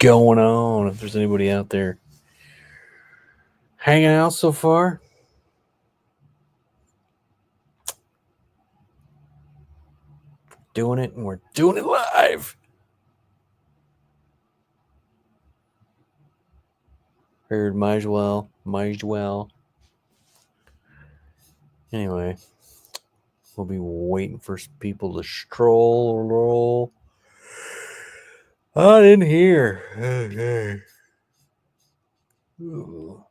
going on? If there's anybody out there hanging out so far, doing it, and we're doing it live. Heard might as well. Anyway, we'll be waiting for people to roll on in here. Okay. Ooh.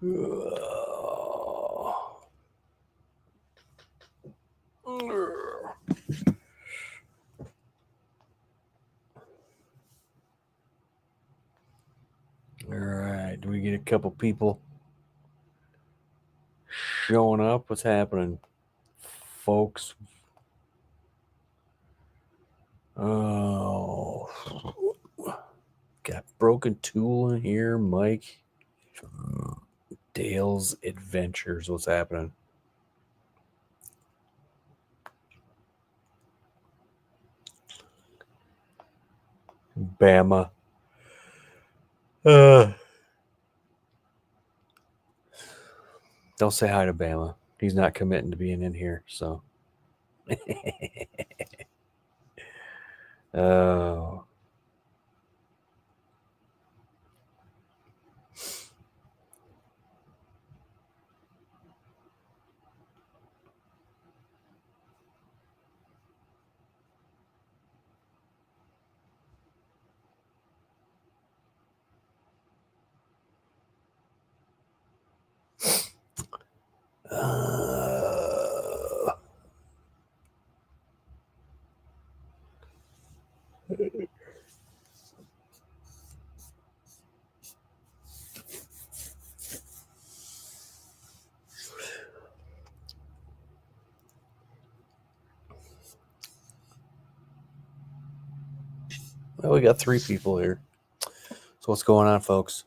All right, do we get a couple people showing up? What's happening, folks? Oh, got Broken Tool in here, Mike. Dale's Adventures. What's happening? Bama. Don't say hi to Bama. He's not committing to being in here, so. Oh. Well, we got 3 people here. So what's going on, folks?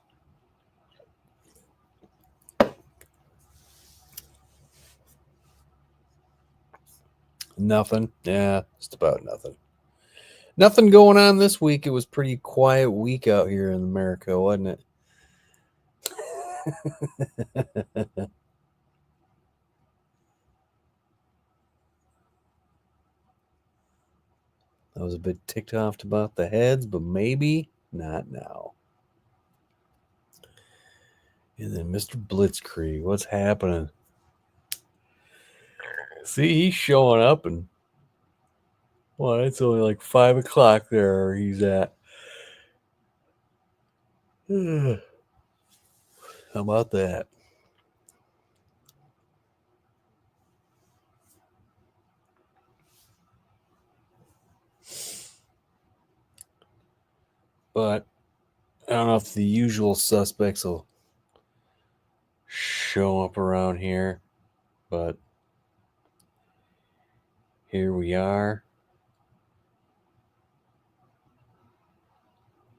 Nothing. Yeah, just about nothing. Nothing going on this week. It was a pretty quiet week out here in America, wasn't it? I was a bit ticked off about the heads, but maybe not now. And then Mr. Blitzkrieg, what's happening? See, he's showing up, and well, it's only like 5 o'clock there. He's at. How about that? But I don't know if the usual suspects will show up around here, but here we are.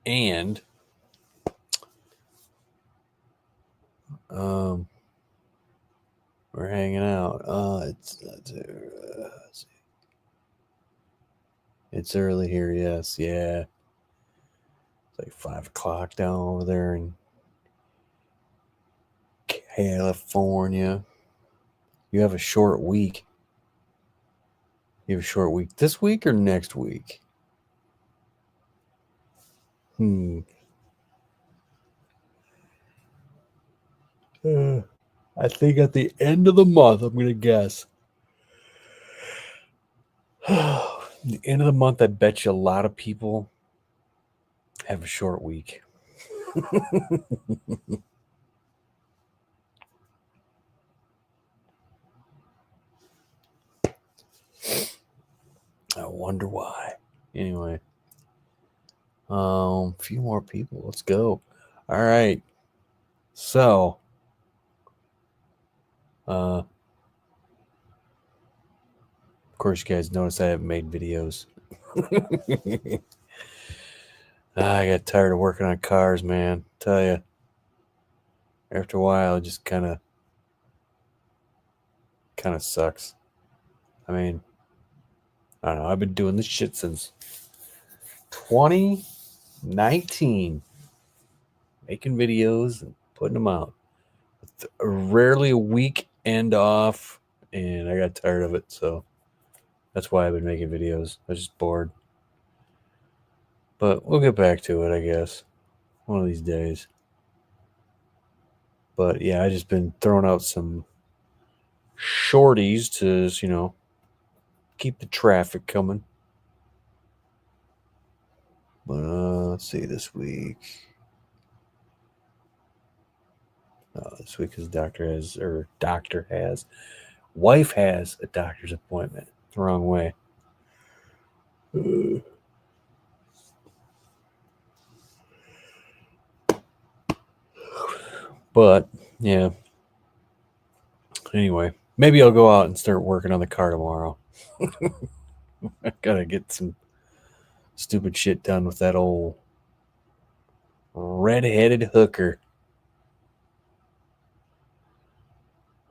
And we're hanging out. It's early here, yes, yeah. It's like 5 o'clock down over there in California. You have a short week. You have a short week this week or next week? I think at the end of the month, I'm going to guess. The end of the month, I bet you a lot of people have a short week. I wonder why. Anyway, few more people. Let's go. All right. So, of course, you guys notice I haven't made videos. I got tired of working on cars, man. Tell you, after a while, it just kind of sucks. I mean, I don't know. I've been doing this shit since 2019, making videos and putting them out. Rarely a weekend off, and I got tired of it, so that's why I've been making videos. I was just bored. But we'll get back to it, I guess, one of these days. But yeah, I just been throwing out some shorties to, keep the traffic coming. But let's see, this week. This week his doctor has, wife has a doctor's appointment. The wrong way. But yeah. Anyway, maybe I'll go out and start working on the car tomorrow. I gotta get some stupid shit done with that old red-headed hooker.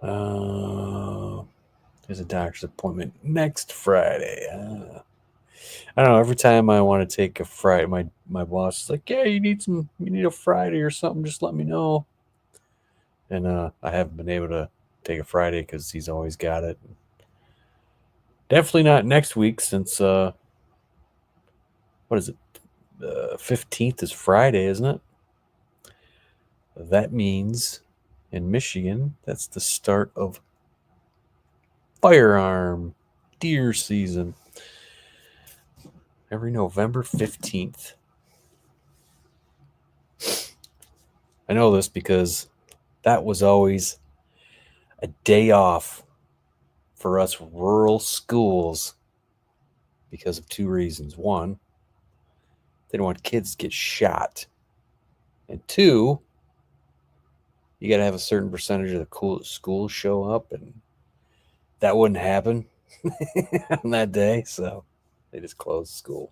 There's a doctor's appointment next Friday. I don't know. Every time I want to take a Friday, my boss is like, "Yeah, you need a Friday or something. Just let me know." And I haven't been able to take a Friday because he's always got it. Definitely not next week since what is it? 15th is Friday, isn't it? That means in Michigan, that's the start of firearm deer season. Every November 15th. I know this because that was always a day off for us rural schools because of two reasons. One, they don't want kids to get shot. And two, you got to have a certain percentage of the schools show up, and that wouldn't happen on that day, so they just closed school.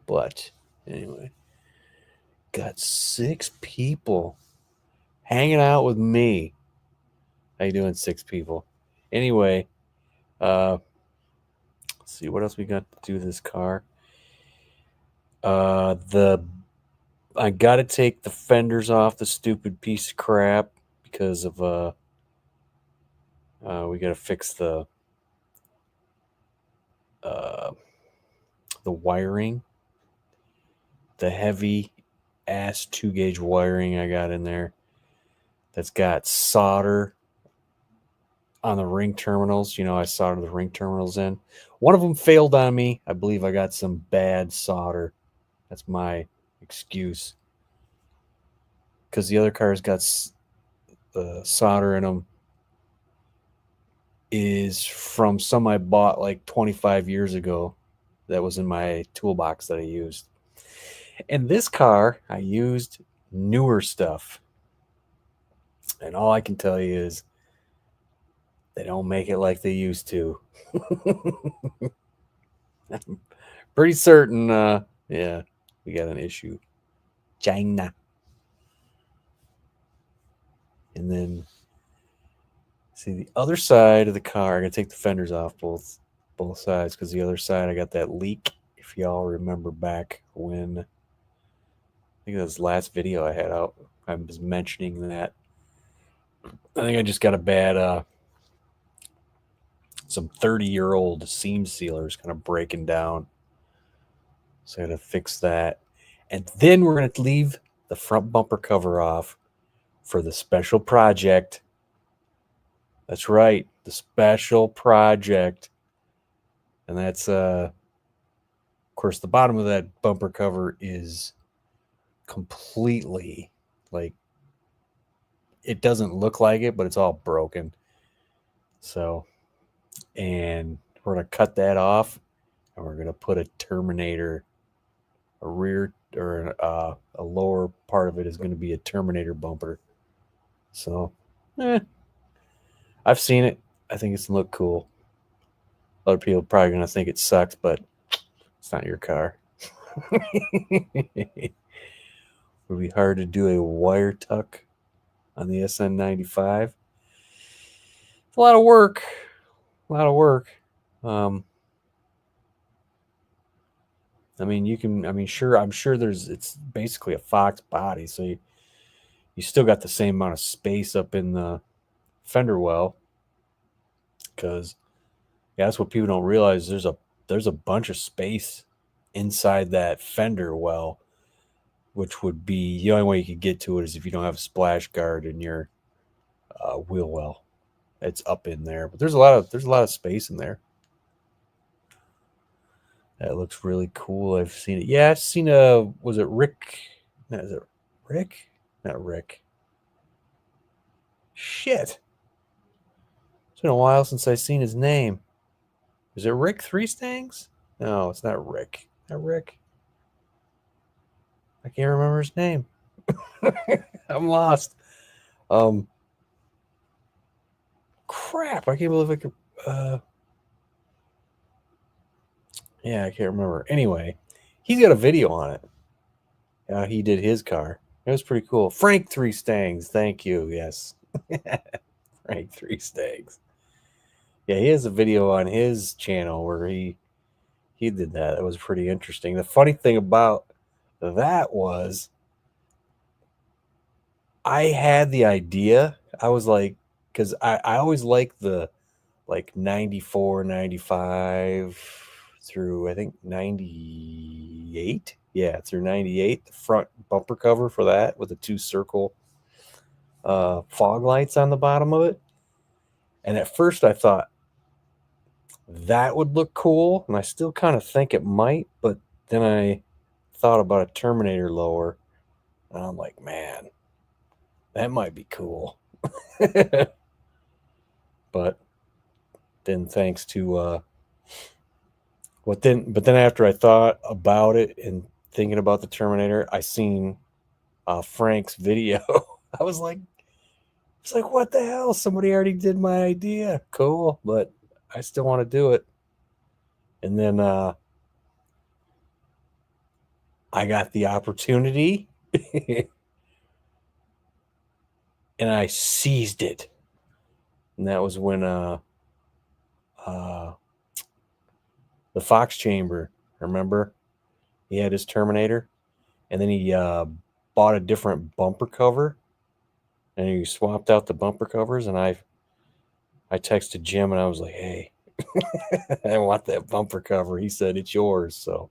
But anyway, got 6 people hanging out with me. How you doing, 6 people? Anyway, let's see what else we got to do with this car. I got to take the fenders off the stupid piece of crap because of we got to fix the wiring, the heavy ass 2-gauge wiring I got in there that's got solder on the ring terminals. I soldered the ring terminals in. One of them failed on me. I believe I got some bad solder. That's my excuse. Because the other cars got solder in them is from some I bought like 25 years ago that was in my toolbox that I used. And this car, I used newer stuff. And all I can tell you is they don't make it like they used to. I'm pretty certain, yeah, we got an issue. China. And then, see the other side of the car, I'm going to take the fenders off both sides because the other side, I got that leak. If y'all remember back when, I think that was the last video I had out, I was mentioning that. I think I just got a bad, some 30-year-old seam sealers kind of breaking down. So I got to fix that. And then we're going to leave the front bumper cover off for the special project. That's right, the special project. And that's Of course, the bottom of that bumper cover is completely like, it doesn't look like it, but it's all broken. So, and we're going to cut that off, and we're going to put a Terminator, a rear or a lower part of it is going to be a Terminator bumper. So, I've seen it. I think it's going to look cool. Other people are probably going to think it sucks, but it's not your car. It would be hard to do a wire tuck on the SN95. It's a lot of work. A lot of work. I mean, you can. I mean, sure. I'm sure it's basically a Fox body, so you still got the same amount of space up in the fender well. Because yeah, that's what people don't realize. There's a bunch of space inside that fender well, which would be the only way you could get to it is if you don't have a splash guard in your wheel well. It's up in there, but there's a lot of space in there. That looks really cool. I've seen it. Yeah, I've seen was it Rick? No, is it Rick? Not Rick. Shit. It's been a while since I've seen his name. Is it Rick Three Stangs? No, it's not Rick. Not Rick. I can't remember his name. I'm lost. Crap. I can't believe I could. Yeah, I can't remember. Anyway, he's got a video on it. He did his car. It was pretty cool. Frank Three Stangs. Thank you. Yes. Frank Three Stangs. Yeah, he has a video on his channel where he did that. It was pretty interesting. The funny thing about that was I had the idea. I was like, because I always like the 94, 95 through I think 98. Yeah, through 98. The front bumper cover for that with the two circle fog lights on the bottom of it. And at first I thought that would look cool, and I still kind of think it might, but then I thought about a Terminator lower, and I'm like, man, that might be cool. But then thanks to but then after I thought about it and thinking about the Terminator, I seen Frank's video. I was like, what the hell? Somebody already did my idea. Cool, but I still want to do it. And then I got the opportunity and I seized it. And that was when the Fox Chamber, remember? He had his Terminator, and then he bought a different bumper cover, and he swapped out the bumper covers. And I texted Jim, and I was like, "Hey, I want that bumper cover." He said, "It's yours." So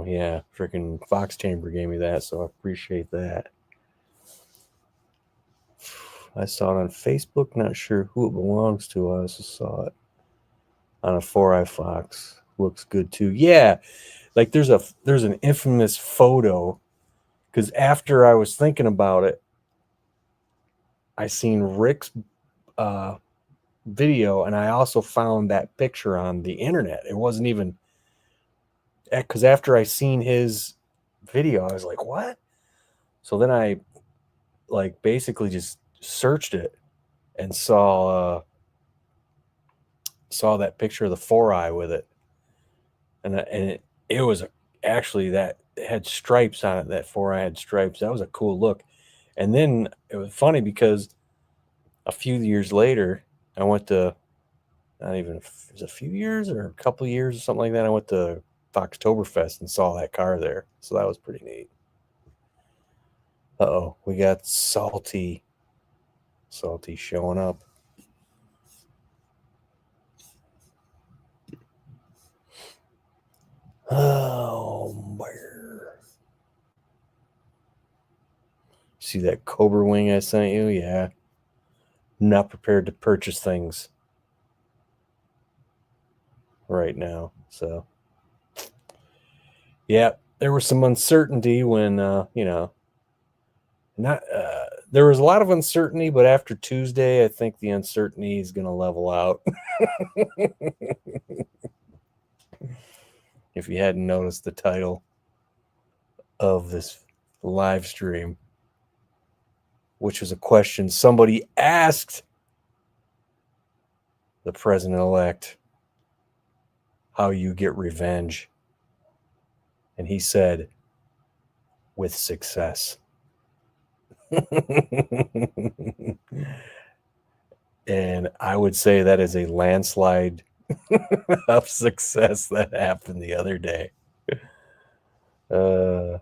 yeah, freaking Fox Chamber gave me that, so I appreciate that. I saw it on Facebook. Not sure who it belongs to. I also saw it on a 4i Fox. Looks good too. Yeah, like there's an infamous photo, because after I was thinking about it, I seen Rick's video, and I also found that picture on the internet. It wasn't even because after I seen his video, I was like, what? So then I basically just searched it and saw that picture of the 4i with it, and it was actually that it had stripes on it. That 4i had stripes. That was a cool look. And then it was funny because a few years later, I went to, not even, it was a few years or a couple of years or something like that, I went to Foxtoberfest and saw that car there. So that was pretty neat. Uh-oh, we got Salty showing up. Oh, bear. See that Cobra Wing I sent you? Yeah. I'm not prepared to purchase things right now. So Yeah, there was some uncertainty when not there was a lot of uncertainty, but after Tuesday, I think the uncertainty is going to level out. If you hadn't noticed the title of this live stream, which was a question somebody asked the president-elect, how you get revenge. And he said, with success. And I would say that is a landslide of success that happened the other day. And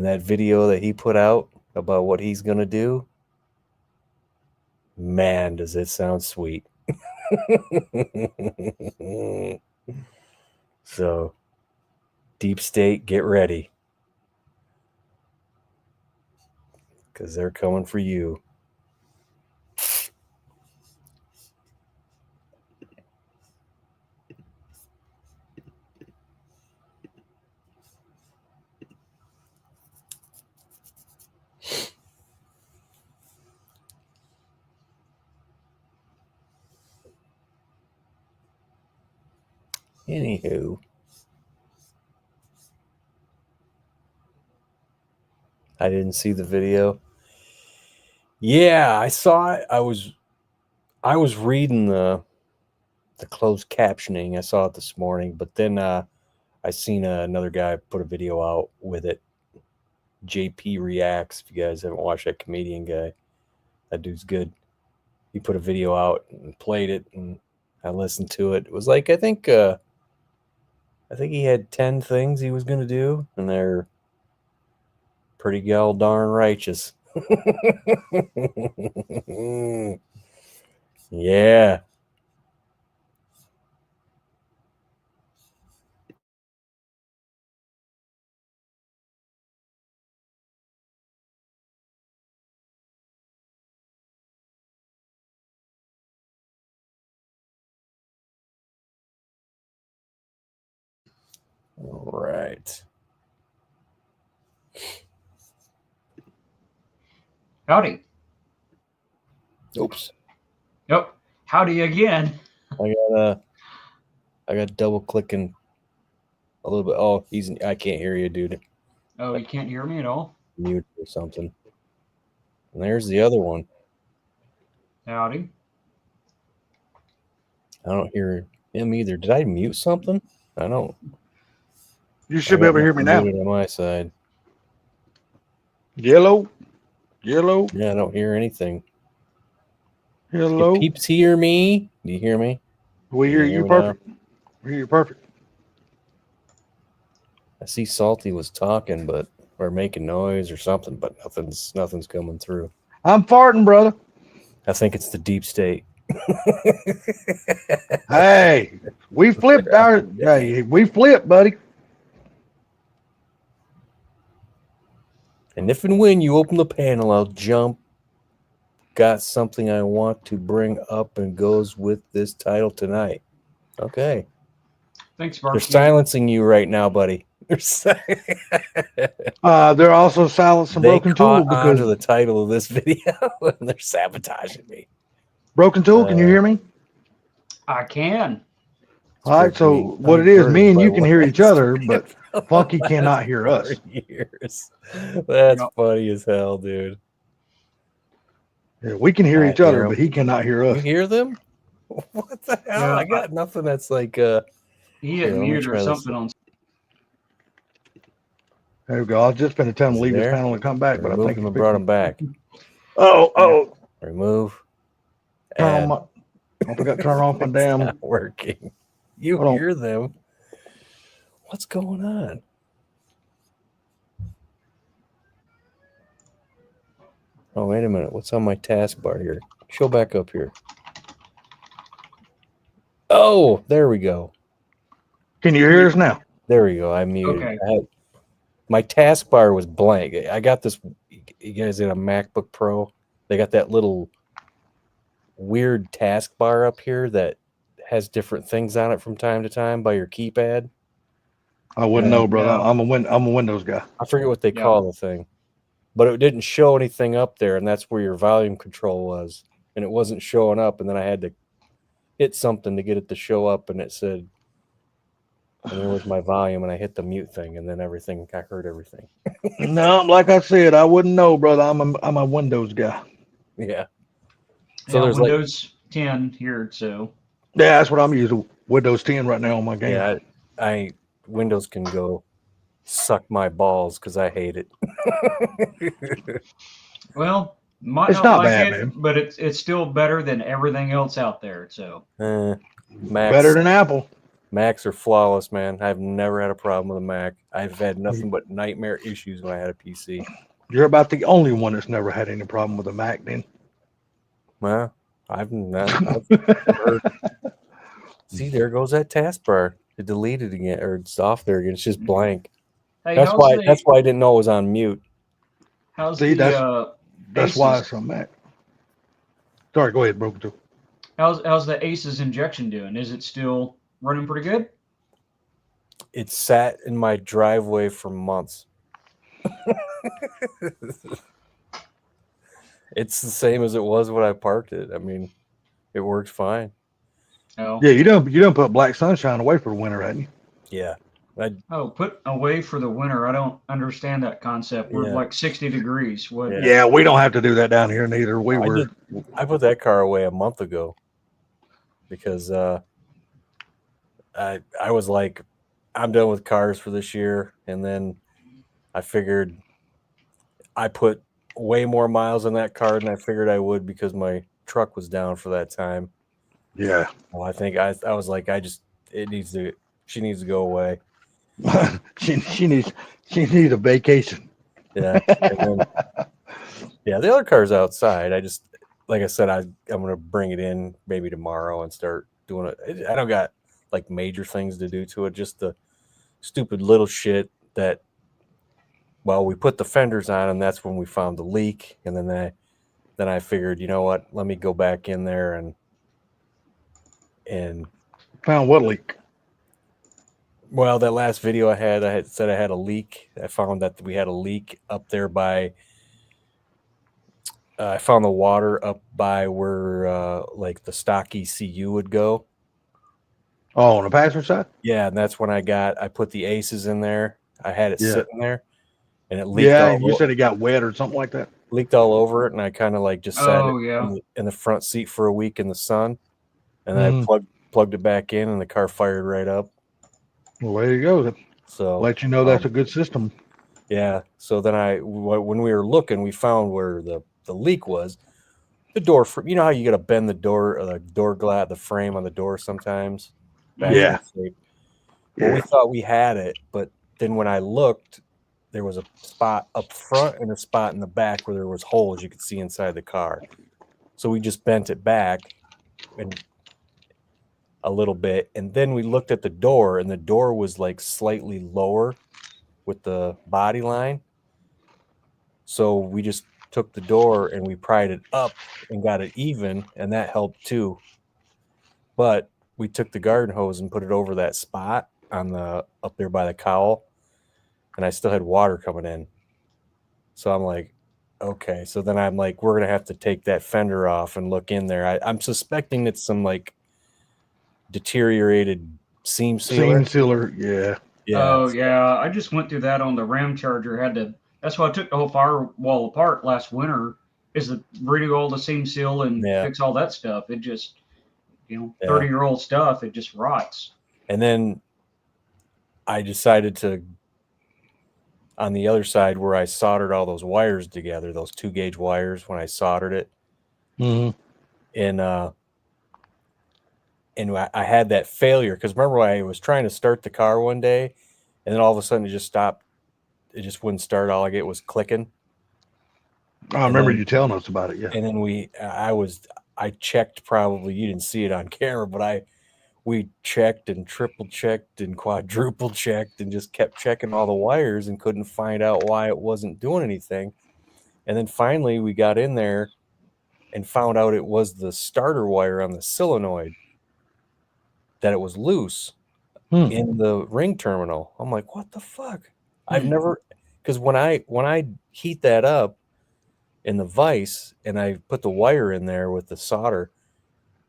that video that he put out about what he's going to do, man, does it sound sweet. So, Deep State, get ready. Because they're coming for you. Anywho, I didn't see the video. Yeah, I saw it. I was reading the closed captioning. I saw it this morning, but then I seen another guy put a video out with it. JP Reacts. If you guys haven't watched that comedian guy, that dude's good. He put a video out and played it, and I listened to it. It was like I think he had 10 things he was gonna do, and they're pretty gal darn righteous. Yeah. All right. Howdy. Oops. Yep. Howdy again. I got double clicking a little bit. Oh, I can't hear you, dude. Oh, you can't hear me at all? Mute or something. And there's the other one. Howdy. I don't hear him either. Did I mute something? I don't. You should be able to hear me now. On my side. Yellow. Yeah, I don't hear anything. Hello. Can peeps hear me? Do you hear me? We hear you perfect. We hear you perfect. I see Salty was talking, or making noise or something, but nothing's coming through. I'm farting, brother. I think it's the deep state. Hey, we flipped we flipped, buddy. And if and when you open the panel, I'll jump. Got something I want to bring up and goes with this title tonight. Okay. Thanks, Barky. They're silencing you right now, buddy. They're also silencing Broken Tool because of the title of this video, and they're sabotaging me. Broken Tool, can you hear me? I can. All right, so what it is, me and you can hear each other, but Funky cannot hear us. Years. That's funny as hell, dude. Yeah, we can hear each other, but he cannot hear us. You hear them? What the hell? Yeah, I got nothing that's like he hit mute or something on. There we go. I was just going to tell him to leave his panel and come back, but I think he brought him back. Oh. Remove. I forgot to turn off my damn. Not working. You hear them. What's going on? Oh, wait a minute. What's on my taskbar here? Show back up here. Oh, there we go. Can you hear us now? There we go. I muted. Okay. My taskbar was blank. I got this. You guys in a MacBook Pro? They got that little weird taskbar up here that has different things on it from time to time by your keypad. I wouldn't know, brother. I'm a Windows guy. I forget what they call the thing, but it didn't show anything up there, and that's where your volume control was, and it wasn't showing up, and then I had to hit something to get it to show up, and it said, and there was my volume, and I hit the mute thing, and then I heard everything. No, like I said, I wouldn't know, brother. I'm a Windows guy. Yeah. So there's Windows 10 here, so. Yeah, that's what I'm using. Windows 10 right now on my game. Yeah, I Windows can go suck my balls because I hate it. Well, might it's not like bad, it, man. but it's still better than everything else out there. So better than Apple. Macs are flawless, man. I've never had a problem with a Mac. I've had nothing but nightmare issues when I had a PC. You're about the only one that's never had any problem with a Mac, then. Well, I've heard. See, there goes that taskbar. It deleted again, or it's off there again. It's just blank. Hey, that's why I didn't know it was on mute. How's that's why it's on Mac. Sorry, go ahead, Broken. How's the Aces injection doing? Is it still running pretty good? It sat in my driveway for months. It's the same as it was when I parked it. I mean, it works fine. Oh. Yeah, you don't put Black Sunshine away for winter, hadn't you? Yeah. Put away for the winter. I don't understand that concept. We're like 60 degrees. What? Yeah, we don't have to do that down here neither. I put that car away a month ago because I was like, I'm done with cars for this year, and then I figured I put way more miles on that car than I figured I would because my truck was down for that time. Yeah. Well, I think I was like, she needs to go away. she needs a vacation. Yeah. The other car's outside. I just, like I said, I'm going to bring it in maybe tomorrow and start doing it. I don't got like major things to do to it. Just the stupid little shit that, well, we put the fenders on and that's when we found the leak. And then I figured, you know what, let me go back in there and found what leak? Well, that last video I had said I had a leak. I found that we had a leak up there by. I found the water up by where like the stock ECU would go. Oh, on the passenger side? Yeah, and that's when I put the Aces in there. I had it sitting there, and it leaked. Yeah, you said it got wet or something like that. Leaked all over it, and I kind of like just sat in the front seat for a week in the sun, and then I plugged it back in, and the car fired right up. Well, there you go. So let you know that's a good system. Yeah. So then when we were looking, we found where the leak was. The door, you know how you got to bend the door glass, the frame on the door sometimes. Yeah. Well, we thought we had it, but then when I looked, there was a spot up front and a spot in the back where there was holes you could see inside the car. So we just bent it back and a little bit, and then we looked at the door, and the door was like slightly lower with the body line. So we just took the door and we pried it up and got it even, and that helped too. But we took the garden hose and put it over that spot up there by the cowl, and I still had water coming in. So I'm like, okay. So then I'm like, we're gonna have to take that fender off and look in there. I'm suspecting it's some like deteriorated seam sealer. Yeah. Oh yeah, I just went through that on the Ram Charger. That's why I took the whole firewall apart last winter, is to redo all the seam seal and fix all that stuff. It just, 30-year-old stuff, it just rots. And then I decided to, on the other side where I soldered all those wires together, those 2-gauge wires, when I soldered it, and I had that failure because remember I was trying to start the car one day, and then all of a sudden it just stopped. It just wouldn't start. All I get was clicking. I remember you telling us about it. Yeah. And then I checked, probably you didn't see it on camera, but we checked and triple checked and quadruple checked and just kept checking all the wires and couldn't find out why it wasn't doing anything. And then finally we got in there and found out it was the starter wire on the solenoid. that it was loose in the ring terminal. I'm like, what the fuck? I've never, because when I heat that up in the vise and I put the wire in there with the solder,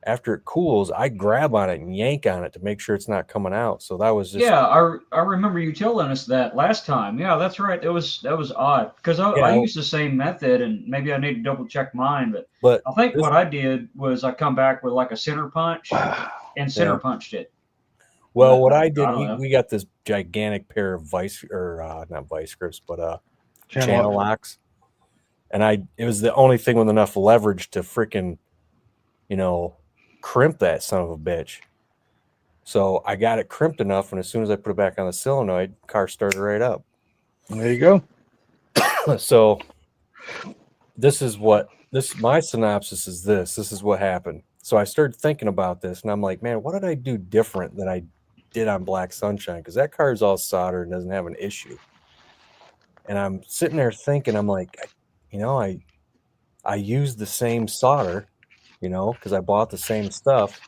after it cools, I grab on it and yank on it to make sure it's not coming out. So that was just I remember you telling us that last time. Yeah, that's right. That was odd because I used the same method, and maybe I need to double check mine. But I think what I did was I come back with like a center punch and center punched it. Well, what I did, we got this gigantic pair of not vice grips, but channel locks, and it was the only thing with enough leverage to freaking, crimp that son of a bitch. So I got it crimped enough, and as soon as I put it back on the solenoid, car started right up. There you go. So my synopsis is this. This is what happened. So I started thinking about this, and I'm like, man, what did I do different than I did on Black Sunshine? Because that car is all soldered and doesn't have an issue. And I'm sitting there thinking, I'm like, I used the same solder, because I bought the same stuff.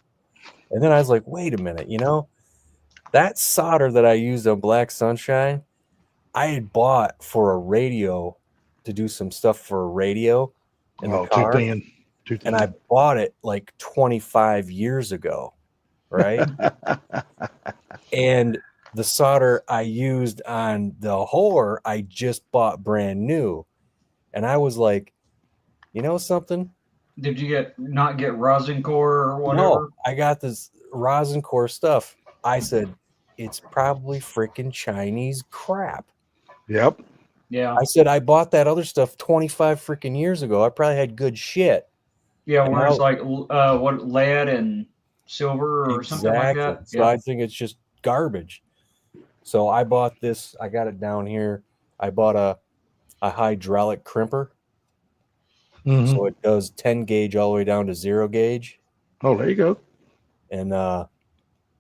And then I was like, wait a minute, that solder that I used on Black Sunshine, I had bought for a radio to do some stuff for a radio in the car. Too thin. And I bought it like 25 years ago, right? And the solder I used on the Whore, I just bought brand new. And I was like, you know something? Did you not get rosin core or whatever? No, I got this rosin core stuff. I said, it's probably freaking Chinese crap. Yep. Yeah. I said, I bought that other stuff 25 freaking years ago. I probably had good shit. Yeah, where it's like lead and silver or something like that. So I think it's just garbage. So I bought this. I got it down here. I bought a hydraulic crimper. So it does 10 gauge all the way down to 0 gauge. Oh, there you go. And I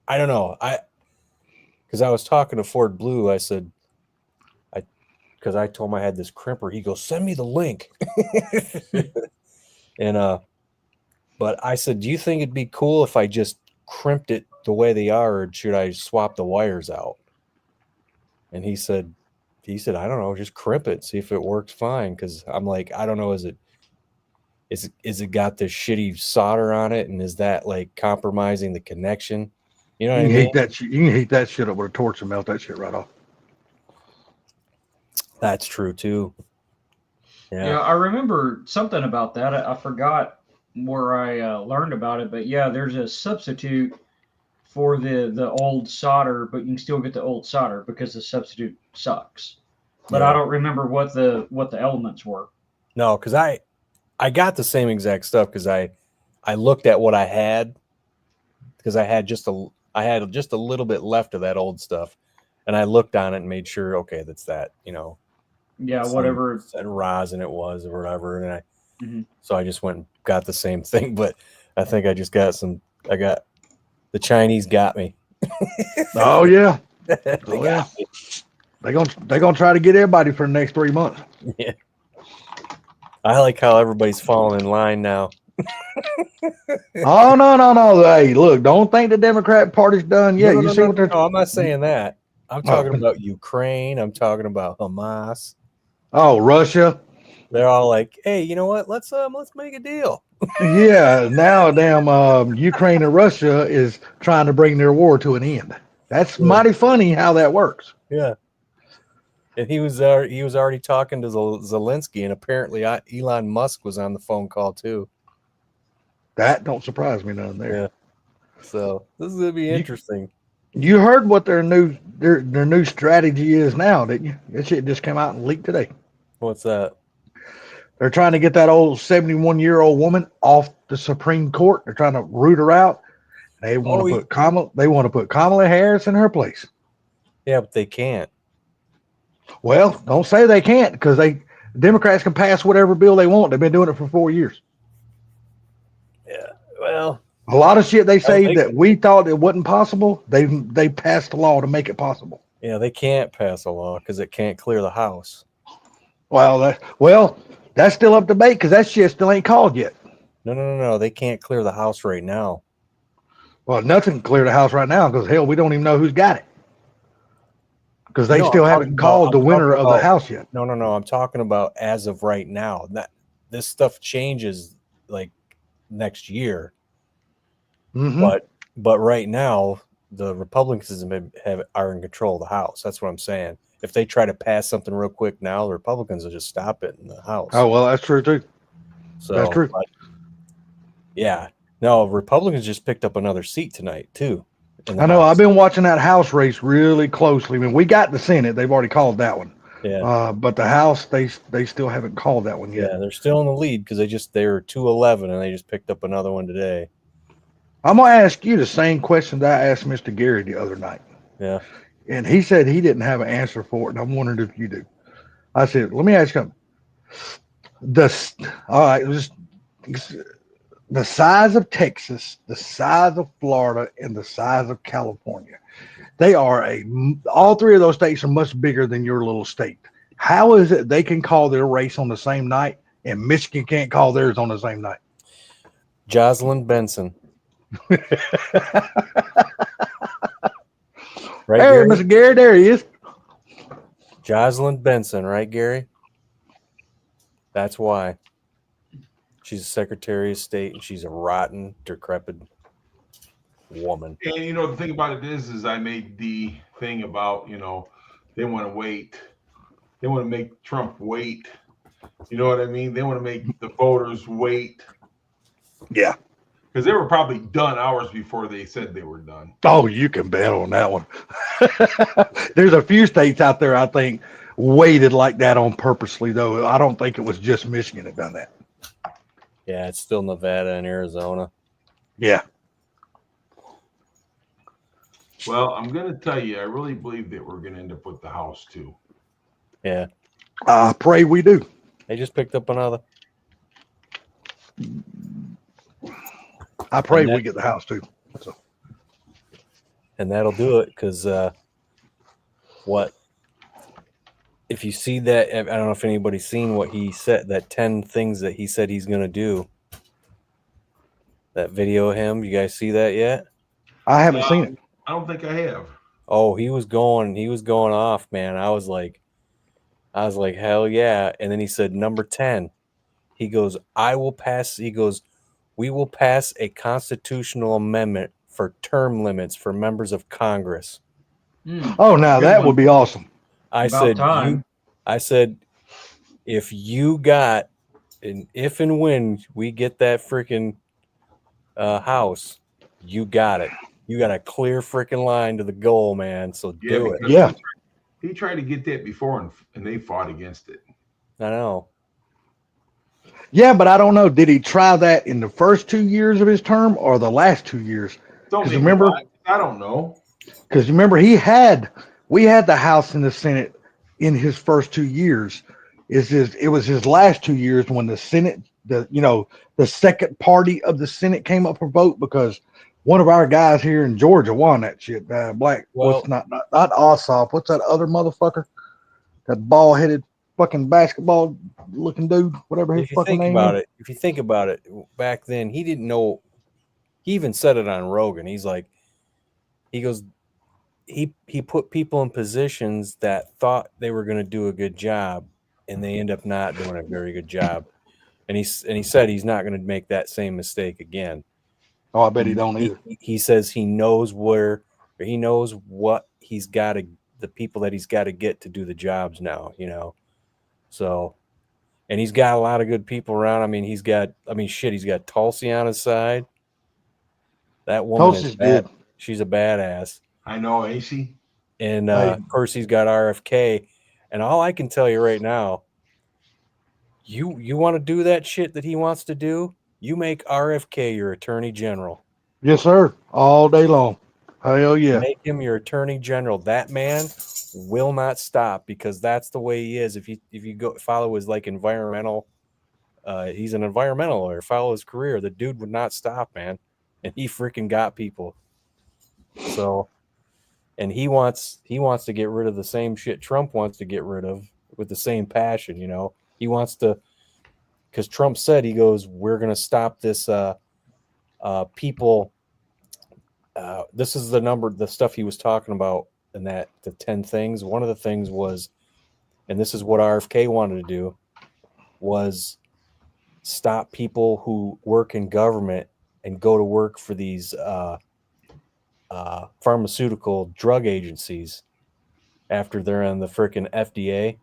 don't know. Because I was talking to Ford Blue, I said, because I told him I had this crimper. He goes, send me the link. And but I said, do you think it'd be cool if I just crimped it the way they are, or should I swap the wires out? And he said, I don't know, just crimp it, see if it works fine. Because I'm like, I don't know, is it got this shitty solder on it, and is that like compromising the connection? You know what I mean? You can heat that shit up with a torch and melt that shit right off. That's true too. Yeah, I remember something about that. I forgot where I learned about it, but yeah, there's a substitute for the old solder, but you can still get the old solder because the substitute sucks. But I don't remember what the elements were. No, because I got the same exact stuff because I looked at what I had, because I had just a little bit left of that old stuff, and I looked on it and made sure, okay, that's that, Yeah, whatever rosin it was or whatever, and so I just went and got the same thing. But I think I just got the Chinese got me. Oh yeah, They're gonna try to get everybody for the next 3 months. Yeah. I like how everybody's falling in line now. Oh no! Hey, look! Don't think the Democrat Party's done yet. No, I'm not saying that. I'm talking about Ukraine. I'm talking about Hamas. Oh, Russia. They're all like, "Hey, you know what? Let's make a deal." Yeah, now damn Ukraine and Russia is trying to bring their war to an end. That's mighty funny how that works. Yeah. And he was already talking to Zelensky, and apparently Elon Musk was on the phone call too. That don't surprise me none there. Yeah. So this is gonna be interesting. You heard what their new strategy is now, didn't you? That shit just came out and leaked today. What's that? They're trying to get that old 71-year-old woman off the Supreme Court. They're trying to root her out. They want to put Kamala Harris in her place. Yeah, but they can't. Well, don't say they can't, because Democrats can pass whatever bill they want. They've been doing it for 4 years. Yeah. Well, a lot of shit they say that we thought it wasn't possible, they passed a law to make it possible. Yeah, they can't pass a law because it can't clear the House. Well, that's still up to debate because that shit still ain't called yet. No. They can't clear the House right now. Well, nothing can clear the house right now because hell, we don't even know who's got it because they No, still haven't called the winner of the house yet. No. I'm talking about as of right now. This stuff changes like next year, but right now the Republicans are in control of the House. That's what I'm saying. If they try to pass something real quick now, the Republicans will just stop it in the House. Oh well, that's true too. So that's true. Yeah. No, Republicans just picked up another seat tonight too. I know. House. I've been watching that House race really closely. I mean, we got the Senate; they've already called that one. Yeah. But the House, they still haven't called that one yet. Yeah, they're still in the lead because they were 211 and they just picked up another one today. I'm gonna ask you the same question that I asked Mr. Gary the other night. Yeah. And he said he didn't have an answer for it, and I'm wondering if you do. I said, let me ask you something. All right, just the size of Texas, the size of Florida, and the size of California. They are all three of those states are much bigger than your little state. How is it they can call their race on the same night and Michigan can't call theirs on the same night? Jocelyn Benson. Right, hey, Gary? Mr. Gary, there he is. Jocelyn Benson, right, Gary? That's why. She's a Secretary of State, and she's a rotten, decrepit woman. And the thing about it is I made the thing about they want to wait, they want to make Trump wait. You know what I mean? They want to make the voters wait. Yeah, because they were probably done hours before they said they were done. Oh, you can bet on that one. There's a few states out there I think waited like that on purposely, though. I don't think it was just Michigan that done that. Yeah, it's still Nevada and Arizona. Yeah. Well, I'm going to tell you, I really believe that we're going to end up with the House, too. Yeah. Pray we do. They just picked up another. I pray we get the House, too. So. And that'll do it, because what? If you see that, I don't know if anybody's seen what he said, that 10 things that he said he's going to do. That video of him, you guys see that yet? I haven't seen it. I don't think I have. Oh, he was going off, man. I was like, hell yeah. And then he said, number 10, he goes, we will pass a constitutional amendment for term limits for members of Congress. Oh, now that would be awesome. I said, if and when we get that freaking House, you got it. You got a clear freaking line to the goal, man. So do it. Yeah. He tried to get that before, and they fought against it. I know. Yeah, but I don't know. Did he try that in the first 2 years of his term or the last 2 years? Remember, I don't know. Because remember, we had the House and the Senate in his first 2 years. It was his last 2 years when the Senate, the second party of the Senate came up for vote because one of our guys here in Georgia won that shit. Black, what's not Ossoff? What's that other motherfucker? That bald-headed fucking basketball-looking dude, whatever his fucking name is. If you think about it, back then he didn't know. He even said it on Rogan. He goes, he put people in positions that thought they were going to do a good job, and they end up not doing a very good job. And he said he's not going to make that same mistake again. Oh, I bet he don't either. He says he knows what he's got to, the people that he's got to get to do the jobs now, So, and he's got a lot of good people around. I mean, he's got Tulsi on his side. That woman is bad. She's a badass. I know, ain't she? And of course, he's got RFK. And all I can tell you right now, you want to do that shit that he wants to do? You make RFK your attorney general. Yes, sir. All day long. Hell yeah. Make him your attorney general. That man will not stop because that's the way he is. If you go follow his environmental, he's an environmental lawyer. Follow his career. The dude would not stop, man, and he freaking got people. So, and he wants to get rid of the same shit Trump wants to get rid of with the same passion. He wants to. Because Trump said, he goes, we're going to stop this people this is the stuff he was talking about in that the 10 things. One of the things was, and this is what RFK wanted to do, was stop people who work in government and go to work for these pharmaceutical drug agencies after they're on the freaking FDA.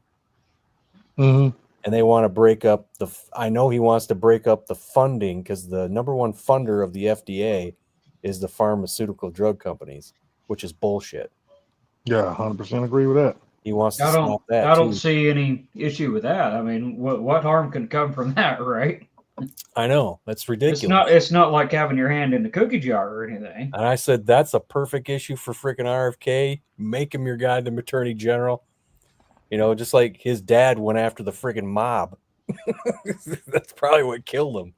Mm-hmm. And they want to break up I know he wants to break up the funding because the number one funder of the FDA is the pharmaceutical drug companies, which is bullshit. Yeah, 100% agree with that. He wants to stop that. I don't see any issue with that. I mean, what harm can come from that, right? I know, that's ridiculous. It's not like having your hand in the cookie jar or anything. And I said that's a perfect issue for freaking RFK. Make him your goddamn attorney general. You know, just like his dad went after the freaking mob. That's probably what killed him.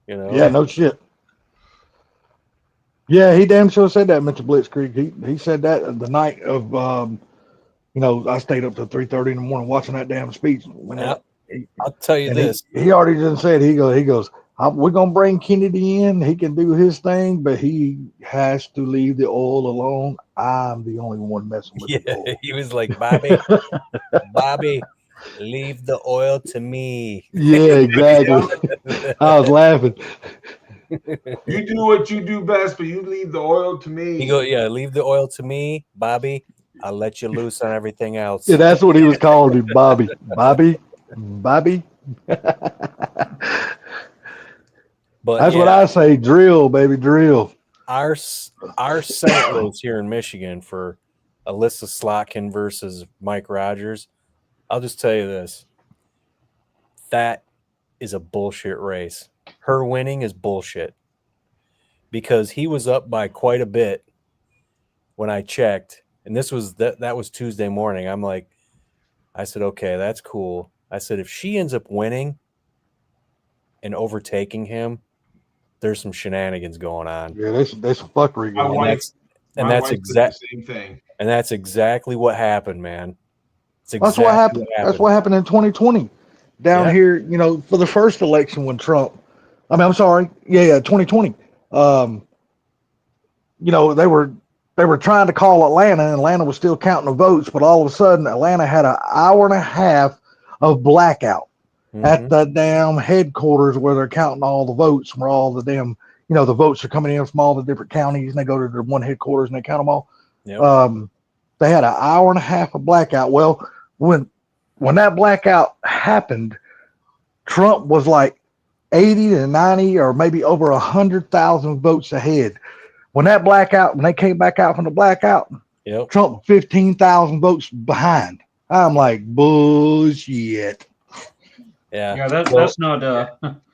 You know? Yeah, no shit. Yeah, he damn sure said that, Mr. Blitzkrieg. He said that the night of, I stayed up till 3:30 in the morning watching that damn speech. I'll tell you this. He already just said, he goes, we're going to bring Kennedy in. He can do his thing, but he has to leave the oil alone. I'm the only one messing with the oil. He was like, Bobby, leave the oil to me. Yeah, exactly. I was laughing. You do what you do best, but you leave the oil to me. He go, yeah, leave the oil to me, Bobby. I'll let you loose on everything else. Yeah, that's what he was calling me, Bobby. Bobby. But that's what I say. Drill, baby, drill. Our Senate race here in Michigan for Alyssa Slotkin versus Mike Rogers. I'll just tell you this. That is a bullshit race. Her winning is bullshit. Because he was up by quite a bit when I checked. And this was that was Tuesday morning. I said, okay, that's cool. I said, if she ends up winning and overtaking him, there's some shenanigans going on. Yeah, there's some fuckery going on. That's exactly the same thing. And that's exactly what happened, man. That's what happened. That's what happened in 2020 down here. You know, for the first election when Trump. I mean, I'm sorry. Yeah, 2020. You know, they were trying to call Atlanta, and Atlanta was still counting the votes, but all of a sudden, Atlanta had an hour and a half of blackout at the damn headquarters where they're counting all the votes, where all the damn, the votes are coming in from all the different counties, and they go to the one headquarters and they count them all. Yep. They had an hour and a half of blackout. Well, when that blackout happened, Trump was like 80 to 90 or maybe over 100,000 votes ahead. When they came back out from the blackout, Trump 15,000 votes behind. I'm like, bullshit. Yeah, that's not.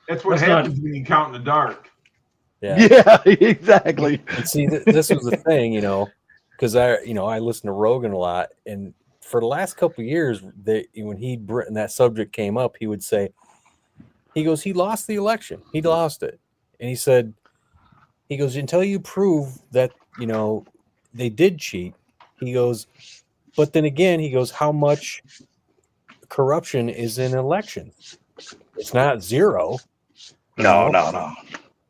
That's what happens when you count in the dark. Yeah, exactly. And see, this was the thing, because I listen to Rogan a lot, and for the last couple of years, when that subject came up, he would say, he goes, he lost the election, he lost it, and he said, until you prove that they did cheat, he goes, but then again, he goes, how much corruption is in elections? It's not zero. No.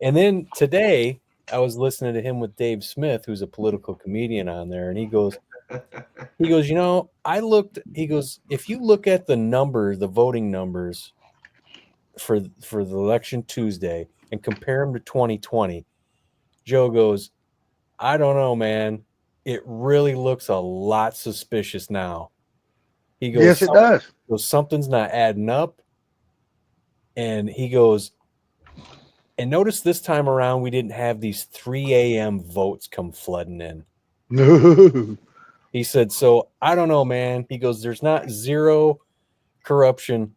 And then today, I was listening to him with Dave Smith, who's a political comedian on there, and he goes, if you look at the voting numbers for the election Tuesday and compare them to 2020, Joe goes, I don't know, man. It really looks a lot suspicious now. He goes, yes, it does. Something's not adding up. And he goes, and notice this time around, we didn't have these 3 a.m. votes come flooding in. No. He said, so I don't know, man. He goes, there's not zero corruption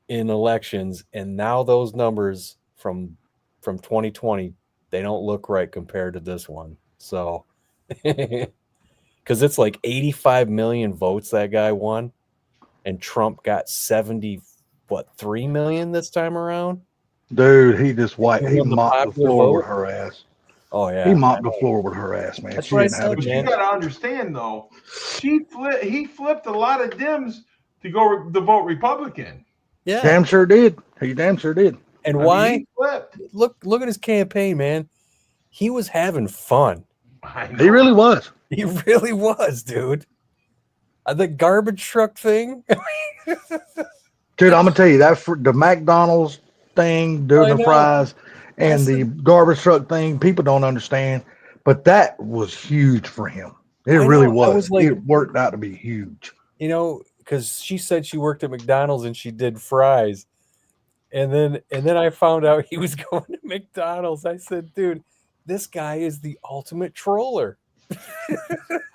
in elections. And now those numbers from 2020, they don't look right compared to this one. So, because it's like 85 million votes that guy won, and Trump got 3 million this time around. Dude, he mopped the floor with her ass. Oh yeah, he mopped the floor with her ass, man. That's what I said, but you gotta understand though, he flipped a lot of Dems to vote Republican. Yeah, damn sure did. He damn sure did. And why? Look at his campaign, man. He was having fun. I know. He really was. He really was, dude. The garbage truck thing. Dude, I'm gonna tell you that for the McDonald's thing, doing I the know. fries, and I the garbage truck thing, people don't understand, but that was huge for him. It I really know. I was. was like, It worked out to be huge. because she said she worked at McDonald's and she did fries, and then I found out he was going to McDonald's. I said, dude, this guy is the ultimate troller.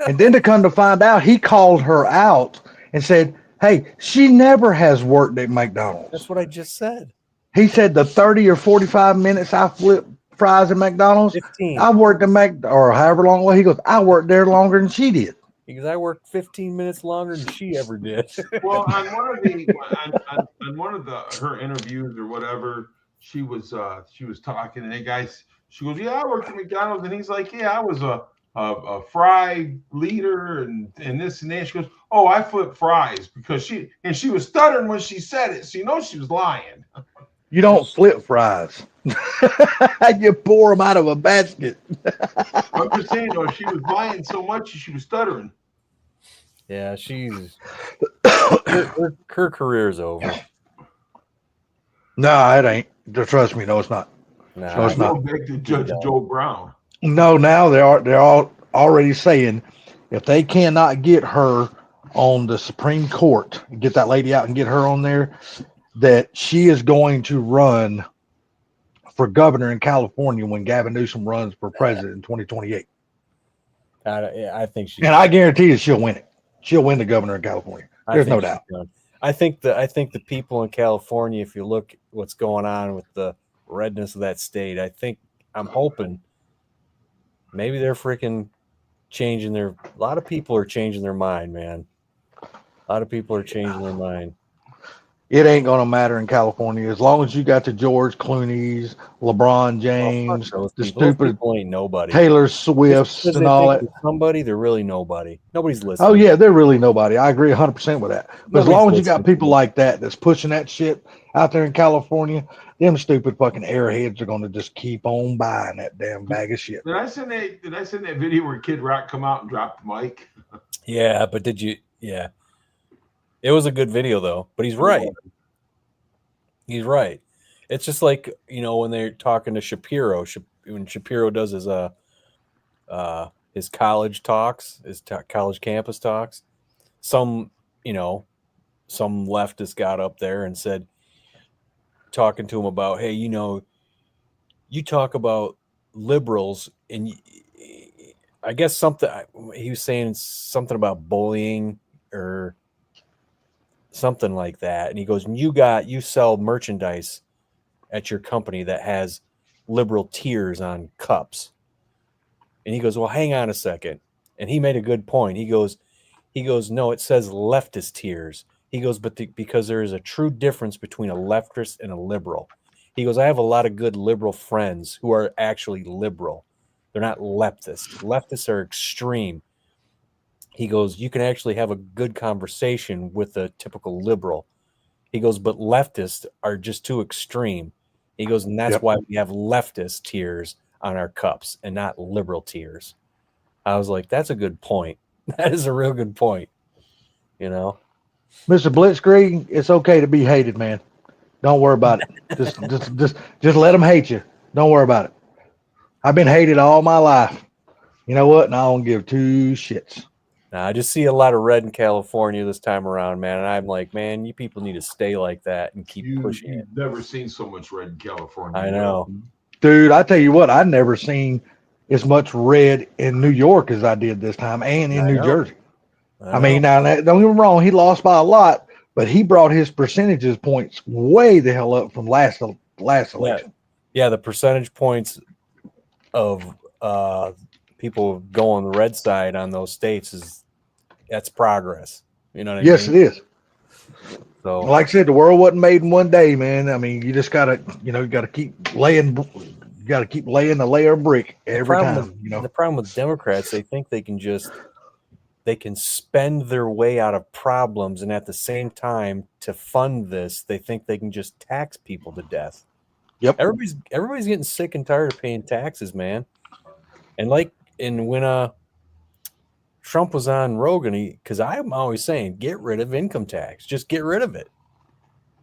And then to come to find out, he called her out and said, "Hey, she never has worked at McDonald's." That's what I just said. He said the 30 or 45 minutes I flipped fries at McDonald's, 15. I worked at or however long. Well, he goes, I worked there longer than she did. Because I worked 15 minutes longer than she ever did. Well, on one of the her interviews or whatever, she was talking, and she goes, "Yeah, I worked at McDonald's," and he's like, "Yeah, I was a fry leader and this and that." She goes, "Oh, I flip fries," because she was stuttering when she said it, so you know she was lying. You don't flip fries. You pour them out of a basket. I'm just saying, though, she was lying so much she was stuttering. Yeah, she's her career's over. No, it ain't. Trust me, no, it's not. Nah, No, it's not. Go back to Judge Joe Brown. No, now they're all already saying if they cannot get her on the Supreme Court, get that lady out and get her on there, that she is going to run for governor in California when Gavin Newsom runs for president in 2028. I think she. And I guarantee you she'll win it. She'll win the governor in California. There's no doubt. I think the people in California, if you look what's going on with the redness of that state, I'm hoping maybe they're freaking changing a lot of people are changing their mind, man. A lot of people are changing their mind. It ain't gonna matter in California as long as you got the George Clooney's, LeBron James, the stupid ain't nobody. Taylor Swifts and all that. Somebody, they're really nobody. Nobody's listening. Oh yeah, they're really nobody. I agree 100% with that. But as long as you got people like that that's pushing that shit out there in California, them stupid fucking airheads are gonna just keep on buying that damn bag of shit. Did I send that video where Kid Rock come out and dropped the mic? Yeah, but did you? Yeah. It was a good video though, but he's right. He's right. It's just like, when they're talking to Shapiro, when Shapiro does his college talks, his college campus talks, some leftist got up there and said, talking to him about, hey, you talk about liberals, and I guess he was saying something about bullying or something like that, and he goes, you sell merchandise at your company that has liberal tears on cups, and he goes, well, hang on a second, and he made a good point. He goes, no, it says leftist tears. He goes, because there is a true difference between a leftist and a liberal. He goes, I have a lot of good liberal friends who are actually liberal. They're not leftist. Leftists are extreme. He goes, you can actually have a good conversation with a typical liberal. He goes, but leftists are just too extreme. He goes, and that's why we have leftist tears on our cups and not liberal tears. I was like, that's a good point. That is a real good point. Mr. Blitzkrieg, it's okay to be hated, man. Don't worry about it. Just let them hate you. Don't worry about it. I've been hated all my life. You know what? And I don't give two shits. I just see a lot of red in California this time around, man. And I'm like, man, you people need to stay like that and keep pushing it. You've never seen so much red in California. I know. Dude, I tell you what, I've never seen as much red in New York as I did this time and in New Jersey. I mean, now, don't get me wrong, he lost by a lot, but he brought his percentages points way the hell up from last election. Yeah, the percentage points of people going the red side on those states that's progress. You know what I mean? Yes, it is. So, like I said, the world wasn't made in one day, man. I mean, you just gotta, you gotta keep laying. You gotta keep laying the layer of brick every time. The problem with Democrats, they think they can spend their way out of problems, and at the same time, to fund this, they think they can just tax people to death. Yep. Everybody's getting sick and tired of paying taxes, man. And like and when Trump was on Rogan, because I'm always saying, get rid of income tax. Just get rid of it.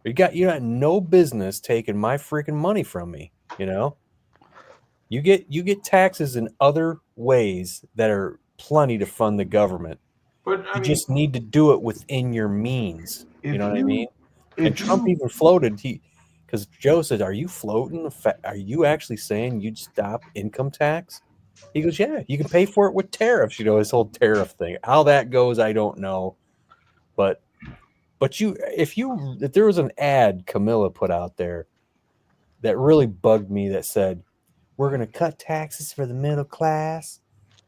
You got no business taking my freaking money from me. You know, you get taxes in other ways that are plenty to fund the government. But You just need to do it within your means. You know what I mean? And Trump even floated. Because Joe said, "Are you floating? Are you actually saying you'd stop income tax?" He goes, "Yeah, you can pay for it with tariffs." You know, his whole tariff thing. How that goes, I don't know. But if there was an ad Camilla put out there that really bugged me that said, "We're going to cut taxes for the middle class,"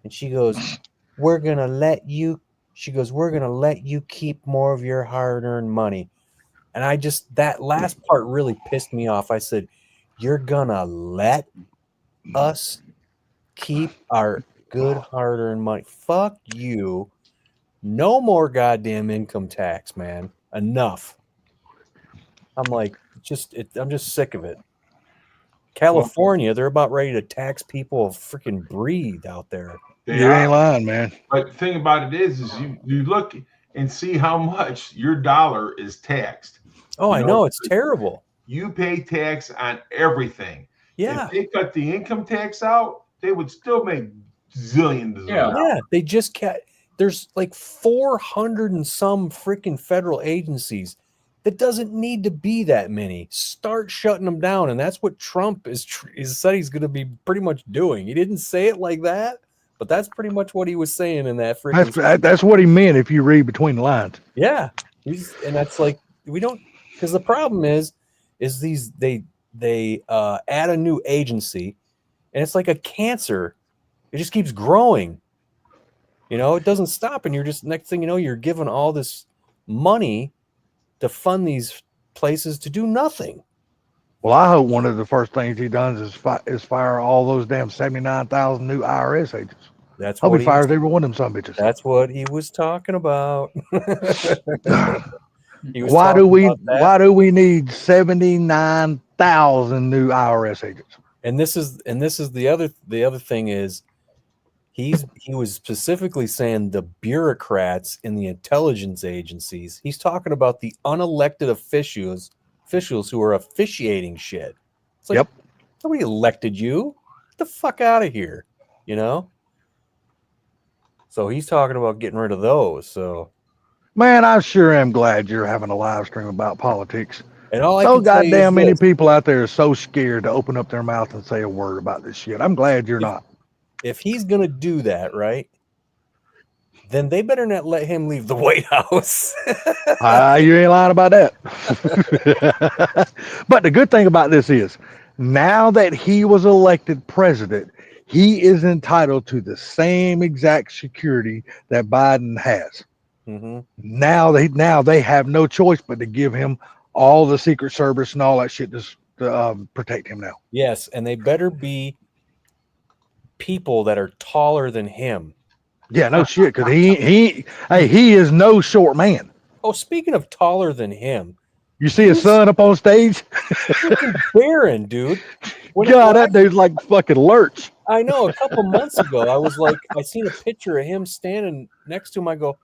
and she goes, "We're going to let you." She goes, "We're going to let you keep more of your hard-earned money." And that last part really pissed me off. I said, "You're going to let us keep our good hard-earned money? Fuck you. No more goddamn income tax, man. Enough." I'm like, I'm just sick of it. California, they're about ready to tax people freaking breathe out there. You ain't lying, man. But the thing about it is you look and see how much your dollar is taxed. Oh, I know. It's terrible. You pay tax on everything. Yeah. If they cut the income tax out, they would still make zillions. Yeah. They just can't. There's like 400 and some freaking federal agencies. That doesn't need to be that many. Start shutting them down. And that's what Trump is said he's going to be pretty much doing. He didn't say it like that, but that's pretty much what he was saying in that freaking. That's what he meant if you read between the lines. Yeah. And that's like, we don't, because the problem is they add a new agency and it's like a cancer. It just keeps growing. You know, it doesn't stop. And you're just, next thing you know, you're giving all this money to fund these places to do nothing. Well, I hope one of the first things he does is fire all those damn 79,000 new IRS agents. That's hope what he fires every one of them some bitches. That's what he was talking about. Why do we need 79,000 new IRS agents? And this is the other thing is he was specifically saying the bureaucrats in the intelligence agencies. He's talking about the unelected officials who are officiating shit. It's like, nobody elected you. Get the fuck out of here, you know? So he's talking about getting rid of those. So, man, I sure am glad you're having a live stream about politics. And all so goddamn many people out there are so scared to open up their mouth and say a word about this shit. I'm glad you're not. If he's going to do that, right, then they better not let him leave the White House. You ain't lying about that. But the good thing about this is, now that he was elected president, he is entitled to the same exact security that Biden has. Mm-hmm. Now they have no choice but to give him all the Secret Service and all that shit to protect him now. Yes, and they better be people that are taller than him. Yeah, no shit, because he is no short man. Oh, speaking of taller than him, you see his son up on stage? Freaking Barron, dude. God, that dude's like fucking Lurch. I know. A couple months ago, I seen a picture of him standing next to him. I go,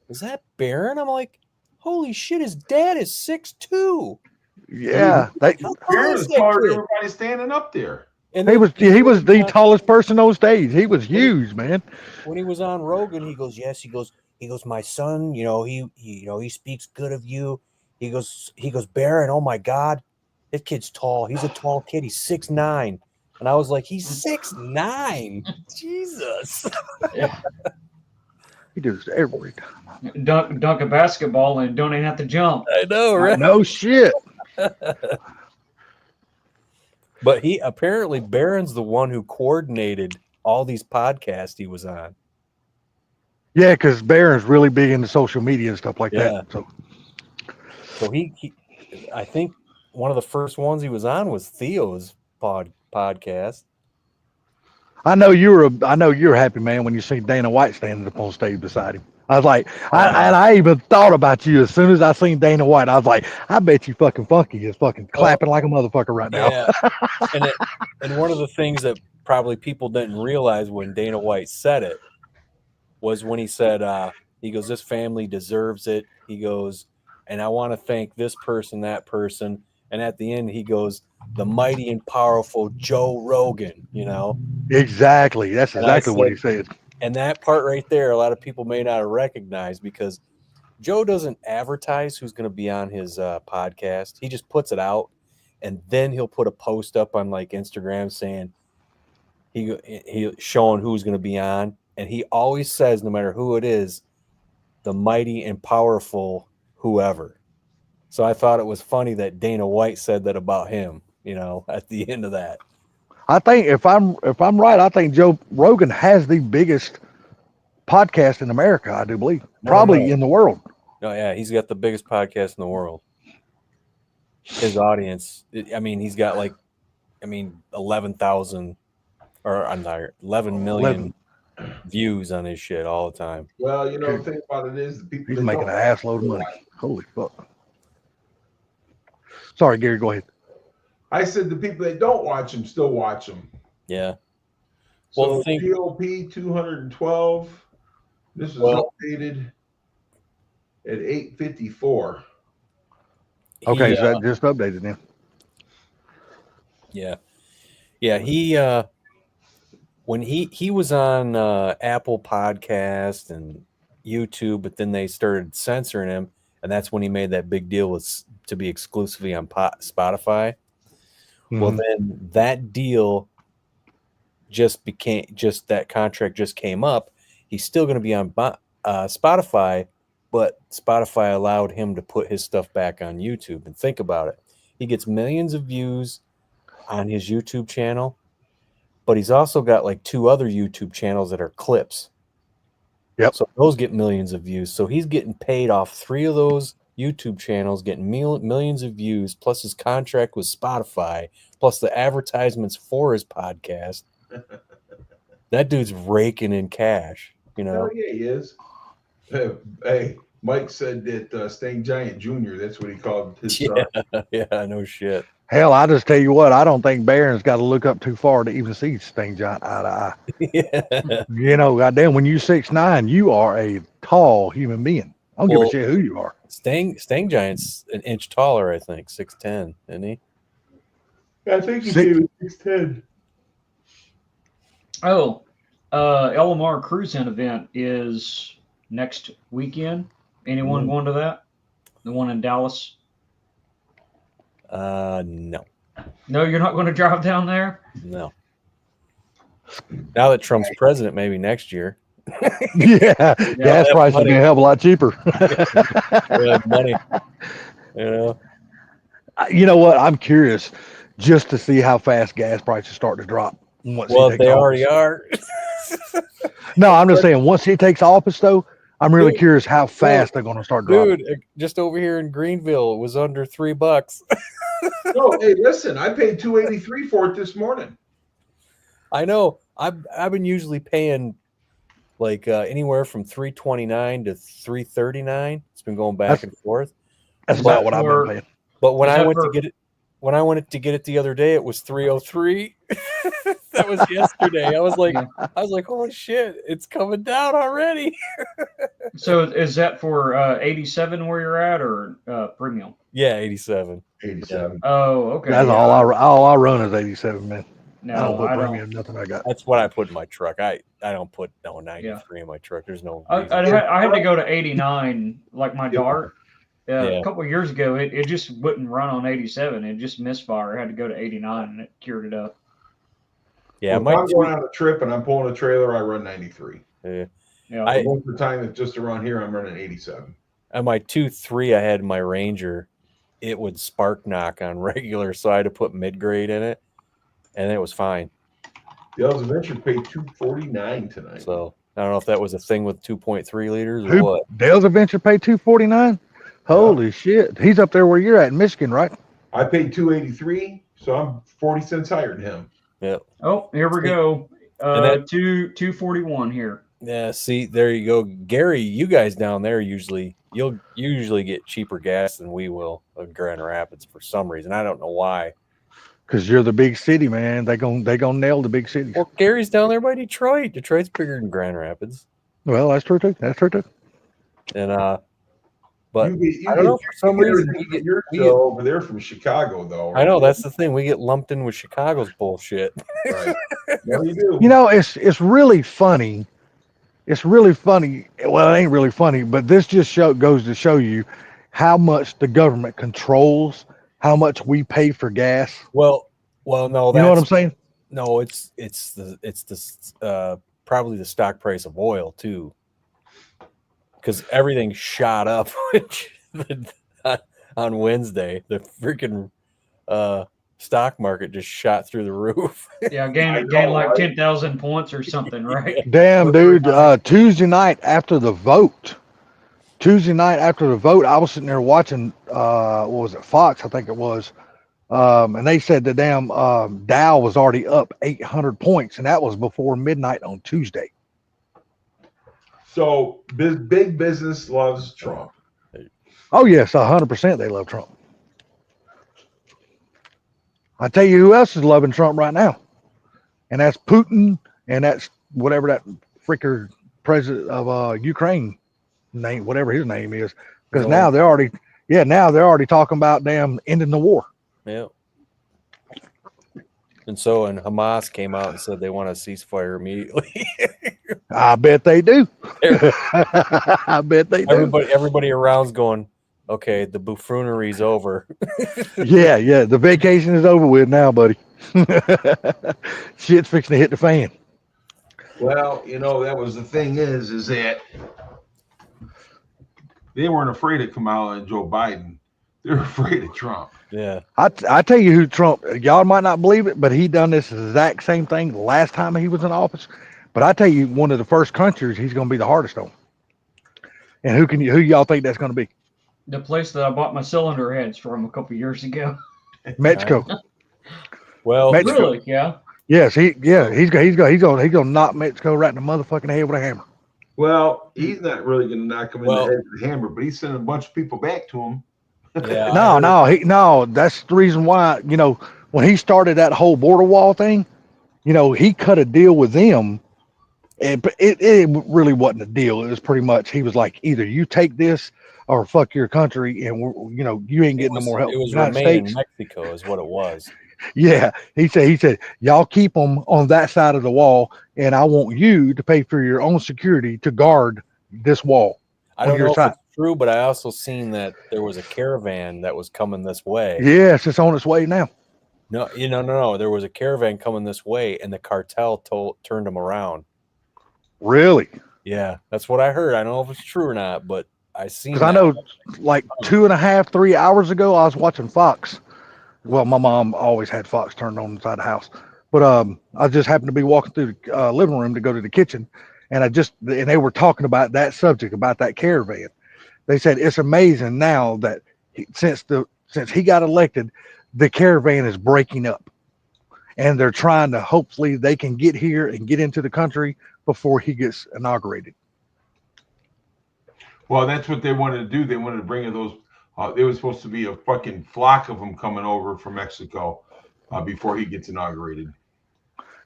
"Is that Barron?" I'm like, "Holy shit, his dad is 6'2". Yeah, Barron is taller than everybody standing up there. And he was the tallest person on stage. He was huge, man. When he was on Rogan, he goes, "Yes," he goes, "My son, you know, he speaks good of you." He goes, "Barron, oh my God, that kid's tall. He's a tall kid. He's 6'9". And I was like, "He's 6'9". Jesus. Yeah. He does every time. Dunk a basketball and don't even have to jump. I know, right? No shit. But apparently Barron's the one who coordinated all these podcasts he was on. Yeah, because Barron's really big into social media and stuff like that. So he I think one of the first ones he was on was Theo's podcast. I know you're happy, man, when you see Dana White standing up on stage beside him. I was like, I even thought about you as soon as I seen Dana White. I was like, I bet you fucking Funky is fucking clapping like a motherfucker right now. Yeah. And one of the things that probably people didn't realize when Dana White said it was when he said, he goes, this family deserves it. He goes, and I want to thank this person, that person. And at the end, he goes, the mighty and powerful Joe Rogan, you know? Exactly. That's And I exactly what he said- said. And that part right there, a lot of people may not have recognized because Joe doesn't advertise who's going to be on his podcast. He just puts it out, and then he'll put a post up on like Instagram saying he showing who's going to be on, and he always says, no matter who it is, the mighty and powerful whoever. So I thought it was funny that Dana White said that about him, you know, at the end of that. I think if I'm right, I think Joe Rogan has the biggest podcast in America. I do believe, probably in the world. Oh yeah, he's got the biggest podcast in the world. His audience, I mean, he's got like, 11,000, or I'm sorry, 11 million views on his shit all the time. Well, you know, the thing about it is, the people He's making an ass load of money. Holy fuck! Sorry, Gary. Go ahead. I said the people that don't watch him still watch him. Yeah. Well, Well, so GOP 212. This is updated at 8:54. Okay, so that just updated then. Yeah. He when he was on Apple Podcast and YouTube, but then they started censoring him, and that's when he made that big deal to be exclusively on Spotify. Mm-hmm. Well, then that deal that contract just came up. He's still going to be on Spotify, but Spotify allowed him to put his stuff back on YouTube. And think about it. He gets millions of views on his YouTube channel, but he's also got like 2 other YouTube channels that are clips. Yep. So those get millions of views. So he's getting paid off 3 of those YouTube channels, getting millions of views, plus his contract with Spotify, plus the advertisements for his podcast. That dude's raking in cash, you know. Oh, yeah, he is. Hey, Mike said that Stang Giant Jr., that's what he called his son. Yeah, no shit. Hell, I just tell you what, I don't think Barron's got to look up too far to even see Stang Giant eye to eye. Yeah. You know, goddamn, when you're 6'9", you are a tall human being. I don't give a shit who you are. Stang Giant's an inch taller, I think, 6'10", isn't he? I think he's 6'10". Oh, LMR Cruise-In event is next weekend. Anyone going to that? The one in Dallas? No. No, you're not going to drive down there? No. Now that Trump's president, maybe next year. Yeah, gas prices are going to help a lot cheaper. Money. You know? You know what? I'm curious just to see how fast gas prices start to drop. Well, they already are. No, I'm just saying, once he takes office, though, I'm really curious how fast they're going to start dropping. Dude, just over here in Greenville, it was under $3. No, hey, listen, I paid $2.83 for it this morning. I know. I've been usually paying like anywhere from $3.29 to $3.39. It's been going back and forth. That's about what I've been paying. But when I went to get it the other day, it was $3.03. That was yesterday. I was like, holy shit, it's coming down already. So is that for 87 where you're at, or premium? Yeah, 87. 87. Oh, okay. That's all I run is 87, man. No, I don't put premium, nothing I got. That's what I put in my truck. I don't put 93 in my truck. There's no I had to go to 89, like my Dart. A couple of years ago, it just wouldn't run on 87. It just misfire. I had to go to 89, and it cured it up. Yeah, well, if I'm going on a trip and I'm pulling a trailer, I run 93. Yeah. Most of the time, it's just around here, I'm running 87. On my 2.3, I had my Ranger. It would spark knock on regular, so I had to put mid-grade in it, and it was fine. Dale's Adventure paid $249 tonight. So I don't know if that was a thing with 2.3 liters or what. Dale's Adventure paid $249. Holy shit! He's up there where you're at in Michigan, right? I paid $283, so I'm 40 cents higher than him. Yeah. Oh, here we go. $241 here. Yeah. See, there you go, Gary. You guys down there usually get cheaper gas than we will in Grand Rapids for some reason. I don't know why. Because you're the big city, man. They gonna nail the big cities. Well, Gary's down there by Detroit. Detroit's bigger than Grand Rapids. Well, that's true too. That's true too. And but you I don't know, for some reason you're still over there from Chicago, though. I know that's the thing. We get lumped in with Chicago's bullshit. Right. Yeah, you do. You know, it's really funny. It's really funny. Well, it ain't really funny, but this just goes to show you how much the government controls how much we pay for gas. Well, no, you know what I'm saying? No, it's the probably the stock price of oil too, because everything shot up on Wednesday. The freaking stock market just shot through the roof. Yeah, gained like 10,000 points or something, right? Damn, dude. Tuesday night after the vote, I was sitting there watching, what was it, Fox, I think it was. And they said the damn Dow was already up 800 points, and that was before midnight on Tuesday. So big business loves Trump. Oh, yes, 100% they love Trump. I tell you who else is loving Trump right now, and that's Putin, and that's whatever that fricker president of Ukraine name, whatever his name is, because now they're already talking about damn ending the war. Yeah. And Hamas came out and said they want a ceasefire immediately. I bet they do. I bet they do. Everybody around's going, okay, the buffoonery's over. Yeah, the vacation is over with now, buddy. Shit's fixing to hit the fan. Well, that was the thing is that they weren't afraid to Kamala and Joe Biden. They're afraid of Trump. Yeah. I tell you who Trump, y'all might not believe it, but he done this exact same thing last time he was in office. But I tell you, one of the first countries he's going to be the hardest on. And who y'all think that's going to be? The place that I bought my cylinder heads from a couple years ago. Mexico. Well, Mexico. Really? Yeah. Yes, he's gonna knock Mexico right in the motherfucking head with a hammer. Well, he's not really gonna knock him in the head with a hammer, but he's sending a bunch of people back to him. Yeah. No. That's the reason why. When he started that whole border wall thing, he cut a deal with them, and it really wasn't a deal. It was pretty much he was like, either you take this or fuck your country, and you ain't getting no more help. It was United remain States. in Mexico, is what it was. Yeah, he said, y'all keep them on that side of the wall, and I want you to pay for your own security to guard this wall. I don't know if it's true, but I also seen that there was a caravan that was coming this way. Yes, it's on its way now. No, no. There was a caravan coming this way, and the cartel turned them around. Really? Yeah, that's what I heard. I don't know if it's true or not, but I seen. Because I know, like 2.5, 3 hours ago, I was watching Fox. Well, my mom always had Fox turned on inside the house, but I just happened to be walking through the living room to go to the kitchen, and they were talking about that subject, about that caravan. They said it's amazing now that since he got elected, the caravan is breaking up, and they're trying to hopefully they can get here and get into the country before he gets inaugurated. Well, that's what they wanted to do. They wanted to bring in those. There was supposed to be a fucking flock of them coming over from Mexico before he gets inaugurated.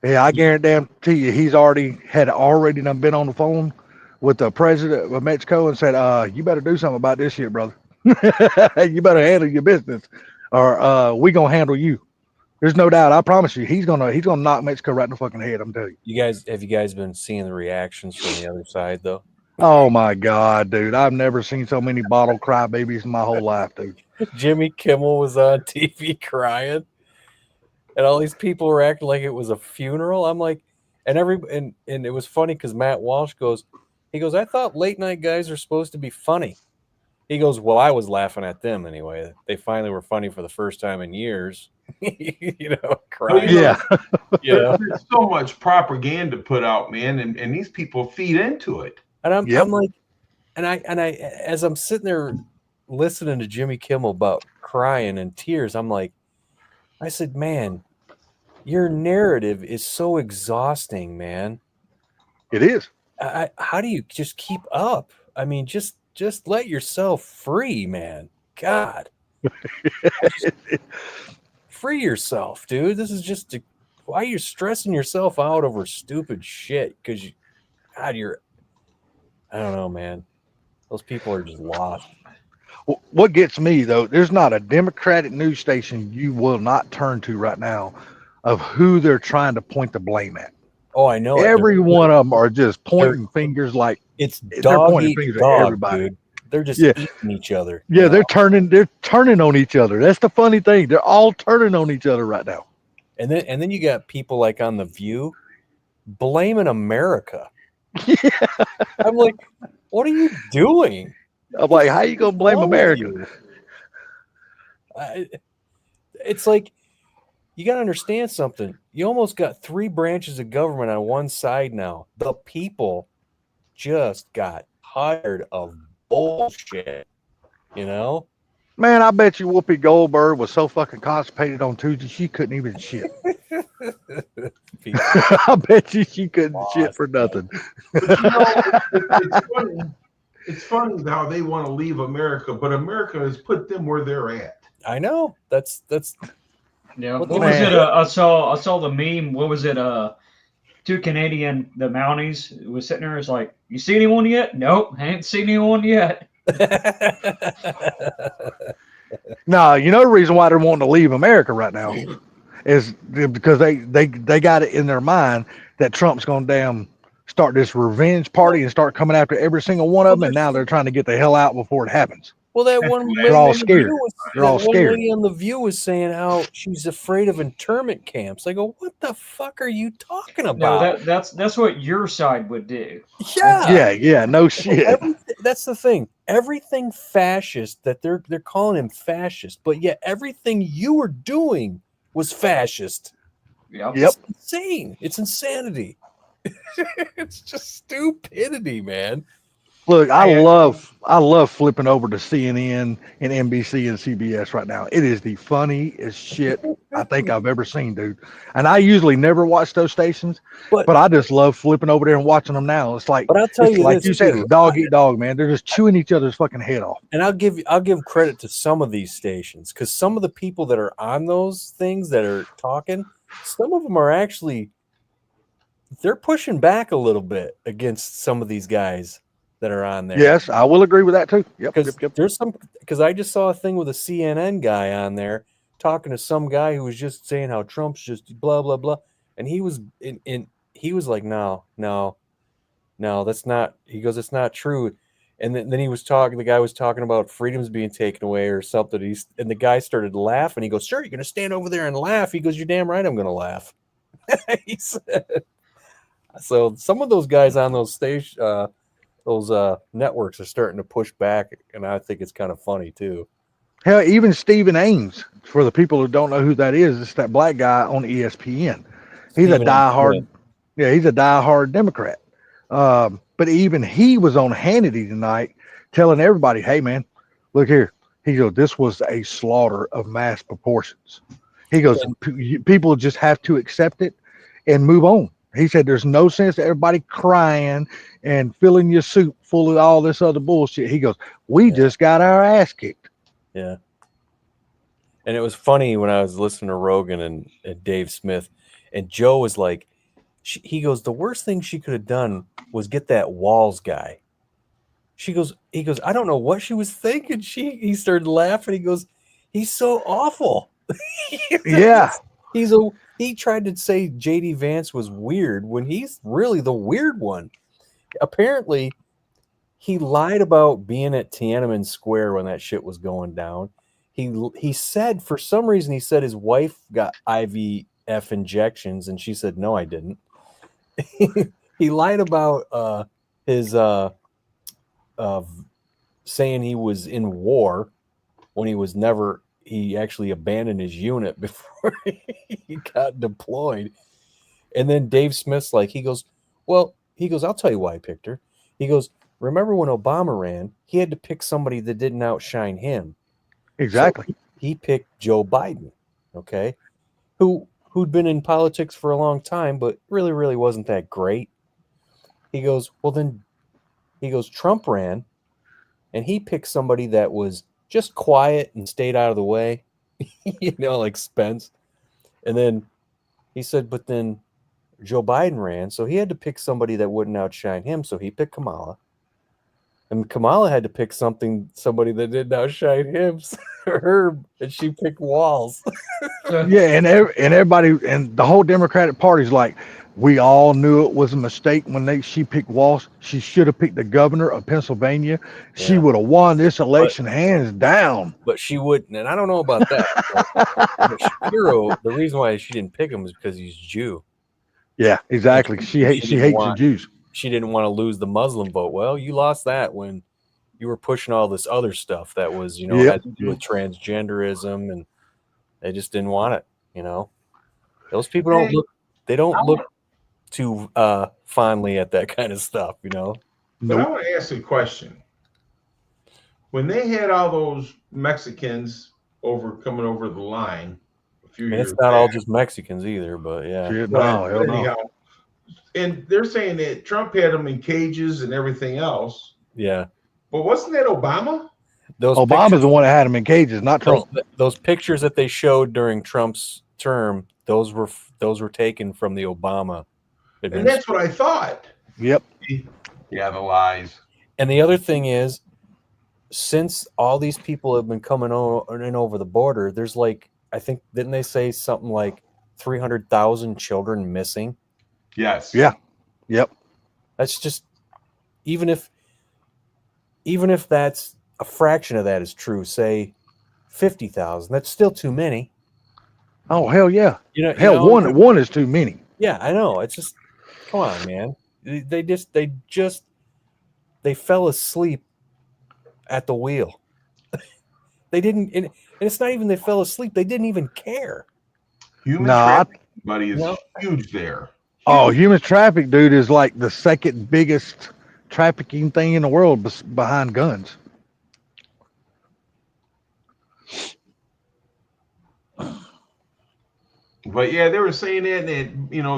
Yeah, I guarantee you, he's already been on the phone with the president of Mexico and said, "You better do something about this shit, brother. You better handle your business, or we gonna handle you." There's no doubt. I promise you, he's gonna knock Mexico right in the fucking head. I'm telling you. Have you guys been seeing the reactions from the other side though? Oh my God, dude. I've never seen so many bottle crybabies in my whole life, dude. Jimmy Kimmel was on TV crying, and all these people were acting like it was a funeral. I'm like, and it was funny because Matt Walsh goes, I thought late night guys are supposed to be funny. He goes, well, I was laughing at them anyway. They finally were funny for the first time in years. Crying. Yeah. There's so much propaganda put out, man, and these people feed into it. And I'm like, and I as I'm sitting there listening to Jimmy Kimmel about crying and tears, I'm like, I said, man, your narrative is so exhausting, man. It is. How do you just keep up? I mean, just let yourself free, man. God. free yourself, dude. This is just why you're stressing yourself out over stupid shit. Because I don't know, man. Those people are just lost. What gets me though, there's not a Democratic news station you will not turn to right now of who they're trying to point the blame at. Oh, I know. Every one of them are just pointing fingers like it's they're dog pointing eat fingers dog, at everybody. dude. They're just Yeah. eating each other. Yeah, they're turning on each other. That's the funny thing. They're all turning on each other right now. And then you got people like on The View blaming America. Yeah. I'm like, what are you doing? I'm like, how you gonna blame America? It's like, you got to understand something. You almost got 3 branches of government on one side now. The people just got tired of bullshit, you know? Man, I bet you Whoopi Goldberg was so fucking constipated on Tuesday she couldn't even shit. I bet you she couldn't shit for nothing. But you know, it's funny how they want to leave America, but America has put them where they're at. I know. That's yeah. What was it? I saw the meme. What was it? 2 Canadian, the Mounties, was sitting there. It's like, you see anyone yet? Nope, I ain't seen anyone yet. No, you know the reason why they're wanting to leave America right now is because they got it in their mind that Trump's going to damn start this revenge party and start coming after every single one of them, and now they're trying to get the hell out before it happens. Well, that one they're all scared. They're all scared. One lady on The View was saying how she's afraid of internment camps. I go, what the fuck are you talking about? No, that's what your side would do. Yeah, no shit. That's the thing. Everything fascist that they're calling him fascist, but yet everything you were doing was fascist. Yep. It's insane. It's insanity. It's just stupidity, man. Look, I love flipping over to CNN and NBC and CBS right now. It is the funniest shit I think I've ever seen, dude. And I usually never watch those stations, but I just love flipping over there and watching them now. It's like, but I'll tell you, like you said, it's dog eat dog, man. They're just chewing each other's fucking head off. And I'll give credit to some of these stations, because some of the people that are on those things that are talking, some of them are actually, they're pushing back a little bit against some of these guys that are on there. Yes, I will agree with that too. Yep. There's some, because I just saw a thing with a CNN guy on there talking to some guy who was just saying how Trump's just blah blah blah, and he was he was like, no, that's not. He goes, it's not true. And then he was talking. The guy was talking about freedoms being taken away or something. And the guy started laughing. He goes, "Sir, you're gonna stand over there and laugh." He goes, "You're damn right, I'm gonna laugh." He said. So some of those guys on those those networks are starting to push back, and I think it's kind of funny too. Hell, even Stephen Ames, for the people who don't know who that is, it's that black guy on ESPN. He's a diehard, he's a diehard Democrat. But even he was on Hannity tonight telling everybody, hey man, look here. He goes, this was a slaughter of mass proportions. He goes, people just have to accept it and move on. He said, there's no sense to everybody crying and filling your soup full of all this other bullshit. He goes, we just got our ass kicked. Yeah. And it was funny when I was listening to Rogan and Dave Smith, and Joe was like, he goes, the worst thing she could have done was get that Walls guy. He goes, I don't know what she was thinking. He started laughing. He goes, he's so awful. Yeah. He tried to say JD Vance was weird when he's really the weird one. Apparently, he lied about being at Tiananmen Square when that shit was going down. He said, for some reason, he said his wife got IVF injections, and she said, no, I didn't. He lied about his saying he was in war when he was never. He actually abandoned his unit before he got deployed. And then Dave Smith's like, he goes, I'll tell you why I picked her. He goes, remember when Obama ran, he had to pick somebody that didn't outshine him. Exactly. So he picked Joe Biden, okay, who'd been in politics for a long time, but really wasn't that great. He goes, Trump ran, and he picked somebody that was just quiet and stayed out of the way. like Spence. And then he said, but then Joe Biden ran, so he had to pick somebody that wouldn't outshine him. So he picked Kamala. And Kamala had to pick somebody that didn't outshine him, Herb, and she picked Walz. Yeah, and everybody and the whole Democratic Party's like, we all knew it was a mistake when she picked Walz. She should have picked the governor of Pennsylvania. She would have won this election hands down. But she wouldn't, and I don't know about that. But Shapiro, the reason why she didn't pick him is because he's Jew. Yeah, exactly. She hates the Jews. She didn't want to lose the Muslim vote. Well, you lost that when you were pushing all this other stuff that was, had to do with transgenderism, and they just didn't want it. Those people don't look too fondly at that kind of stuff. But I want to ask a question. When they had all those Mexicans coming over the line a few years it's not all just Mexicans either, but yeah. No. And they're saying that Trump had them in cages and everything else. Yeah. But wasn't that Obama? Obama's the one that had them in cages, not Trump. Those pictures that they showed during Trump's term, those were taken from the Obama administration. And that's what I thought. Yep. Yeah, the lies. And the other thing is, since all these people have been coming in over the border, there's I think, didn't they say something like 300,000 children missing? Yes. Yeah. Yep. That's just, even if that's a fraction of that is true, say 50,000, that's still too many. Oh, hell yeah. One is too many. Yeah, I know. It's just, come on, man. They fell asleep at the wheel. They didn't, and it's not even they fell asleep. They didn't even care. Human trafficking, buddy, is huge there. Oh, human traffic, dude, is like the second biggest trafficking thing in the world behind guns. But yeah, they were saying that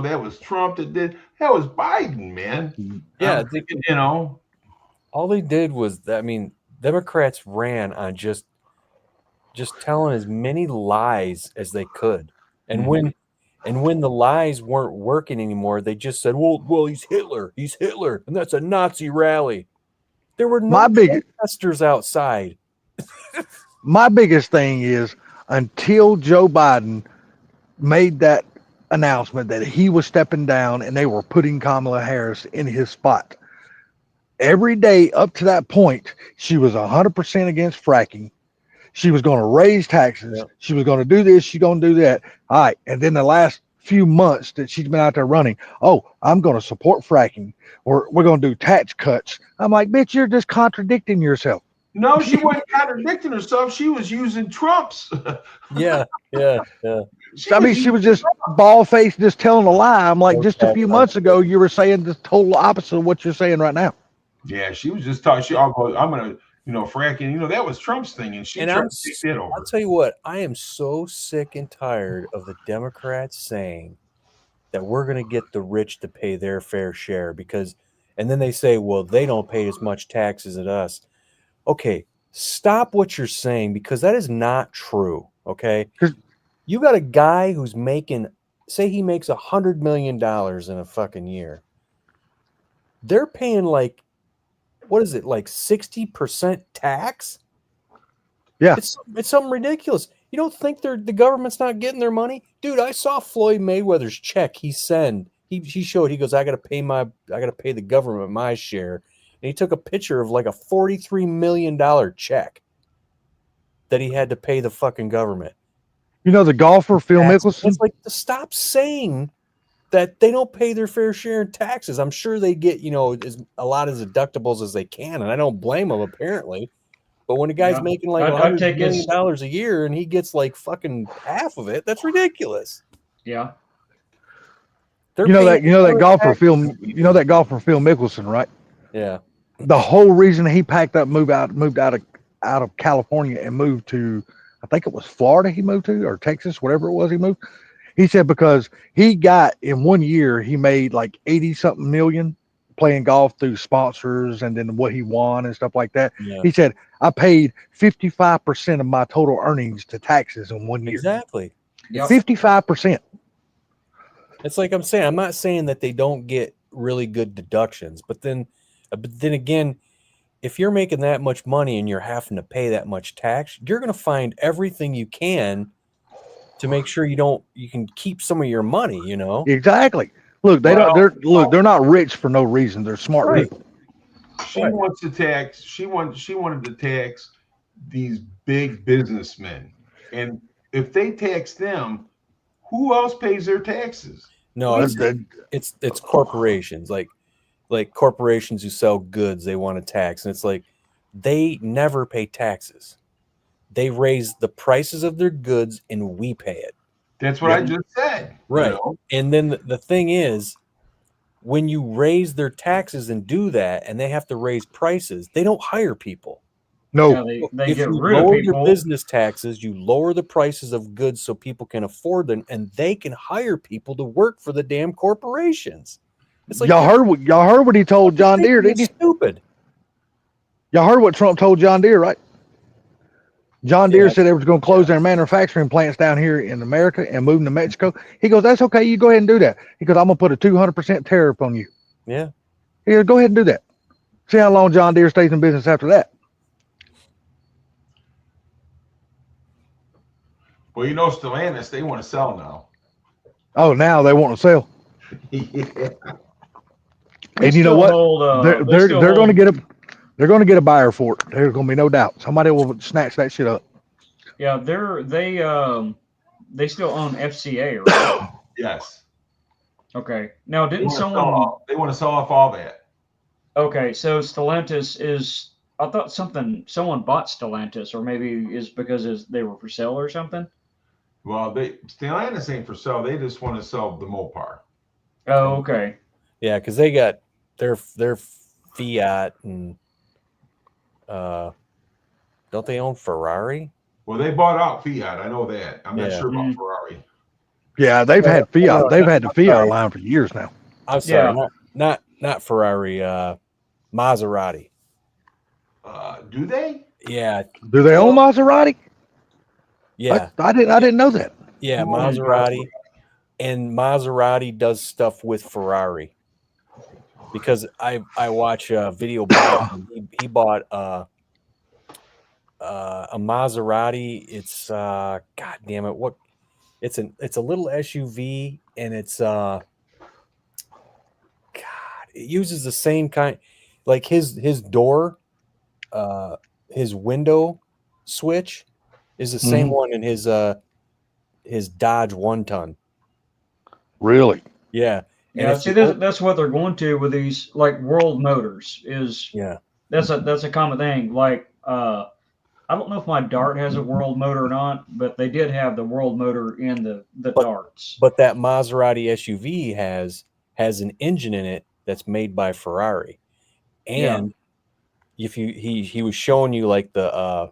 that was Trump that did. That was Biden, man. Yeah, all they did was, Democrats ran on just telling as many lies as they could, and when the lies weren't working anymore, they just said, "Well, he's Hitler, and that's a Nazi rally." There were no protesters outside. My biggest thing is, until Joe Biden made that announcement that he was stepping down and they were putting Kamala Harris in his spot, every day up to that point, she was 100% against fracking. She was going to raise taxes. Yep. She was going to do this. She's going to do that. All right. And then the last few months that she's been out there running, I'm going to support fracking, or we're going to do tax cuts. I'm like, bitch, you're just contradicting yourself. No, she wasn't contradicting herself. She was using Trump's. Yeah. She was just bald-faced, just telling a lie. I'm like, just a few months ago, you were saying the total opposite of what you're saying right now. Yeah, she was just talking. I'm going to, fracking, that was Trump's thing. And tried to take it over. I'll tell you what, I am so sick and tired of the Democrats saying that we're going to get the rich to pay their fair share and then they say, well, they don't pay as much taxes as us. Okay, stop what you're saying, because that is not true. Okay, you got a guy who's say he makes $100 million in a fucking year. They're paying what is it, 60% tax? Yeah, it's something ridiculous. You don't think the government's not getting their money, dude? I saw Floyd Mayweather's check. He showed. He goes, I gotta pay the government my share. And he took a picture of a $43 million check that he had to pay the fucking government. The golfer Phil Mickelson. It's stop saying that they don't pay their fair share in taxes. I'm sure they get a lot of deductibles as they can, and I don't blame them apparently. But when a guy's making $100 million a year and he gets fucking half of it, that's ridiculous. Yeah. That golfer Phil Mickelson, right? Yeah. The whole reason he packed up, moved out of California and moved to, I think it was Florida he moved to, or Texas, whatever it was he moved. He said because he got, in 1 year, he made 80 something million playing golf through sponsors and then what he won and stuff like that. Yeah. He said, I paid 55% of my total earnings to taxes in 1 year. Exactly. Yep. 55%. It's like I'm saying. I'm not saying that they don't get really good deductions, but then again, if you're making that much money and you're having to pay that much tax, you're going to find everything you can to make sure you can keep some of your money. You know. Exactly. Look, they're not rich for no reason. They're smart Right. people. She wants to tax. She wanted to tax these big businessmen, and if they tax them, who else pays their taxes? No, it's corporations like corporations who sell goods they want to tax, and it's like they never pay taxes. They raise the prices of their goods and we pay it. That's what I just said. Right. You know? And then the thing is, when you raise their taxes and do that, and they have to raise prices, they don't hire people. No. Yeah, they If get you rid of lower people. your business taxes, you lower the prices of goods so people can afford them, and they can hire people to work for the damn corporations. It's like y'all heard what he told John Deere, didn't you? Stupid. Y'all heard what Trump told John Deere, right? John Deere said they was going to close their manufacturing plants down here in America and move them to Mexico. He goes, that's okay. You go ahead and do that. He goes, I'm going to put a 200% tariff on you. Yeah. He goes, go ahead and do that. See how long John Deere stays in business after that. Well, you know, Stellantis, they want to sell now. Oh, now they want to sell. Yeah. And you know what? They're going to get a buyer for it. There's going to be no doubt. Somebody will snatch that shit up. Yeah, they still own FCA, right? Yes. Okay. Now, They didn't want to sell off all that. Okay, so Stellantis is. I thought someone bought Stellantis, or maybe is because they were for sale or something. Well, Stellantis ain't for sale. They just want to sell the Mopar. Oh, okay. Yeah, because they got their Fiat and don't they own Ferrari? Well, they bought out Fiat. I know that. I'm not sure about Ferrari. Yeah, they've had Fiat. They've had the Fiat line for years now. I'm sorry, not Ferrari. Maserati. Do they? Yeah. Do they own Maserati? Yeah. I didn't know that. Yeah, Maserati. And Maserati does stuff with Ferrari. Because I watch a video. He bought a Maserati. It's God damn it! What? It's a little SUV, and it's God. It uses the same kind, like his door, his window switch is the same one in his Dodge 1-ton. Really? Yeah. Yeah, see, that's what they're going to with these, like World Motors is. Yeah. That's a common thing. Like, I don't know if my Dart has a World Motor or not, but they did have the World Motor in the Darts. But that Maserati SUV has an engine in it that's made by Ferrari, and if he was showing you like the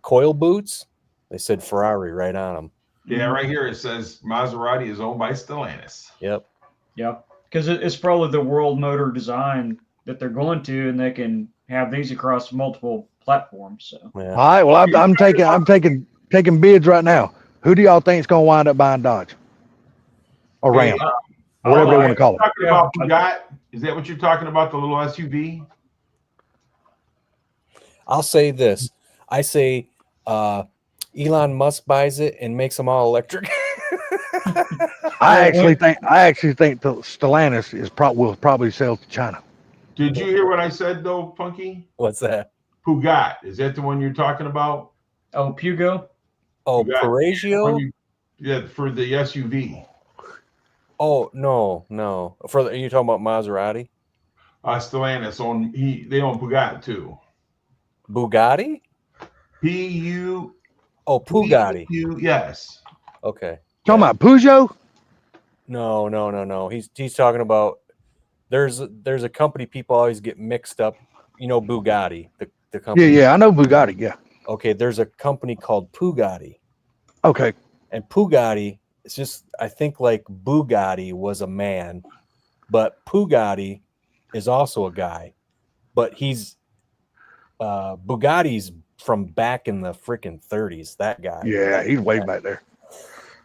coil boots, they said Ferrari right on them. Yeah, right here it says Maserati is owned by Stellantis. Yep. Yeah, because it's probably the World Motor design that they're going to, and they can have these across multiple platforms. So. Yeah. All right. Well, I'm taking bids right now. Who do y'all think is going to wind up buying Dodge or Ram, whatever they want to call it? Talking about Bugatti? Is that what you're talking about? The little SUV? I'll say this. I say Elon Musk buys it and makes them all electric. I actually think the Stellantis will probably sell to China. Did you hear what I said though, Punky? What's that? Peugeot. Is that the one you're talking about? Oh, Pugo. Oh, Peugeot. Piaggio. Yeah, for the SUV. Oh no. Are you talking about Maserati? Stellantis they own Peugeot too. Bugatti? P-U. Oh, Pugatti. Yes. Okay. Talking about Peugeot? No. He's talking about there's a company people always get mixed up. You know Bugatti, the company. Yeah, I know Bugatti. Yeah. Okay, there's a company called Pugatti. Okay. And Pugatti, it's just I think like Bugatti was a man, but Pugatti is also a guy, but he's Bugatti's from back in the freaking 30s. That guy. Yeah, he's way back there.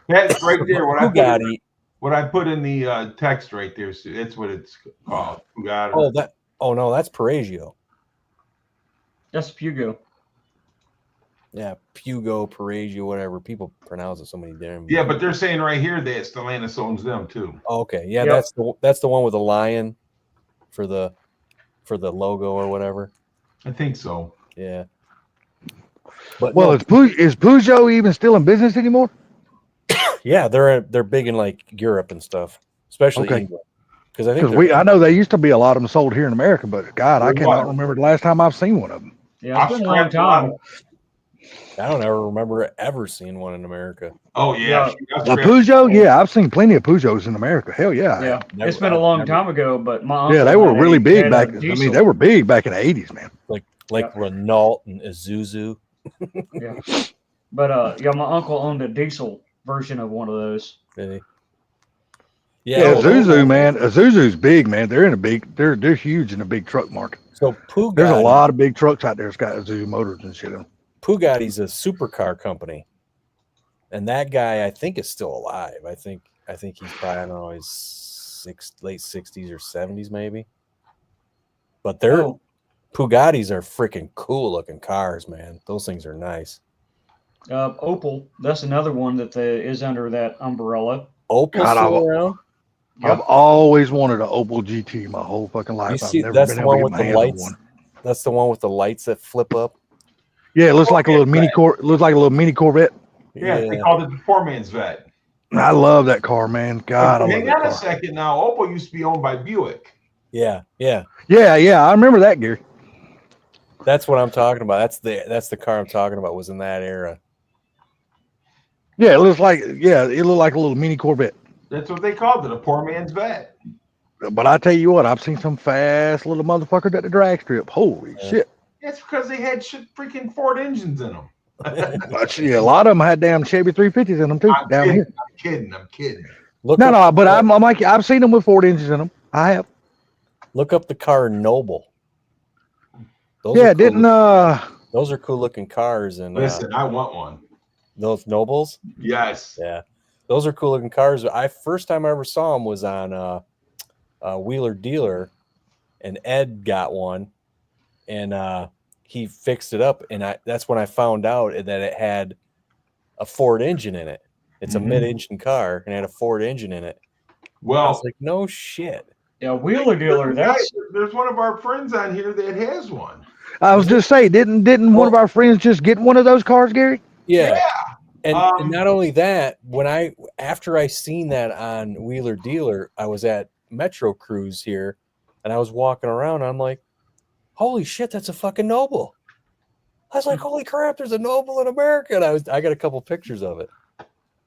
That's right there. Bugatti. What I put in the text right there, so that's what it's called. Bugatti. No, that's Piaggio. That's Pugo. Yeah, Pugo, Piaggio, whatever. People pronounce it so many different. Yeah, but they're saying right here that Stellantis owns them too. Oh, okay, yeah, Yep. that's the one with the lion for the logo or whatever. I think so. Yeah. But Well, no, is Peugeot even still in business anymore? yeah, they're big in like Europe and stuff, especially Okay. England. Because I think Because I know there used to be a lot of them sold here in America, but God, I There cannot was. remember the last time I've seen one of them. Yeah, it's been a long time. I don't ever remember ever seeing one in America. Oh yeah. A Peugeot, yeah, I've seen plenty of Peugeots in America. Hell yeah. Yeah, Never- it's been a I've long never- time ago, but my uncle Yeah, they were had really big had back. a I mean, diesel. they were big back in the 80s, man. Like Renault and Isuzu. Yeah, but yeah, my uncle owned a diesel version of one of those. Really. Yeah, well, Isuzu, man. Isuzu's big, man. They're huge in the big truck market. So Pugatti, There's a lot of big trucks out there that's got Isuzu motors and shit in them. Pugatti's a supercar company, and that guy I think is still alive. I think he's probably, I don't know, he's late 60s or 70s maybe. But Pugattis are freaking cool looking cars, man. Those things are nice. Opel, that's another one that is under that umbrella. Opel God, still around? I've always wanted an Opel GT my whole fucking life. You see, I've never that's been the able one to with get my the hands on lights. one. That's the one with the lights that flip up. Yeah, it looks like a little mini looks like a little mini Corvette. Yeah, they called it the poor man's vet. I love that car, man. God, I love Hang that on a car. second now. Opel used to be owned by Buick. Yeah. Yeah, I remember that, Gary. That's what I'm talking about. That's the car I'm talking about. Was in that era. Yeah, it looked like a little mini Corvette. That's what they called it, a poor man's vet. But I tell you what, I've seen some fast little motherfuckers at the drag strip. Holy shit! That's because they had freaking Ford engines in them. But see, a lot of them had damn Chevy 350s in them too. I'm down kidding, here. I'm kidding. But I'm like, I've seen them with Ford engines in them. I have. Look up the car Noble. Those Yeah, are cool. Those are cool looking cars, and Listen, I want one. those Nobles. Yes. Yeah, those are cool looking cars. First time I ever saw them was on Wheeler Dealer, and Ed got one, and he fixed it up, and that's when I found out that it had a Ford engine in it. It's a mid-engine car and it had a Ford engine in it. Well, I was like, no shit. Yeah, Wheeler Dealer. There's one of our friends on here that has one. I was just saying, didn't one of our friends just get one of those cars, Gary? Yeah. And not only that, after I seen that on Wheeler Dealer, I was at Metro Cruise here, and I was walking around. And I'm like, "Holy shit, that's a fucking Noble!" I was like, "Holy crap, there's a Noble in America!" And I got a couple pictures of it.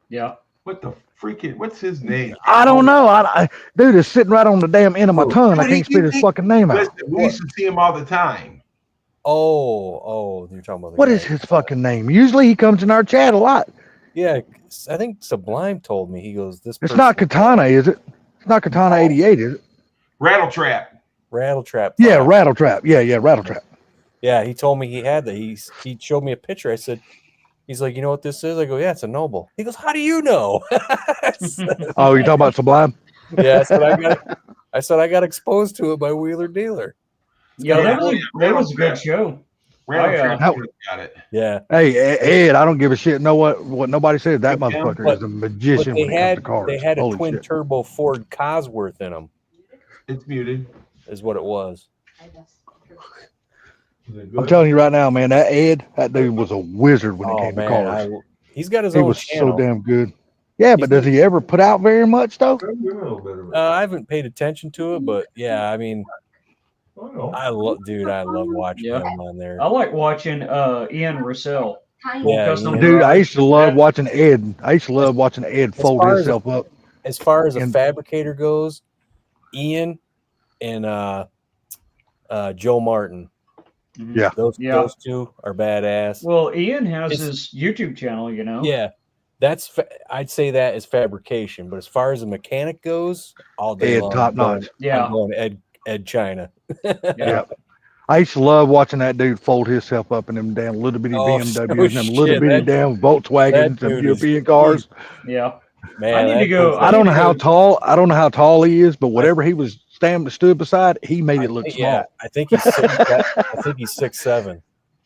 Yeah. What's his name? I don't know. Dude, it's sitting right on the damn end of my tongue. I can't spit his fucking name out. Listen, we used to see him all the time. Oh, you're talking about What is his fucking name? Usually he comes in our chat a lot. Yeah, I think Sublime told me. He goes, "This." It's not Katana, is it? It's not Katana 88, is it? Rattletrap. Rattletrap. Yeah, Rattletrap. Yeah, Rattletrap. Yeah, he told me he had that. He showed me a picture. I said, he's like, "You know what this is?" I go, "Yeah, it's a Noble." He goes, "How do you know?" Oh, you talking about Sublime? Yeah, I said I got exposed to it by Wheeler Dealer. Yeah, that was a good show. Rattletrap got it. Yeah. Hey, Ed, I don't give a shit. Know what nobody said. That motherfucker is a magician when it comes to cars. They had a Holy twin shit. turbo Ford Cosworth in them. It's muted. Is what it was. I'm telling you right now, man, that dude was a wizard when it came to cars. He's got his He own was channel. so damn good. Yeah, but does he ever put out very much though? I haven't paid attention to it, but yeah, I mean, I love watching him on there. I like watching Ian Russell. Yeah, dude, I used to love watching Ed. I used to love watching Ed fold himself up. As far as a fabricator goes, Ian and Joe Martin. Yeah, those two are badass. Well, Ian has his YouTube channel, you know. Yeah, I'd say that is fabrication. But as far as a mechanic goes, all day Ed long, top notch. Yeah, I'm going Ed China. Yeah. I used to love watching that dude fold himself up in them damn little bitty BMWs and them little shit, bitty that damn Volkswagens, them dude is European cars. Yeah. Man, I need to that go. dude's I don't know how go- tall. I don't know how tall he is, but whatever he was stood beside, he made it look small. Yeah, I think he's 6'7". I think he's 6'7".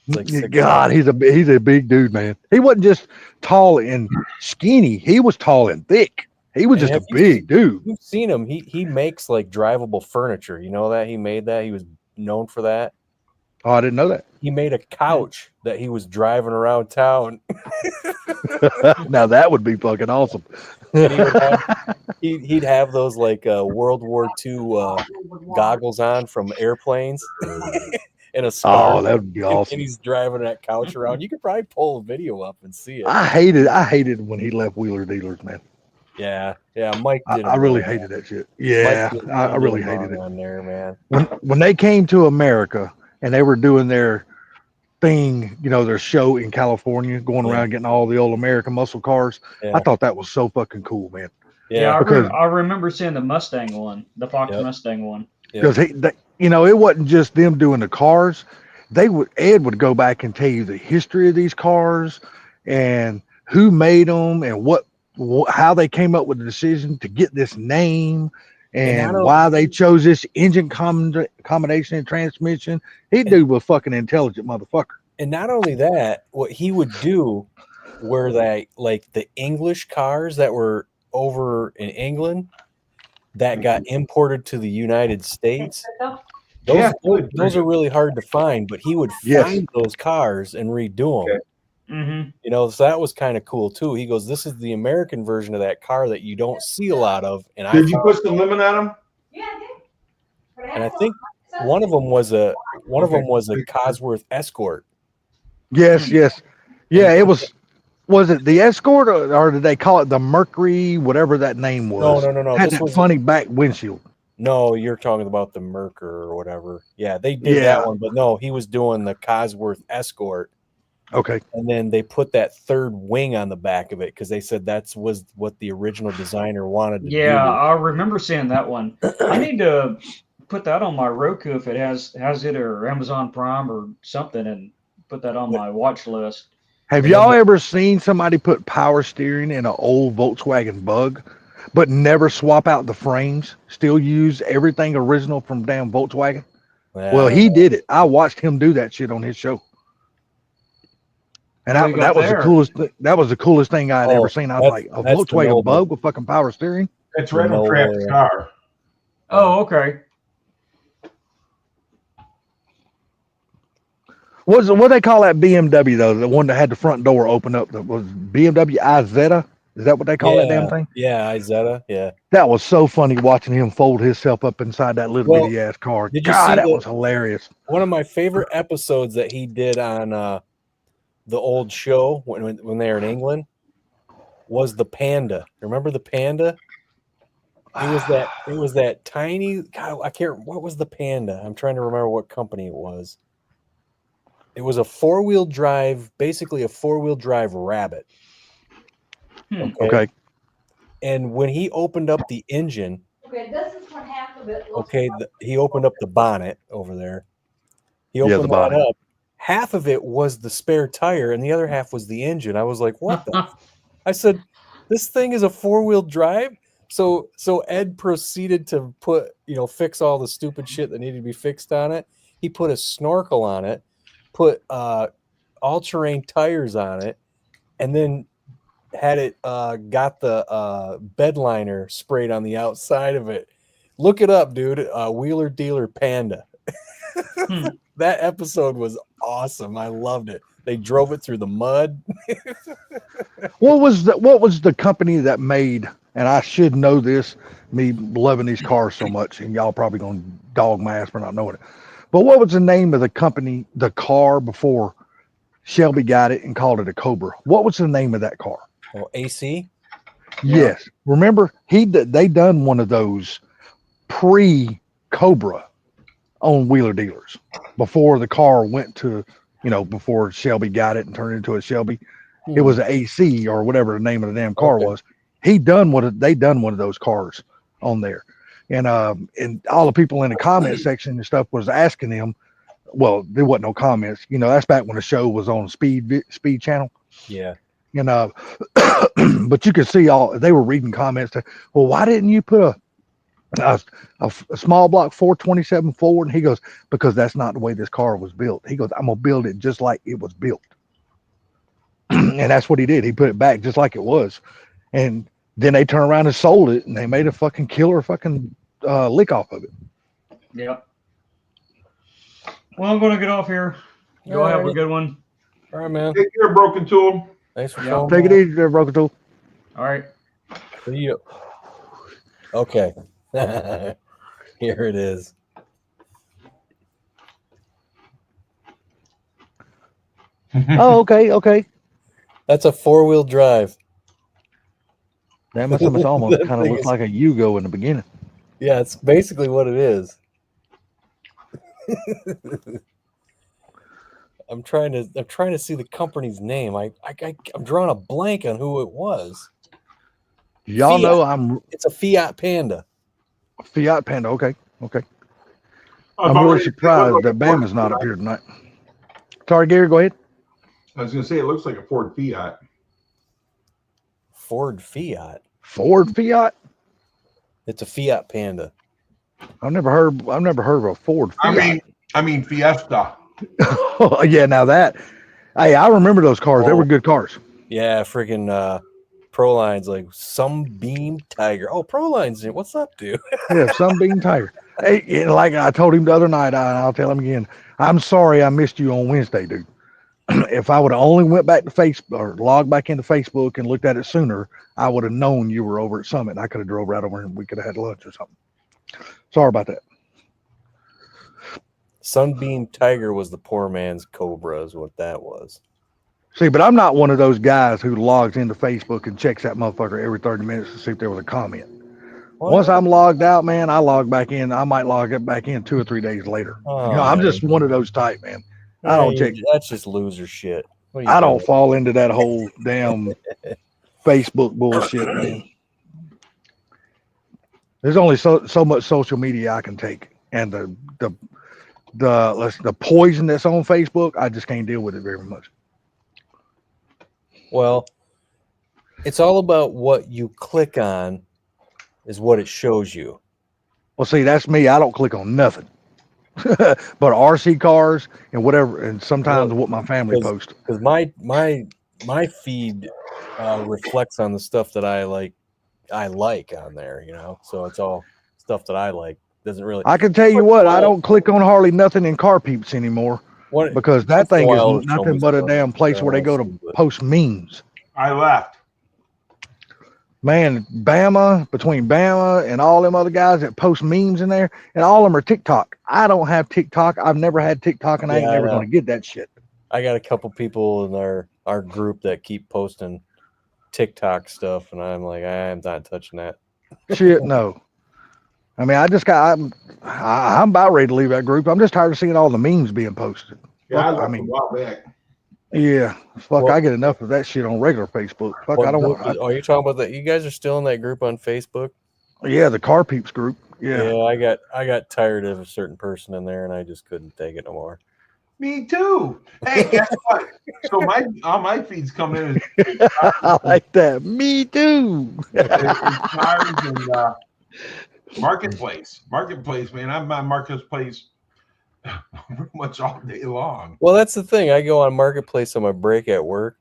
It's like 6'7". God, he's a big dude, man. He wasn't just tall and skinny. He was tall and thick. He was And just a have you big dude. You've seen him. He makes like drivable furniture. You know that he made that. He was known for that. Oh, I didn't know that. He made a couch that he was driving around town. Now that would be fucking awesome. And he'd have those like World War II goggles on from airplanes and a scarf. Oh, that would be awesome. And he's driving that couch around. You could probably pull a video up and see it. I hated when he left Wheeler Dealers, man. Yeah, Mike did. I really hated that shit. Yeah, I really hated it on there, man. when they came to America and they were doing their thing, their show in California, going around getting all the old American muscle cars. Yeah. I thought that was so fucking cool, man. Yeah, because I remember seeing the Mustang one, the Fox Mustang one. Because it wasn't just them doing the cars. Ed would go back and tell you the history of these cars and who made them and how they came up with the decision to get this name and why they chose this engine combination and transmission. Dude was fucking intelligent motherfucker. And not only that, what he would do were that like the English cars that were over in England that got imported to the United States. Those are really hard to find, but he would find those cars and redo them. Okay. Mm-hmm. So that was kind of cool too. He goes, "This is the American version of that car that you don't see a lot of." And did you put some lemon at them? Yeah, I did. And I think one of them was a Cosworth Escort. Yes. Yeah, it was. Was it the Escort or did they call it the Mercury, whatever that name was? No. Had that funny back windshield. No, you're talking about the Mercer or whatever. Yeah, they did that one, but no, he was doing the Cosworth Escort. Okay. And then they put that third wing on the back of it because they said was what the original designer wanted to do. Yeah, I remember seeing that one. I need to put that on my Roku if it has it or Amazon Prime or something and put that on my watch list. Have y'all ever seen somebody put power steering in an old Volkswagen Bug, but never swap out the frames? Still use everything original from damn Volkswagen? Yeah. Well, he did it. I watched him do that shit on his show. And that was the coolest. That was the coolest thing I'd ever seen. I was like, a Volkswagen Bug with fucking power steering. It's Randall Trapp's car. Oh, okay. What they call that BMW though? The one that had the front door open up. That was BMW Izetta. Is that what they call that damn thing? Yeah, Izetta. Yeah. That was so funny watching him fold himself up inside that little bitty ass car. God, that was hilarious. One of my favorite episodes that he did on the old show when they were in England was the Panda. Remember the Panda? It was that tiny. God, I can't. What was the Panda? I'm trying to remember what company it was. It was a four-wheel drive, basically a four-wheel drive Rabbit. Okay. And when he opened up the engine, this is what half of it. he opened up the bonnet over there. He opened that up. Half of it was the spare tire, and the other half was the engine. I was like, "What the?" I said, "This thing is a four-wheel drive." So Ed proceeded to fix all the stupid shit that needed to be fixed on it. He put a snorkel on it, put all-terrain tires on it, and then had it got the bed liner sprayed on the outside of it. Look it up, dude. Wheeler Dealer Panda. That episode was awesome. I loved it. They drove it through the mud. What was the company that made, and I should know this, me loving these cars so much, and y'all probably gonna dog my ass for not knowing it. But what was the name of the company, the car before Shelby got it and called it a Cobra? What was the name of that car? Oh, AC? Yes. Remember, they done one of those pre-Cobra on Wheeler Dealers before the car went to, before Shelby got it and turned into a Shelby. It was an AC or whatever the name of the damn car was. They done one of those cars on there. and all the people in the comment section and stuff was asking him. Well, there wasn't no comments. You know, that's back when the show was on Speed Channel. Yeah. You know, but you could see they were reading comments. Well, why didn't you put a small block 427 forward? And he goes, because that's not the way this car was built. He goes, I'm gonna build it just like it was built. And that's what he did. He put it back just like it was. And then they turned around and sold it, and they made a fucking killer fucking lick off of it. Yep. Well, I'm going to get off here. Y'all have a good one. All right, man. Take care, Broken Tool. Thanks for Yeah. calling. Take it easy there, Broken Tool. All right. See you. Okay. Here it is. Oh, okay. That's a 4-wheel drive. That must almost That kind of thing looks is- like a Yugo in the beginning. Yeah, it's basically what it is. I'm trying to see the company's name. I'm drawing a blank on who it was. Y'all Fiat. know It's a Fiat Panda. Fiat Panda. Okay. Oh, I'm really surprised that Bama's not up here tonight. Sorry, Gary, go ahead. I was going to say, it looks like a Ford Fiat. Ford Fiat. Ford Fiat. It's a Fiat Panda. I've never heard of a Ford Fiat. I mean Fiesta. Yeah, now that. Hey, I remember those cars. They were good cars. Yeah, freaking Proline's like Sunbeam Tiger. Oh, Proline's in. What's up, dude? Yeah, Sunbeam Tiger. Hey, and like I told him the other night, and I'll tell him again. I'm sorry I missed you on Wednesday, dude. If I would have only went back to Facebook or logged back into Facebook and looked at it sooner, I would have known you were over at Summit. I could have drove right over and we could have had lunch or something. Sorry about that. Sunbeam Tiger was the poor man's Cobra, is what that was. See, but I'm not one of those guys who logs into Facebook and checks that motherfucker every 30 minutes to see if there was a comment. Once I'm logged out, man, I log back in. I might log it back in 2 or 3 days later. I'm just one of those type, man. I don't check. That's just loser shit. I don't fall into that whole damn Facebook bullshit, man. There's only so much social media I can take, and the poison that's on Facebook, I just can't deal with it very much. Well, it's all about what you click on is what it shows you. Well, see, that's me. I don't click on nothing. But RC cars and whatever, and sometimes what my family posts. Because my feed reflects on the stuff that I like on there, you know. So it's all stuff that I like. Doesn't really. I can tell you what, I don't click on hardly nothing in Car Peeps anymore because that thing is nothing but a damn place where they go to post memes. I left. Man, between Bama and all them other guys that post memes in there, and all of them are TikTok. I don't have TikTok. I've never had TikTok, and I ain't never going to get that shit. I got a couple people in our group that keep posting TikTok stuff, and I'm like, I'm not touching that. Shit, no. I mean, I'm about ready to leave that group. I'm just tired of seeing all the memes being posted. Yeah, Fuck, I mean, a while back. Yeah, fuck, I get enough of that shit on regular Facebook. Fuck, I don't want. Oh, you're talking about that? You guys are still in that group on Facebook? Yeah, the Car Peeps group. Yeah. I got tired of a certain person in there, and I just couldn't take it no more. Me too. Hey, guess what? So all my feeds come in. I like that. Me too. It's tires and Marketplace, man. I'm on Marketplace pretty much all day long. Well, that's the thing. I go on Marketplace on my break at work.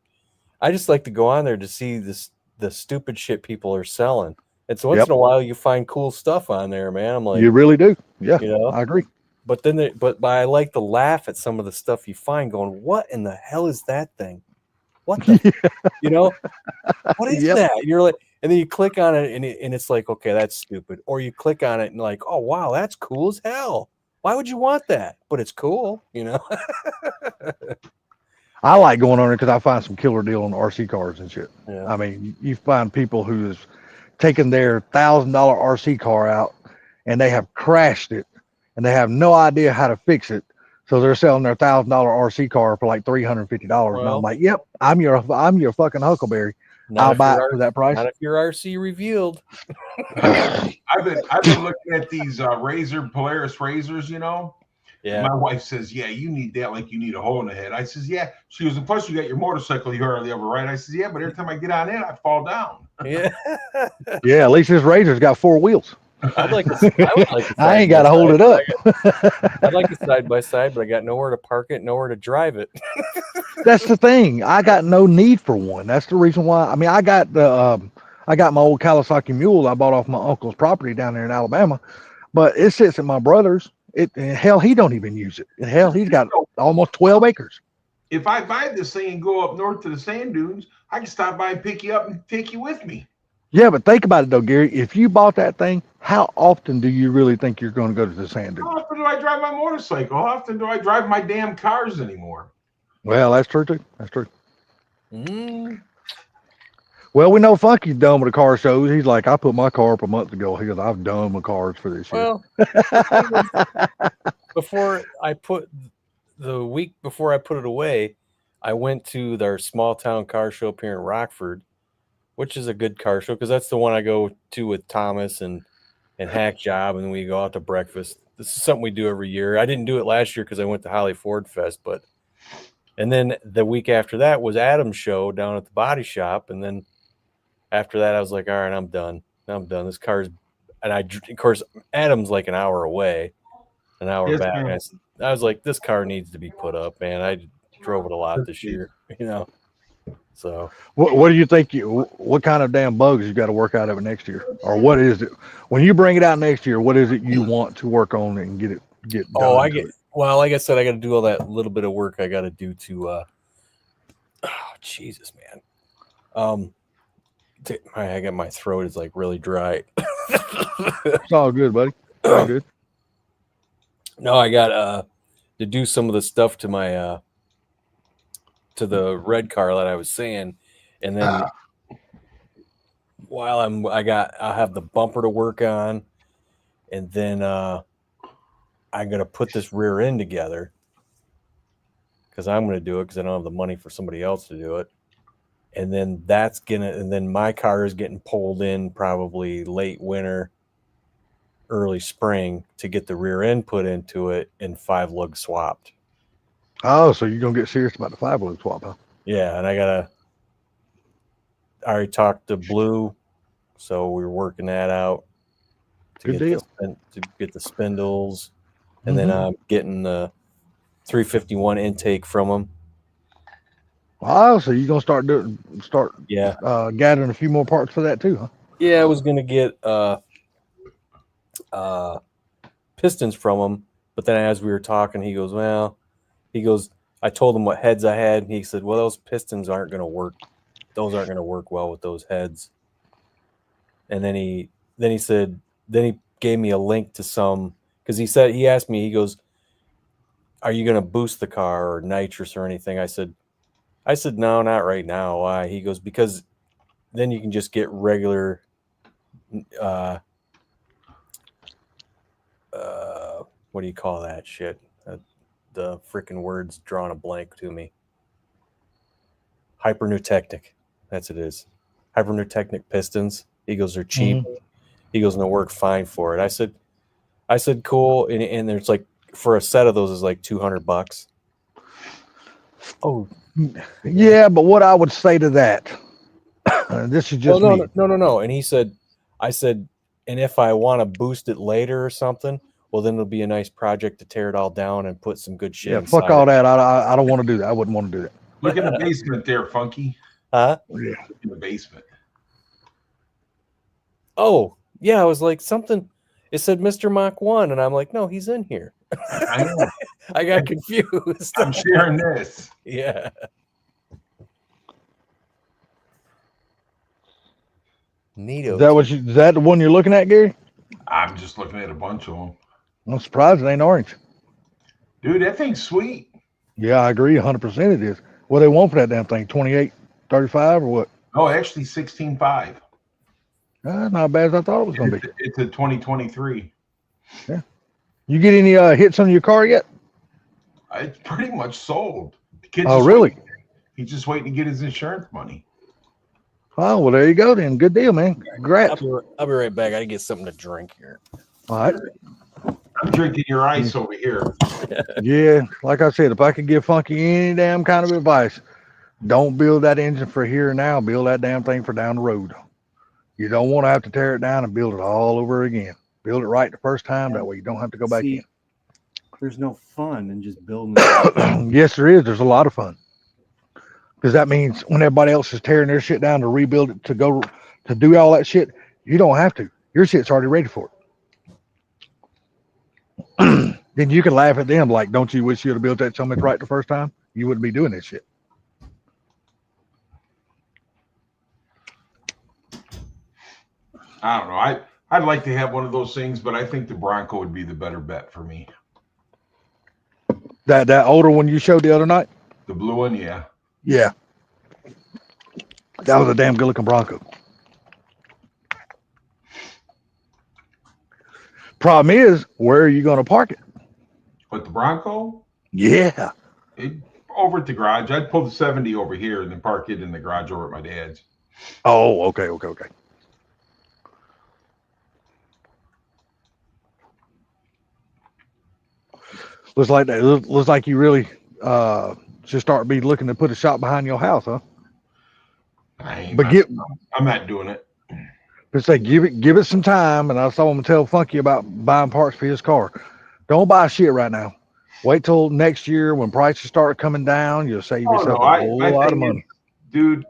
I just like to go on there to see the stupid shit people are selling. It's once in a while you find cool stuff on there, man. I'm like, you really do. Yeah, you know, I agree. But then, but I like to laugh at some of the stuff you find. Going, what in the hell is that thing? What the, you know, what is that? You're like, and then you click on it, and it's like, okay, that's stupid. Or you click on it and like, oh wow, that's cool as hell. Why would you want that? But it's cool, you know. I like going on it because I find some killer deal on RC cars and shit. Yeah. I mean, you find people who's taken their $1,000 RC car out and they have crashed it and they have no idea how to fix it. So they're selling their $1,000 RC car for like $350. And I'm like, yep, I'm your fucking Huckleberry. I'll buy it for that price. Not if you're RC revealed. I've been looking at these Polaris razors, Yeah. My wife says, yeah, you need that like you need a hole in the head. I says, yeah. She goes, and plus you got your motorcycle you hardly ever ride. I says, yeah, but every time I get on it, I fall down. Yeah. Yeah, at least this razor's got 4 wheels. I would like to I ain't got to hold it up. I'd like a side by side, but I got nowhere to park it, nowhere to drive it. That's the thing. I got no need for one. That's the reason why. I mean, I got my old Kawasaki Mule I bought off my uncle's property down there in Alabama, but it sits at my brother's. Hell, he don't even use it. And hell, he's got almost 12 acres. If I buy this thing and go up north to the sand dunes, I can stop by and pick you up and take you with me. Yeah, but think about it though, Gary. If you bought that thing, how often do you really think you're going to go to the sand dunes? How often do I drive my motorcycle? How often do I drive my damn cars anymore? Well, that's true too. That's true. Mm. Well, we know Funky's done with the car shows. He's like, I put my car up a month ago. He goes, I've done with cars for this year. Well, the week before I put it away, I went to their small town car show up here in Rockford, which is a good car show because that's the one I go to with Thomas and Hack Job, and we go out to breakfast. This is something we do every year. I didn't do it last year because I went to Holly Ford Fest, and then the week after that was Adam's show down at the body shop, and then after that I was like, all right, I'm done. This car's, and of course Adam's like an hour away, an hour back. I was like, this car needs to be put up, man. I drove it a lot this year, So what do you think? What kind of damn bugs you got to work out of it next year, or what is it when you bring it out next year? What is it you want to work on and get done? Well, like I said, I got to do all that little bit of work I got to do to. Jesus, man. I got my throat is like really dry. It's all good, buddy. All good. No, I got to do some of the stuff to my to the red car that I was saying, and then while I'll have the bumper to work on, and then I'm gonna put this rear end together because I'm gonna do it because I don't have the money for somebody else to do it, and then and then my car is getting pulled in probably late winter, early spring to get the rear end put into it and 5 lug swapped. Oh, so you're gonna get serious about the 5 lug swap, huh? Yeah, and I already talked to Blue, so we're working that out to get the spindles, and then I'm getting the 351 intake from them. Wow, so you're gonna start gathering a few more parts for that too, huh? Yeah, I was gonna get pistons from him, but then as we were talking, he goes, I told him what heads I had, and he said, well, those pistons aren't going to work. Those aren't going to work well with those heads. And then he gave me a link to some, because he asked me, he goes, are you going to boost the car or nitrous or anything? I said, no, not right now. Why? He goes, because then you can just get regular, what do you call that shit? The freaking words drawing a blank to me. Hypernotechnic. That's what it is. Hypernotechnic pistons. He goes, they're cheap. Mm-hmm. He goes, and they'll work fine for it. I said, cool. And there's like, for a set of those is like $200. Oh, yeah. But what I would say to that, this is just me. No. And I said, and if I want to boost it later or something, well, then it'll be a nice project to tear it all down and put some good shit. Yeah, fuck all that. I don't want to do that. I wouldn't want to do that. Look in the basement there, Funky. Huh? Yeah. In the basement. Oh, yeah. I was like, something. It said Mr. Mach 1, and I'm like, no, he's in here. I know. I got confused. I'm sharing this. Yeah. Neato. Is that the one you're looking at, Gary? I'm just looking at a bunch of them. I'm surprised it ain't orange. Dude, that thing's sweet. Yeah, I agree. 100% it is. What they want for that damn thing? 28, 35 or what? Oh, actually 16.5. Not as bad as I thought it was going to be. It's a 2023. Yeah. You get any hits on your car yet? It's pretty much sold. The kid's really? He's just waiting to get his insurance money. Oh, well, there you go then. Good deal, man. Congrats. I'll be right back. I gotta get something to drink here. All right. I'm drinking your ice over here. Yeah, like I said, if I could give Funky any damn kind of advice, don't build that engine for here and now. Build that damn thing for down the road. You don't want to have to tear it down and build it all over again. Build it right the first time. That way you don't have to go back in. There's no fun in just building. Yes, there is. There's a lot of fun. Because that means when everybody else is tearing their shit down to rebuild it, to go to do all that shit, you don't have to. Your shit's already ready for it. Then you can laugh at them like, don't you wish you'd have built that so much right the first time? You wouldn't be doing this shit. I don't know. I'd like to have one of those things, but I think the Bronco would be the better bet for me. That older one you showed the other night? The blue one, yeah. Yeah. That was a damn good looking Bronco. Problem is, where are you going to park it? But the Bronco? Yeah. Over at the garage. I'd pull the 70 over here and then park it in the garage over at my dad's. Oh, okay. Looks like you really should start be looking to put a shop behind your house, huh? I'm not doing it. But say give it some time, and I saw him tell Funky about buying parts for his car. Don't buy shit right now. Wait till next year when prices start coming down. You'll save yourself a whole lot of money. Dude,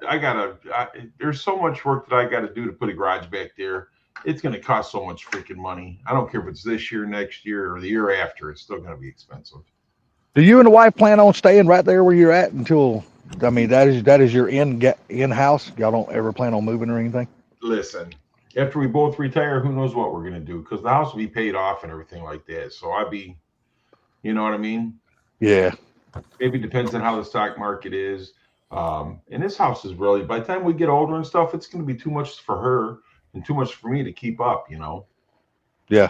there's so much work that I got to do to put a garage back there. It's going to cost so much freaking money. I don't care if it's this year, next year, or the year after. It's still going to be expensive. Do you and the wife plan on staying right there where you're at until? I mean, that is your in-house. Y'all don't ever plan on moving or anything. Listen, after we both retire, who knows what we're going to do? Because the house will be paid off and everything like that. So you know what I mean? Yeah. Maybe depends on how the stock market is. And this house is really, by the time we get older and stuff, it's going to be too much for her and too much for me to keep up, you know? Yeah.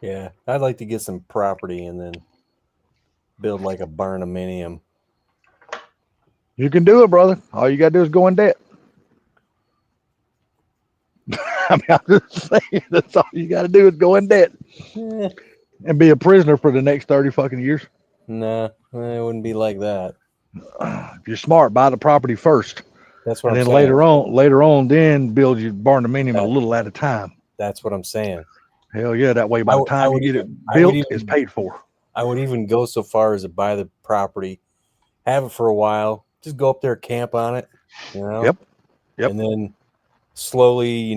Yeah. I'd like to get some property and then build like a barnuminium. You can do it, brother. All you got to do is go in debt. I mean, I'm just saying, that's all you got to do is go in debt and be a prisoner for the next 30 fucking years. Nah, it wouldn't be like that. If you're smart, buy the property first. That's what and I'm then saying. later on, then build your barnuminium a little at a time. That's what I'm saying. Hell yeah, that way by the time you get it built, it's paid for. I would even go so far as to buy the property, have it for a while, just go up there, camp on it, you know? Yep. And then slowly,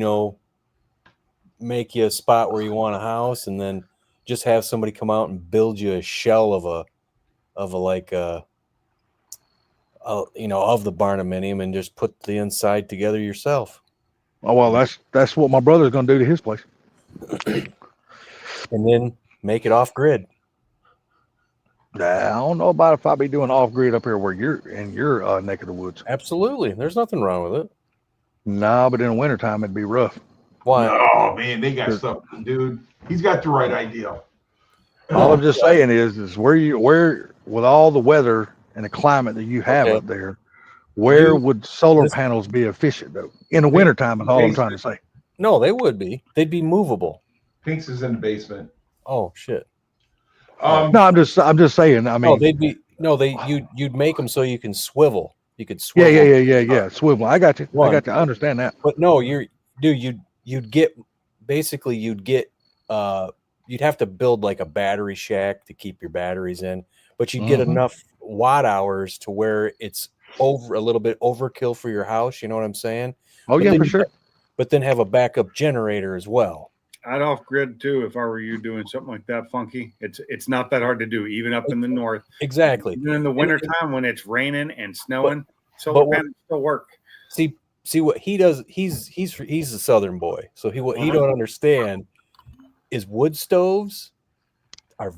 make you a spot where you want a house, and then just have somebody come out and build you a shell of the barnuminium and just put the inside together yourself. Oh well, that's what my brother's gonna do to his place. And then make it off grid. I don't know about if I'll be doing off grid up here where you're in your neck of the woods. Absolutely. There's nothing wrong with it. No, but in the wintertime it'd be rough. Why? Oh man, they got stuff, dude. He's got the right idea. All I'm just saying is where with all the weather and the climate that you have up there, where would solar panels be efficient though? In the wintertime is all I'm trying to say. No, they would be. They'd be movable. Pink's is in the basement. Oh shit. No, I'm just saying. I mean, you'd make them so you can swivel. You could swivel. Yeah. Swivel. I got you. I understand that. But no, you'd get you'd have to build like a battery shack to keep your batteries in, but you'd get enough watt hours to where it's a little bit overkill for your house. You know what I'm saying? Oh yeah, for sure. But then have a backup generator as well. I'd off grid too if I were you doing something like that, Funky. It's not that hard to do, even up in the north. Exactly. Even in the wintertime when it's raining and snowing, solar panels still work. See what he does. He's a southern boy, so what he don't understand is wood stoves are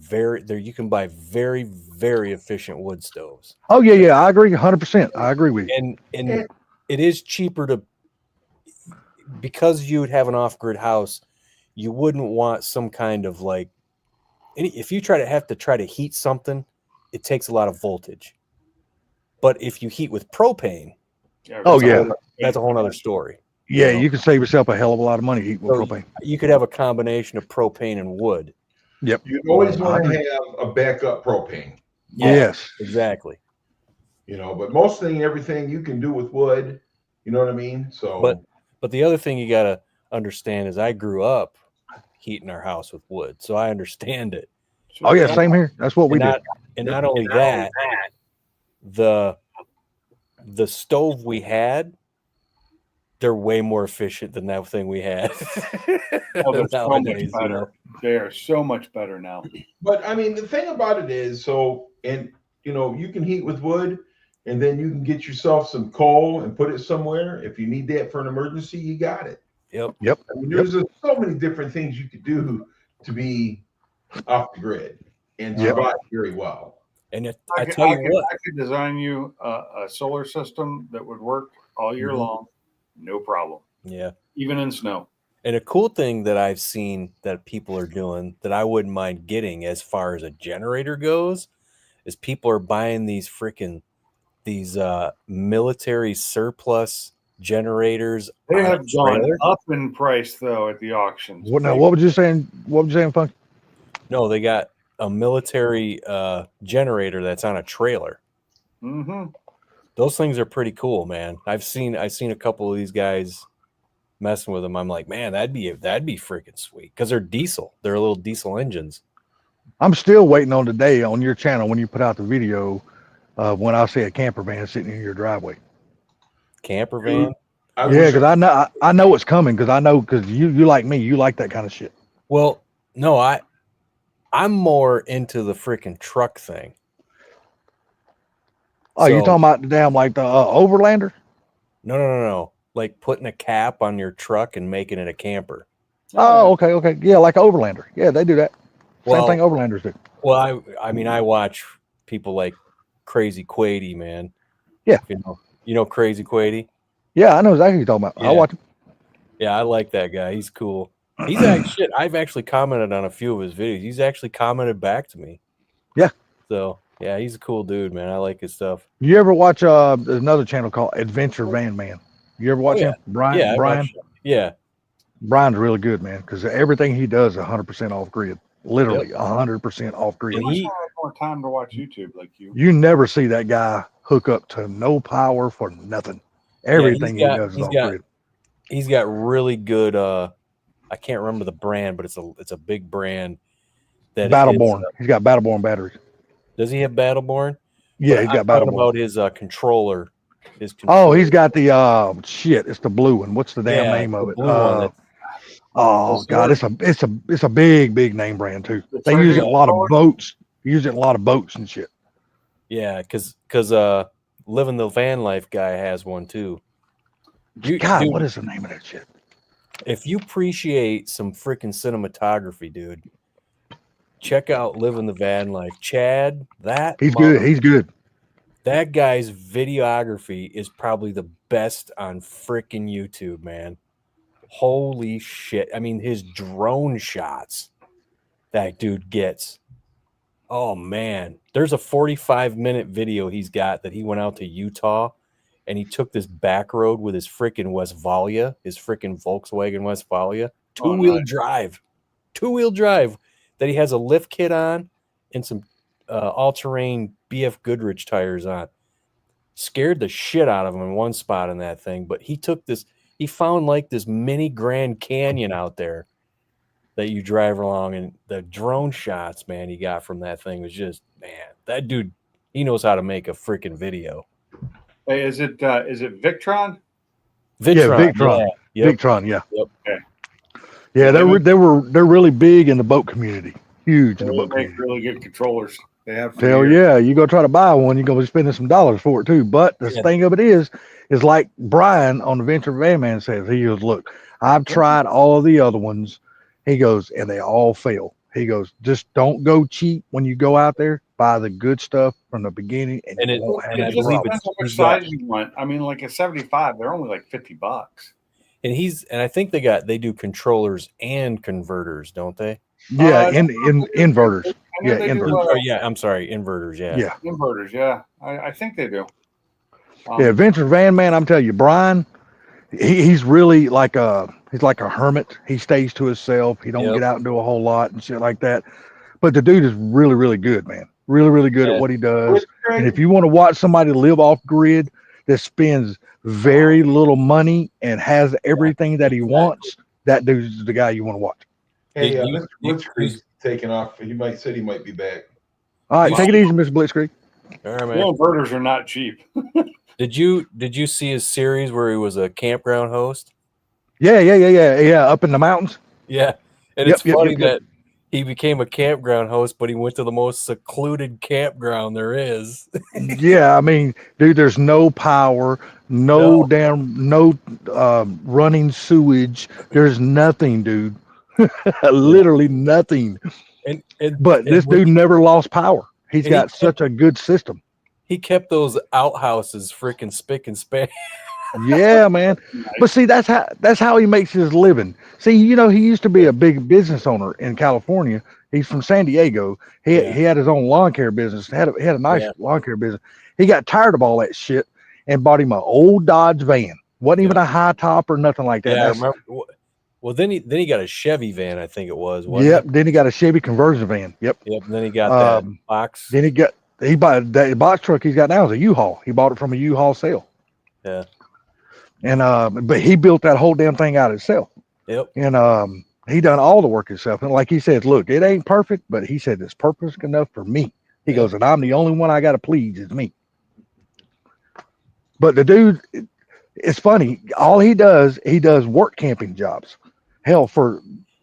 you can buy very, very efficient wood stoves. Oh yeah, I agree 100%. I agree with you. And it is cheaper because you'd have an off-grid house. You wouldn't want some kind of if you have to heat something, it takes a lot of voltage. But if you heat with propane, Yeah, Oh, that's a yeah. whole- That's a whole nother story. Yeah, know? you can save yourself a hell of a lot of money heating with So propane. you could have a combination of propane and wood. Yep. You always Yeah. want to have a backup propane, Yeah, Yes. exactly. but most thing, everything you can do with wood. You know what I mean? So, But the other thing you got to understand is I grew up heating our house with wood, so I understand it. Oh yeah, same here. That's what we And did. not only that, the stove we had, they're way more efficient than that thing we had. Oh, they're so much nowadays, you know. better. They are so much better now. but I mean, the thing about it is, you can heat with wood, and then you can get yourself some coal and put it somewhere. If you need that for an emergency, you got it. Yep. I mean, there's so many different things you could do to be off the grid and Yep. survive very well. And I tell you what, I could design you a solar system that would work all year long, no problem, yeah. even in snow. And a cool thing that I've seen that people are doing that I wouldn't mind getting as far as a generator goes is people are buying these military surplus generators. They on a have gone trailer. up in price though at the auctions. What now? What was you saying? What was you saying, Funk? No, they got a military generator that's on a trailer. Mm-hmm. Those things are pretty cool, man. I've seen a couple of these guys messing with them. I'm like, man, that'd be freaking sweet because they're diesel. They're little diesel engines. I'm still waiting on the day on your channel when you put out the video when I see a camper van sitting in your driveway. Camper van. Yeah, because I know it's coming because you like me, you like that kind of shit. Well, no, I'm more into the freaking truck thing. Oh, you talking about the damn like the Overlander? No. Like putting a cap on your truck and making it a camper. Oh, okay. Yeah, like an Overlander. Yeah, they do that. Same thing Overlanders do. Well, I mean, I watch people like Crazy Quady, man. Yeah. You know Crazy Quady? Yeah, I know exactly what you're talking about. Yeah. I watch him. Yeah, I like that guy. He's cool. He's actually I've actually commented on a few of his videos. He's actually commented back to me. Yeah. So yeah, he's a cool dude, man. I like his stuff. You ever watch there's another channel called Adventure Van Man? You ever watch him? Brian? Yeah, Brian? Yeah. Brian's really good, man, because everything he does is 100% off grid. Literally 100% off grid. You must have more time to watch YouTube like you. You never see that guy hook up to no power for nothing. Everything he does is off grid. He's got really good I can't remember the brand, but it's a big brand. That Battleborn. He's got Battleborn batteries. Does he have Battleborn? Yeah, he's got Battleborn. About his controller. Oh, he's got the shit. It's the blue one. What's the damn name of it? Oh God, it's a big name brand too. They use it in a lot of boats. Use it in a lot of boats and shit. Yeah, because Living the Van Life guy has one too. God, dude, what is the name of that shit? If you appreciate some freaking cinematography, dude, check out Living the Van Life. Chad, he's good. He's good. That guy's videography is probably the best on freaking YouTube, man. Holy shit. I mean, his drone shots that dude gets. Oh, man. There's a 45-minute video he's got that he went out to Utah and he took this back road with his freaking Westfalia, his freaking Volkswagen Westfalia, two-wheel drive that he has a lift kit on and some all-terrain BF Goodrich tires on. Scared the shit out of him in one spot in that thing, but he found like this mini Grand Canyon out there that you drive along, and the drone shots, man, he got from that thing was just, man, that dude, he knows how to make a freaking video. Hey, is it Victron? Yeah, Victron. Yeah. Yep. Victron, yeah. Yep. Okay. Yeah, they're really big in the boat community. Huge in the boat community. Really good controllers. They have. Hell yeah, you go try to buy one, you're gonna be spending some dollars for it too. But the thing of it is like Brian on the Venture Van Man says, he goes, look, I've tried all of the other ones. He goes, and they all fail. He goes, just don't go cheap when you go out there. Buy the good stuff from the beginning, and you won't have it any just problems. depends on which size you want. I mean, like a 75, they're only like $50. And I think they do controllers and converters, don't they? Yeah, in inverters. Yeah, inverters. I'm sorry, inverters. Yeah. Yeah. Inverters. Yeah, I think they do. Yeah, Vince Van, man, I'm telling you, Brian, he's really like he's like a hermit. He stays to himself. He don't get out and do a whole lot and shit like that. But the dude is really, really good, man. Really, really good at what he does. And if you want to watch somebody live off grid that spends very little money and has everything that he wants, that dude's the guy you want to watch. Hey, Mr. Blitzkrieg's taking off. He said he might be back. All right, take it easy, Mr. Blitzkrieg. All right, man. Inverters are not cheap. Did you see his series where he was a campground host? Yeah, up in the mountains. Yeah, and it's funny that he became a campground host, but he went to the most secluded campground there is. Yeah, I mean, dude, there's no power, no running sewage. There's nothing, dude. Literally nothing. But this dude never lost power. He's got such a good system. He kept those outhouses freaking spick and span. Yeah, man. But see, that's how he makes his living. See, you know, he used to be a big business owner in California. He's from San Diego. He had his own lawn care business. Had a nice lawn care business. He got tired of all that shit and bought him an old Dodge van. Wasn't even a high top or nothing like that. Yeah, I remember. Well, then he got a Chevy van, I think it was. Yep. Then he got a Chevy conversion van. Yep. And then he got that box. Then he bought the box truck he's got now is a U-Haul. He bought it from a U-Haul sale. Yeah. And but he built that whole damn thing out himself. Yep. And he done all the work himself. And like he said, look, it ain't perfect, but he said it's perfect enough for me. He goes, and I'm the only one I got to please is me. But the dude, it's funny. All he does work camping jobs. Hell, for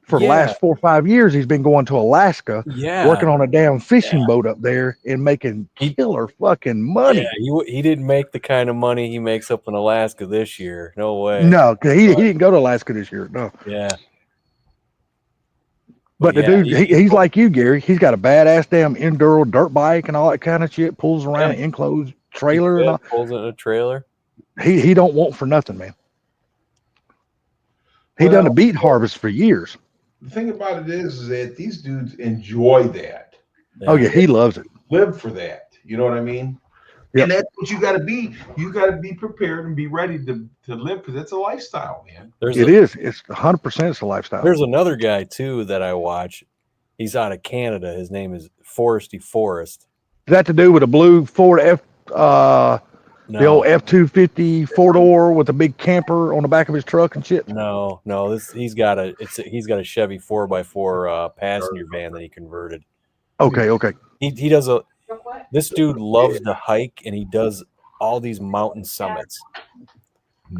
the last 4 or 5 years, he's been going to Alaska, working on a damn fishing boat up there and making killer fucking money. Yeah, he didn't make the kind of money he makes up in Alaska this year. No way. No, because he didn't go to Alaska this year. No. Yeah. But the dude, he's like you, Gary. He's got a badass damn enduro dirt bike and all that kind of shit. Pulls around an enclosed trailer and all. Pulls in a trailer. He don't want for nothing, man. He done a beet harvest for years. The thing about it is that these dudes enjoy that. Oh yeah, he loves it. Live for that. You know what I mean? Yep. And that's what you got to be. You got to be prepared and be ready to live because it's a lifestyle, man. It's 100%. It's a lifestyle. There's another guy too that I watch. He's out of Canada. His name is Foresty Forrest. Is that to do with a blue Ford the old F-250 four-door with a big camper on the back of his truck and shit? No. He's got a Chevy 4x4 passenger van that he converted. Okay. He does this dude loves to hike and he does all these mountain summits.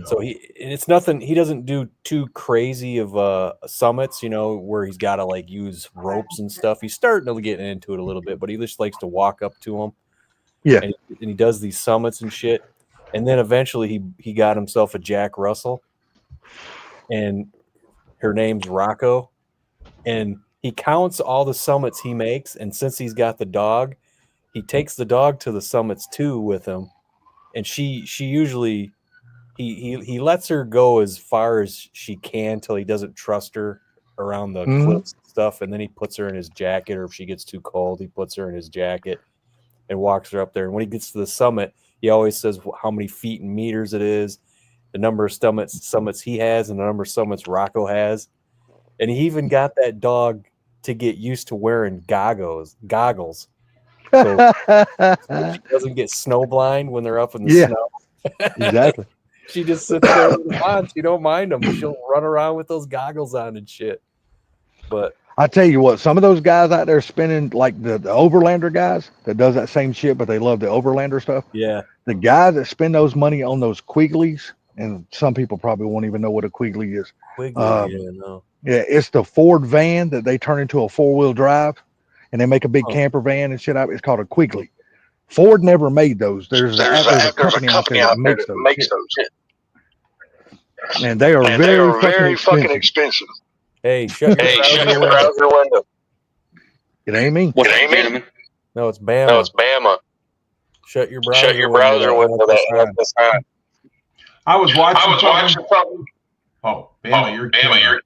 So it's nothing. He doesn't do too crazy of summits, you know, where he's got to like use ropes and stuff. He's starting to get into it a little bit, but he just likes to walk up to them. Yeah, and he does these summits and shit. And then eventually he got himself a Jack Russell, and her name's Rocco, and he counts all the summits he makes. And since he's got the dog, he takes the dog to the summits too with him, and she usually he lets her go as far as she can till he doesn't trust her around the cliffs and stuff, and then he puts her in his jacket, or if she gets too cold, he puts her in his jacket and walks her up there. And when he gets to the summit, he always says how many feet and meters it is, the number of summits he has, and the number of summits Rocco has. And he even got that dog to get used to wearing goggles. So she doesn't get snow blind when they're up in the snow. Exactly. She just sits there in the pond. She don't mind them. She'll run around with those goggles on and shit. But I tell you what, some of those guys out there spending, like the Overlander guys that does that same shit, but they love the Overlander stuff. Yeah. The guys that spend those money on those Quigleys, and some people probably won't even know what a Quigley is. Yeah, it's the Ford van that they turn into a 4-wheel drive, and they make a big camper van and shit out. It's called a Quigley. Ford never made those. There's a company out there that makes those. And they are very fucking expensive. Hey, shut your browser window. It ain't me. No, it's Bama. Shut your browser window. I was watching something. Oh, Bama, you're killing it.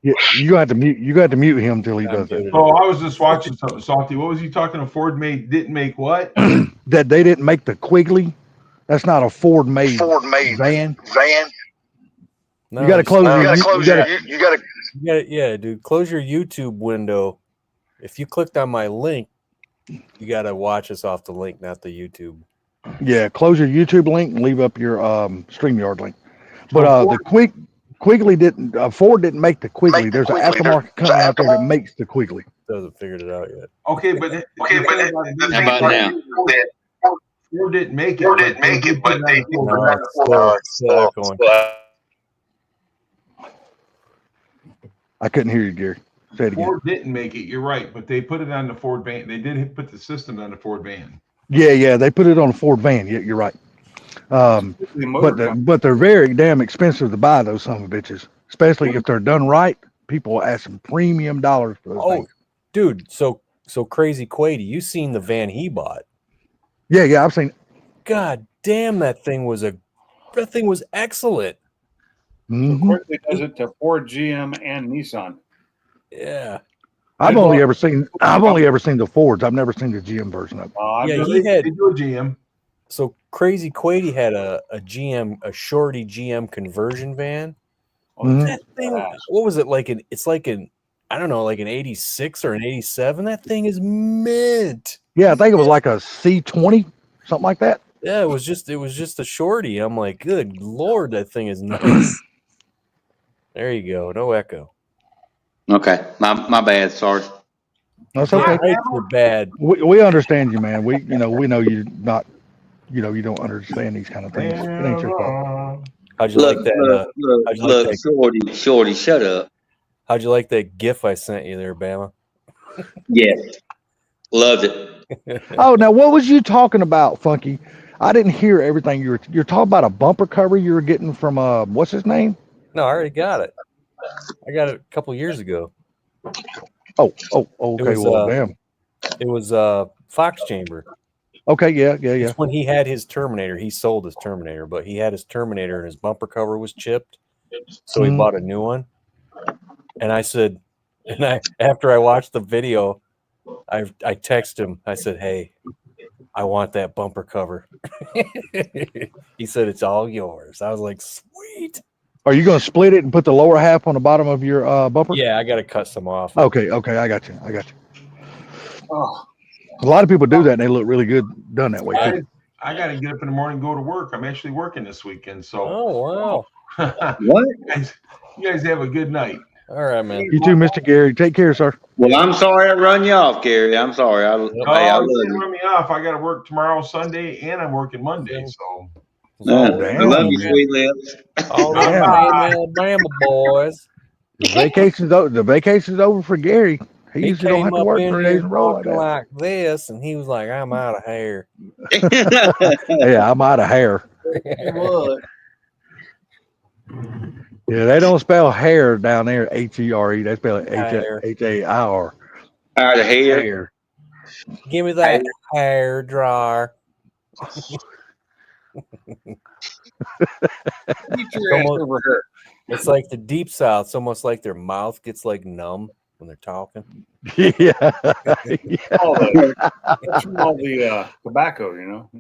Yeah, you got to mute him until he does that. Oh, I was just watching something, Salty. What was he talking to? Ford didn't make what? That they didn't make the Quigley. That's not a Ford made van. No, You got to close. You gotta, yeah, dude. Close your YouTube window. If you clicked on my link, you gotta watch us off the link, not the YouTube. Yeah, close your YouTube link and leave up your StreamYard link. But the Quigley didn't. Ford didn't make the Quigley. There's an aftermarket company out there that makes the Quigley. Doesn't figured it out yet. Okay, but the thing How about now? Ford didn't make it, but they Still going. I couldn't hear you, Gary. Say it again. Ford didn't make it. You're right, but they put it on the Ford van. They did put the system on the Ford van. Yeah, they put it on a Ford van. Yeah, you're right. But they're very damn expensive to buy, those son of a bitches. Especially if they're done right. People will ask some premium dollars for those things. Dude, so Crazy Quady, you seen the van he bought? Yeah, I've seen. God damn, that thing was excellent. Mm-hmm. Quickly does it to Ford, GM, and Nissan. Yeah. I've only ever seen the Fords. I've never seen the GM version of it. Yeah, they do a GM. So Crazy Quady had a GM, a shorty GM conversion van. Mhm. That thing, what was it like? It's like I don't know, like an 86 or an 87. That thing is mint. Yeah, I think it was like a C20, something like that. Yeah, it was just a shorty. I'm like, good Lord, that thing is nice. There you go. No echo. Okay, my bad. Sorry. That's okay. You're bad. We understand you, man. We know you're not. You don't understand these kind of things. It ain't your fault. How'd you like that? Look, Shorty, shut up. How'd you like that GIF I sent you there, Bama? Yeah, loved it. Oh, now what was you talking about, Funky? I didn't hear everything you're talking about. A bumper cover you were getting from what's his name? No, I already got it. I got it a couple years ago. Oh, okay. Damn. It was Fox Chamber. Okay, yeah. It's when he had his Terminator. He sold his Terminator, but he had his Terminator and his bumper cover was chipped. So he bought a new one. And I said, after I watched the video, I texted him. I said, hey, I want that bumper cover. He said, it's all yours. I was like, sweet. Are you going to split it and put the lower half on the bottom of your bumper? Yeah, I got to cut some off. Okay, I got you. Oh, A lot of people do that and they look really good done that way too. I got to get up in the morning and go to work. I'm actually working this weekend. So. Oh, wow. What? You guys have a good night. All right, man. You too, Mr. Gary. Take care, sir. Well, I'm sorry I run you off, Gary. I'm sorry. I love You you. run me off. I got to work tomorrow, Sunday, and I'm working Monday. So. I damn, love you, man. sweet lips. All right, Alabama boys. The vacation's over for Gary. He usually don't have to work 3 days in a row like that. Like this, and he was like, I'm out of hair. Yeah, I'm out of hair. What? Yeah, they don't spell hair down there H-E-R-E. They spell it Hair. H-A-I-R. Out of here. Hair. Give me that hair dryer. Get your ass over here. It's like the deep south. It's almost like their mouth gets like numb when they're talking. Yeah. That's from all the tobacco, you know.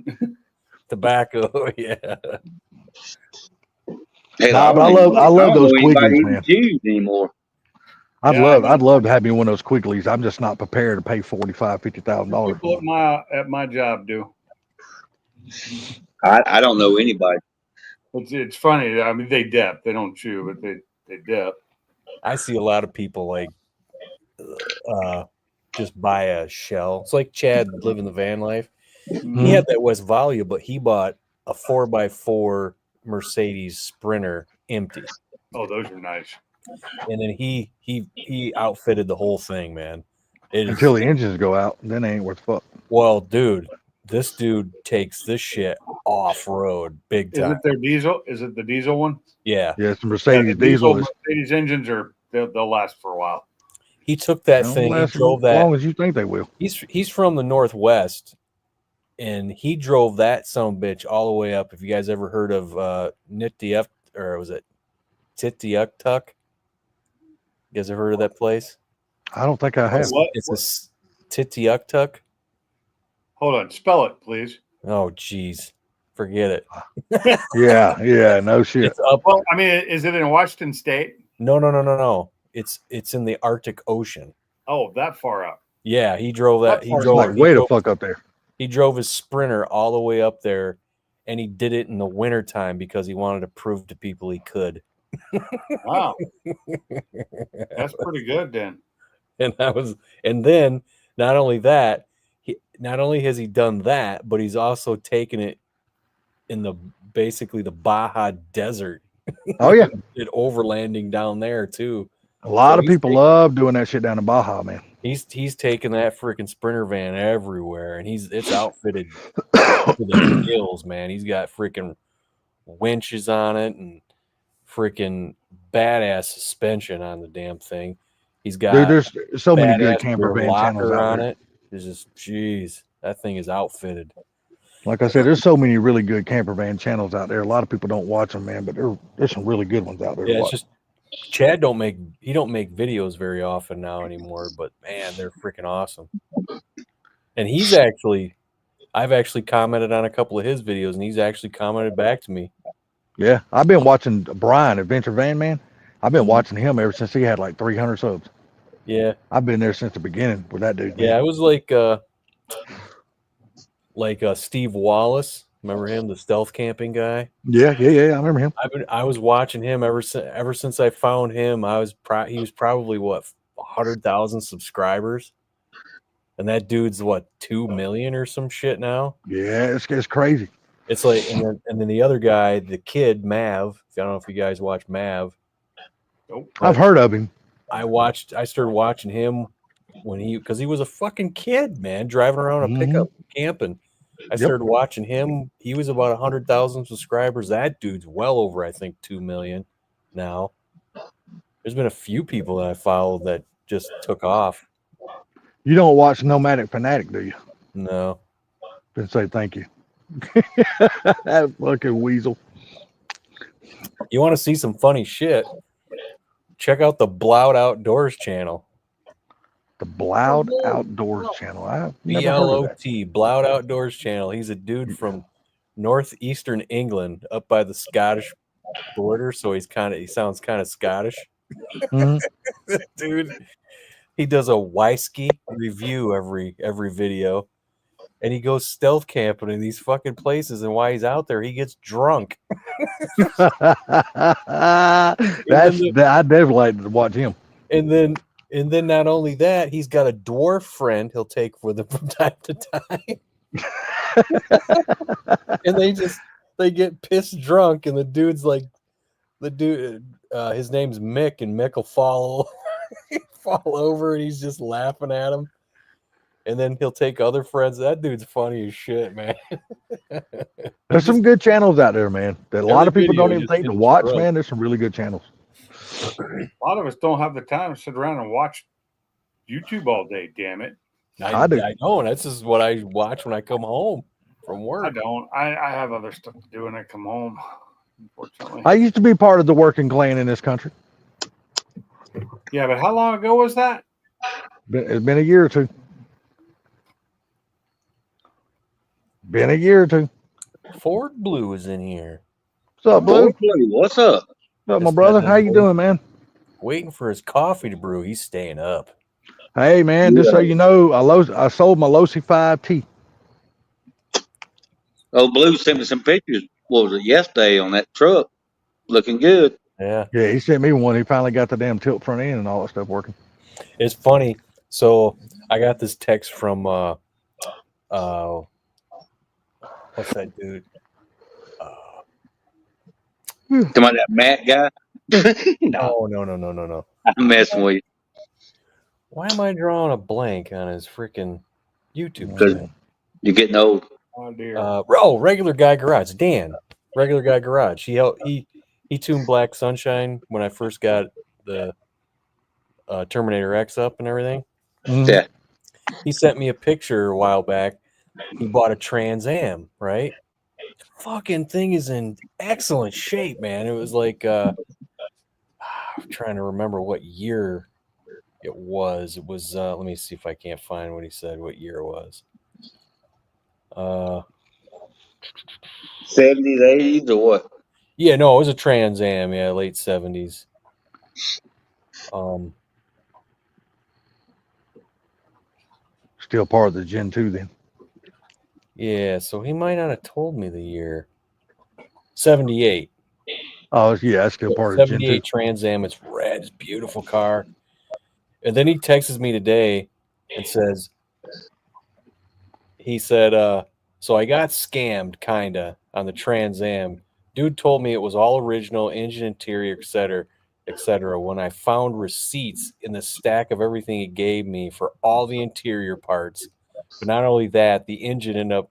Tobacco, yeah. Hey, Nah, but I love those Quigleys, man. Jews anymore. I'd love to have me one of those Quigleys. I'm just not prepared to pay $45,000-$50,000. People at my job do. I don't know anybody. It's funny. I mean, they dip. They don't chew, but they dip. I see a lot of people like just buy a shell. It's like Chad living the van life. He had that Westfalia, but he bought a 4x4 Mercedes Sprinter empty. Oh, those are nice. And then he outfitted the whole thing, man. Until the engines go out, then they ain't worth fuck. Well, dude, this dude takes this shit off road big time. Is it their diesel? Is it the diesel one? Yeah. Yeah, it's a Mercedes diesel. Mercedes engines they'll last for a while. He took that They'll thing. He last drove as that. long as you think they will. He's from the Northwest, and he drove that son of a bitch all the way up. If you guys ever heard of Nittiuk, or was it Titiuktuk? You guys ever heard of that place? I don't think I have. It's a Titiuktuk. Hold on, spell it, please. Oh, geez. forget it. Yeah, no shit. It's up. Well, I mean, is it in Washington State? No. It's in the Arctic Ocean. Oh, that far up. Yeah, he drove that. He It's drove like way the fuck up there. He drove his Sprinter all the way up there, and he did it in the wintertime because he wanted to prove to people he could. Wow, that's pretty good then. And then not only that, not only has he done that, but he's also taken it in basically the Baja Desert. Oh yeah, did overlanding down there too. a lot of people love doing that shit down in Baja, man. He's taking that freaking Sprinter van everywhere, and it's outfitted to the gills, man. He's got freaking winches on it and freaking badass suspension on the damn thing. He's got Dude, there's so many good camper van channels out on there. it. It's just, jeez, that thing is outfitted. Like I said, there's so many really good camper van channels out there. A lot of people don't watch them, man, but there's some really good ones out there. Yeah, it's just Chad don't make videos very often now anymore, but man, they're freaking awesome. And I've actually commented on a couple of his videos, and he's actually commented back to me. Yeah, I've been watching Brian, Adventure Van Man. I've been watching him ever since he had like 300 subs. Yeah, I've been there since the beginning with that dude. Yeah, it was like Steve Wallace. Remember him, the stealth camping guy? Yeah. I remember him. I was watching him ever since I found him. He was probably 100,000 subscribers, and that dude's 2 million or some shit now. Yeah, it's crazy. It's like, and then the other guy, the kid Mav. I don't know if you guys watch Mav. Nope. I've heard of him. I started watching him because he was a fucking kid, man, driving around a pickup camping. I started watching him. He was about 100,000 subscribers. That dude's well over, I think, 2 million now. There's been a few people that I followed that just took off. You don't watch Nomadic Fanatic, do you? No. Then say thank you. That fucking weasel. You want to see some funny shit? Check out the Bloud Outdoors channel. The Bloud Outdoors channel. I've never heard of that. BLOT, Bloud Outdoors channel. He's a dude from northeastern England, up by the Scottish border. So he sounds kind of Scottish. Mhm. Dude, he does a whiskey review every video, and he goes stealth camping in these fucking places. And while he's out there, he gets drunk. I'd never like to watch him. And then not only that, he's got a dwarf friend he'll take with him from time to time. And they get pissed drunk, and the dude's like, his name's Mick, and Mick will fall over, and he's just laughing at him. And then he'll take other friends. That dude's funny as shit, man. There's some good channels out there, man, that a lot of people video don't even just think to gets watch, drunk. man. There's some really good channels. A lot of us don't have the time to sit around and watch YouTube all day. Damn it! I do. I know, and this is what I watch when I come home from work. I don't. I have other stuff to do when I come home. Unfortunately. I used to be part of the working clan in this country. Yeah, but how long ago was that? It's been a year or two. Been a year or two. Ford Blue is in here, What's up, Blue? What's up? What's up, my brother? How you doing, man? waiting for his coffee to brew. He's staying up. Hey, man, just so you know, I sold my Losi 5T. Oh, Blue sent me some pictures. What was it, yesterday on that truck? Looking good. Yeah, Yeah, he sent me one. He finally got the damn tilt front end and all that stuff working. it's funny. So I got this text from what's that dude? Talking about that Matt guy? No. No. I'm messing with you. Why am I drawing a blank on his freaking YouTube Because channel? you're getting old. Oh dear. Regular Guy Garage. Dan, Regular Guy Garage. He tuned Black Sunshine when I first got the Terminator X up and everything. Mhm. Yeah. He sent me a picture a while back. He bought a Trans Am, right? Fucking thing is in excellent shape, man. It was like I'm trying to remember what year it was. It was let me see if I can't find what he said what year it was. 70s, 80s, or what? Yeah, no, it was a Trans Am. Yeah, late 70s. Still part of the Gen 2 then. Yeah, so he might not have told me the year. 78. Oh yeah, that's still part of Gen 2. 78 Trans Am. It's red. It's a beautiful car. And then he texts me today and says, so I got scammed kind of on the Trans Am. Dude told me it was all original, engine, interior, etc. When I found receipts in the stack of everything he gave me for all the interior parts. But not only that, the engine ended up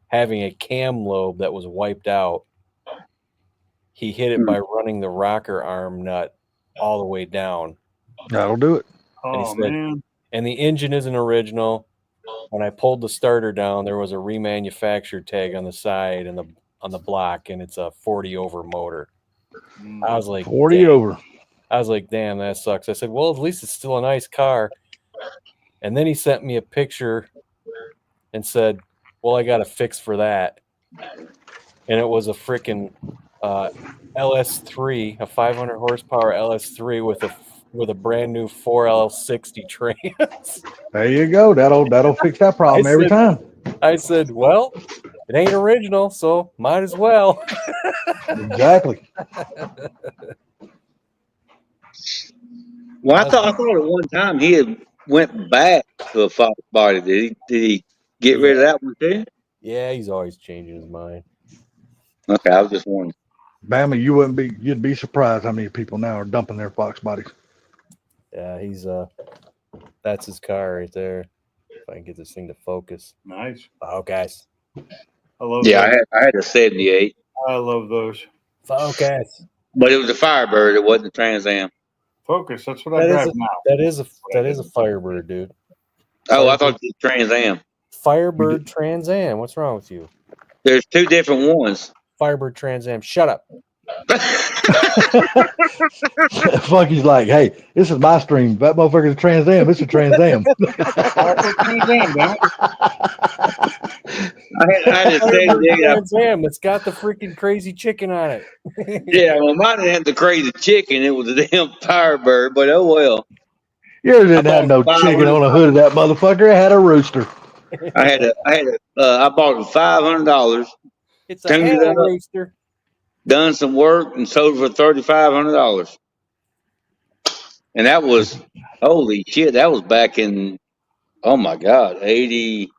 having a cam lobe that was wiped out. He hit it by running the rocker arm nut all the way down. That'll do it. Oh, man. And the engine isn't original. When I pulled the starter down, there was a remanufactured tag on the side and on the block, and it's a 40 over motor. I was like, 40 damn. over. I was like, damn, that sucks. I said, well, at least it's still a nice car. And then he sent me a picture and said, well, I got a fix for that. And it was a freaking LS3, a 500 horsepower LS3 with a brand new 4L60 trans. There you go. That'll fix that problem every time. I said, well, it ain't original, so might as well. Exactly. Well, I thought at one time he had went back to a Fox body. Did he get rid of that one too? Yeah, he's always changing his mind. Okay, I was just wondering. Bama, you'd be surprised how many people now are dumping their Fox bodies. Yeah, he's that's his car right there. If I can get this thing to focus. Nice. Focus. I love Yeah, those. I had a 78, I love those. Focus. but it was a Firebird. It wasn't a Trans Am. Focus. That's what I drive now. That is a Firebird, dude. Oh, I thought it was a Trans Am. Firebird Trans Am. What's wrong with you? There's two different ones. Firebird Trans Am. Shut up. Funky's like, hey, this is my stream. That motherfucker's a Trans Am. It's a Trans Am. I had a 78. Trans Am. It's got the freaking crazy chicken on it. Yeah, well, mine didn't have the crazy chicken. It was a damn Firebird, but oh well. Yours didn't have no chicken on the hood of that motherfucker. It had a rooster. I bought it for $500. It's a hell rooster. Done some work and sold for $3,500. And that was, holy shit, that was back in, oh my God, 87.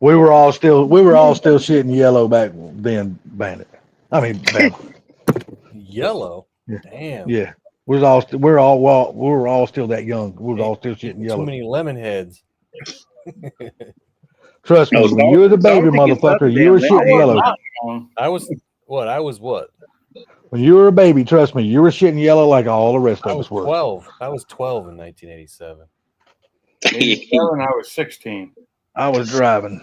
We were all still shitting yellow back then, Bandit. I mean, Yellow. Yeah. Damn. Yeah, we were all still that young. We were all still shitting yellow. Too many lemon heads. Trust me, when you were the baby motherfucker, you were shitting yellow. I was what? When you were a baby, trust me, you were shitting yellow like all the rest of us were. 12. I was 12 in 1987. 87, I was 16. I was driving.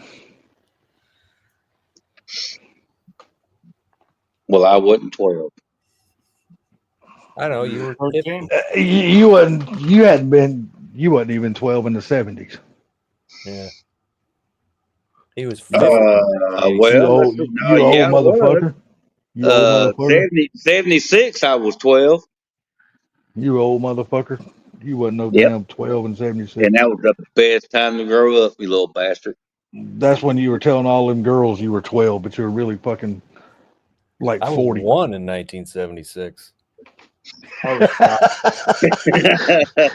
Well, I wasn't 12. I know you were 13. You wasn't even 12 in the 70s. Yeah. He was 15. You old motherfucker. You old motherfucker. 76, I was 12. You old motherfucker. You wasn't no damn 12 and 76. And that was the best time to grow up, you little bastard. That's when you were telling all them girls you were 12, but you were really fucking like 40. I was 1 in 1976.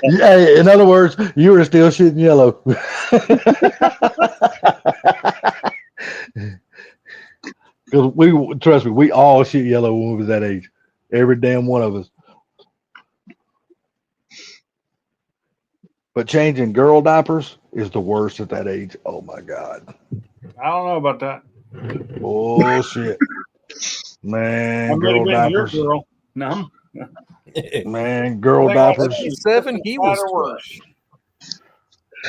Yeah, in other words, you were still shitting yellow. Because trust me, we all shit yellow when we was that age. Every damn one of us. But changing girl diapers is the worst at that age. Oh my God. I don't know about that. Bullshit. Man, girl diapers. Girl. No. Man, girl diapers. 7, he was 12.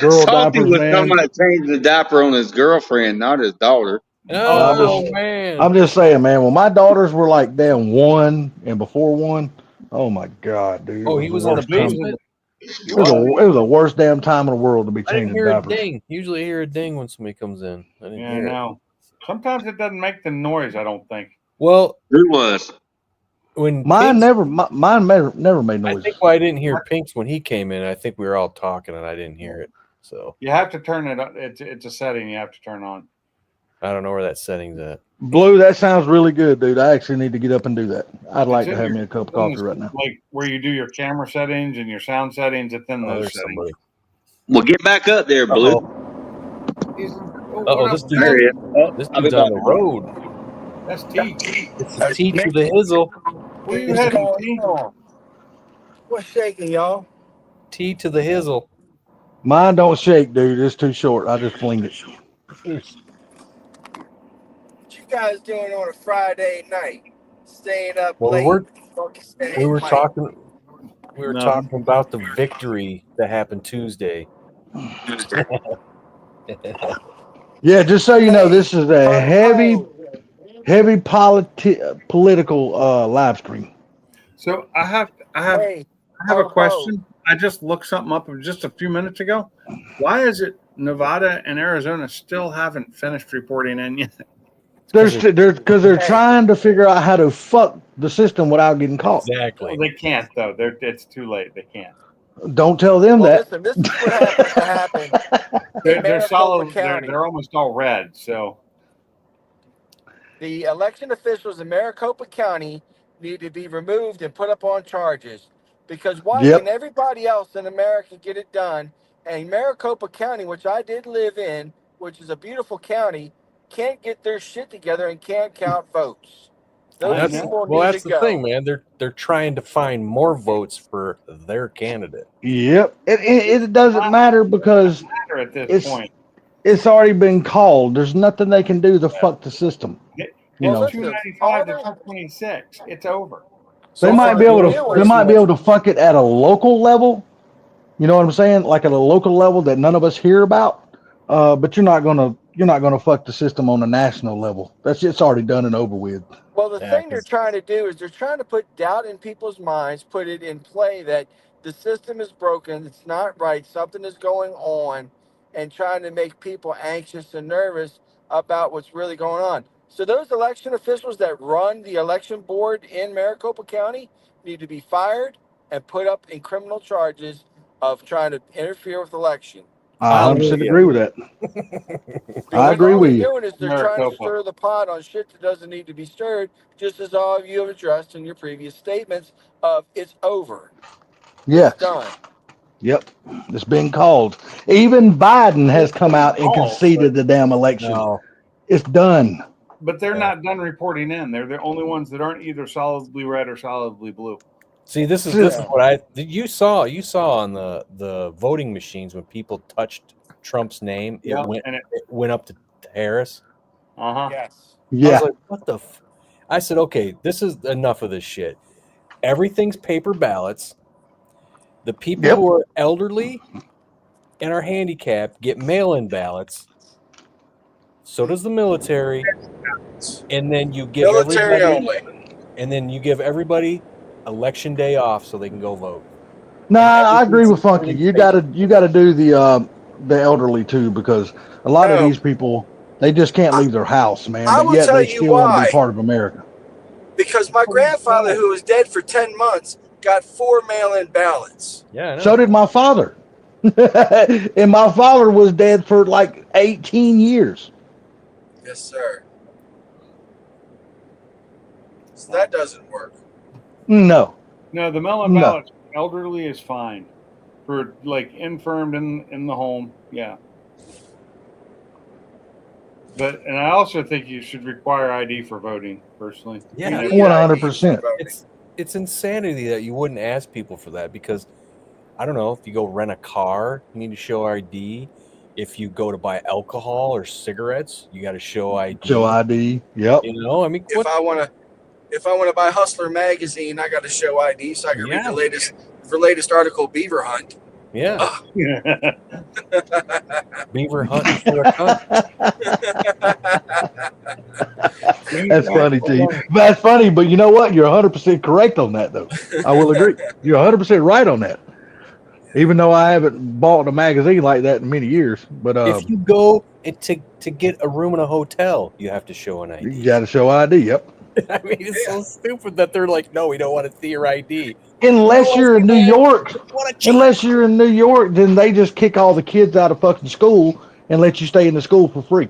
Girl Salty diapers, was man. talking about changing the diaper on his girlfriend, not his daughter. Oh, man. I'm just saying, man, when my daughters were like damn 1 and before 1, oh my God, dude. Oh, he was in the basement? It was the worst damn time in the world to be I didn't changing hear diapers. a ding. Usually I hear a ding when somebody comes in. I didn't hear it. No. Sometimes it doesn't make the noise. I don't think. Well, Who was? when Mine Pink's- never made I noise. think why I didn't hear Pink's when he came in. I think we were all talking and I didn't hear it. So You have to turn it up. It's a setting you have to turn on. I don't know where that setting's at. Blue, that sounds really good, dude. I actually need to get up and do that. I'd like It's to in have your- me a cup of it's in coffee the- right now. Like where you do your camera settings and your sound settings. It's in Oh, those there's settings. somebody. Well, get back up there, Blue. Oh, this dude's, There he is. Oh, this I'll be dude's on back. the road. That's T. It's the T to the hizzle. Where you heading, T? What's shaking, y'all? T to the hizzle. Mine don't shake, dude. It's too short. I just fling it. What you guys doing on a Friday night? Staying up Well, late. we were talking. We were No. talking about the victory that happened Tuesday. Yeah, just so you know, this is a heavy political live stream. So I have Hey, a question. I just looked something up just a few minutes ago. Why is it Nevada and Arizona still haven't finished reporting in yet? Because they're trying to figure out how to fuck the system without getting caught. Exactly. Well, they can't though. It's too late. They can't. Don't tell them well, that. listen, this is what happened. They're Maricopa solid. County. They're almost all red. So The election officials in Maricopa County need to be removed and put up on charges. Because why Yep. can everybody else in America get it done? And Maricopa County, which I did live in, which is a beautiful county, can't get their shit together and can't count votes. Those people need That's to the go. thing, man. They're trying to find more votes for their candidate. Yep. It doesn't matter because matter at this It's- point. it's already been called. There's nothing they can do to fuck the system. You Well, know, listen, 295 to 226. It's over. they so might far be able the to. deal They is- might be able to fuck it at a local level. You know what I'm saying? Like at a local level that none of us hear about. But you're not gonna fuck the system on a national level. It's already done and over with. Well, the Yeah, thing they're 'cause- trying to do is they're trying to put doubt in people's minds, put it in play that the system is broken, it's not right, something is going on, and trying to make people anxious and nervous about what's really going on. So those election officials that run the election board in Maricopa County need to be fired and put up in criminal charges of trying to interfere with election. I 100% Hallelujah. agree with that. I agree all with they're you. doing is they're trying to Maricopa. stir the pot on shit that doesn't need to be stirred, just as all of you have addressed in your previous statements of it's over. Yes. It's done. Yep. It's been called. Even Biden has come out and Called, conceded the damn election. No, It's done. But they're not done reporting in. They're the only ones that aren't either solidly red or solidly blue. see, this is what you saw on the voting machines when people touched Trump's name. Yeah, It and went up to Harris. Yes. I Yeah. was like, what the? I said, okay, this is enough of this shit. Everything's paper ballots. The people Yep. who are elderly and are handicapped get mail-in ballots. So does the military. And then you give Military everybody, only. and then you give everybody election day off so they can go vote. No, I agree with Funky. You gotta do the elderly too, because a lot of No. these people they just can't leave their house, man. I But will yet tell they you still want to why. be part of America. Because my grandfather, who was dead for 10 months, got 4 mail-in ballots. Yeah, I know. So did my father. And my father was dead for like 18 years. Yes, sir. So that doesn't work. No. No, the mail-in No. ballots, elderly is fine. For like infirmed in the home, yeah. And I also think you should require ID for voting, personally. Yeah. You know, You need 100%. ID for voting. It's insanity that you wouldn't ask people for that, because I don't know, if you go rent a car, you need to show ID. If you go to buy alcohol or cigarettes, you got to show ID. Show ID. Yep. You know, I mean, If I want to buy Hustler magazine, I got to show ID so I can read Yeah. the latest article, Beaver Hunt. yeah, yeah. beaver hunting for a cunt. That's funny, T. That's funny, but you know what? You're 100% correct on that, though. I will agree. You're 100% right on that. Even though I haven't bought a magazine like that in many years, but If you go to get a room in a hotel, you have to show an ID. you got to show ID. Yep. I mean, it's so stupid that they're like, no, we don't want to see your ID. Unless you're in New York, What a cheat. unless you're in New York, then they just kick all the kids out of fucking school and let you stay in the school for free.